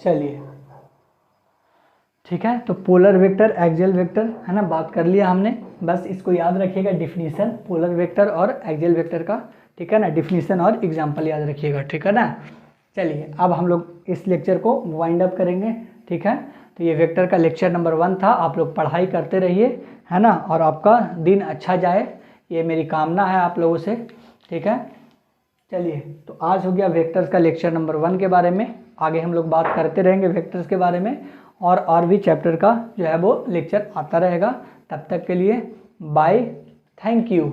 S1: चलिए, ठीक है, तो पोलर वेक्टर, एक्सियल वेक्टर, है ना, बात कर लिया हमने। बस इसको याद रखिएगा, डिफिनीशन पोलर वेक्टर और एक्सियल वेक्टर का, ठीक है ना, डिफिनीशन और एग्जांपल याद रखिएगा, ठीक है ना। चलिए अब हम लोग इस लेक्चर को वाइंड अप करेंगे, ठीक है। तो ये वेक्टर का लेक्चर नंबर 1 था। आप लोग पढ़ाई करते रहिए, है ना, और आपका दिन अच्छा जाए, ये मेरी कामना है आप लोगों से, ठीक है। चलिए, तो आज हो गया वेक्टर्स का लेक्चर नंबर 1 के बारे में। आगे हम लोग बात करते रहेंगे वेक्टर्स के बारे में, और भी चैप्टर का जो है वो लेक्चर आता रहेगा। तब तक के लिए बाय, थैंक यू।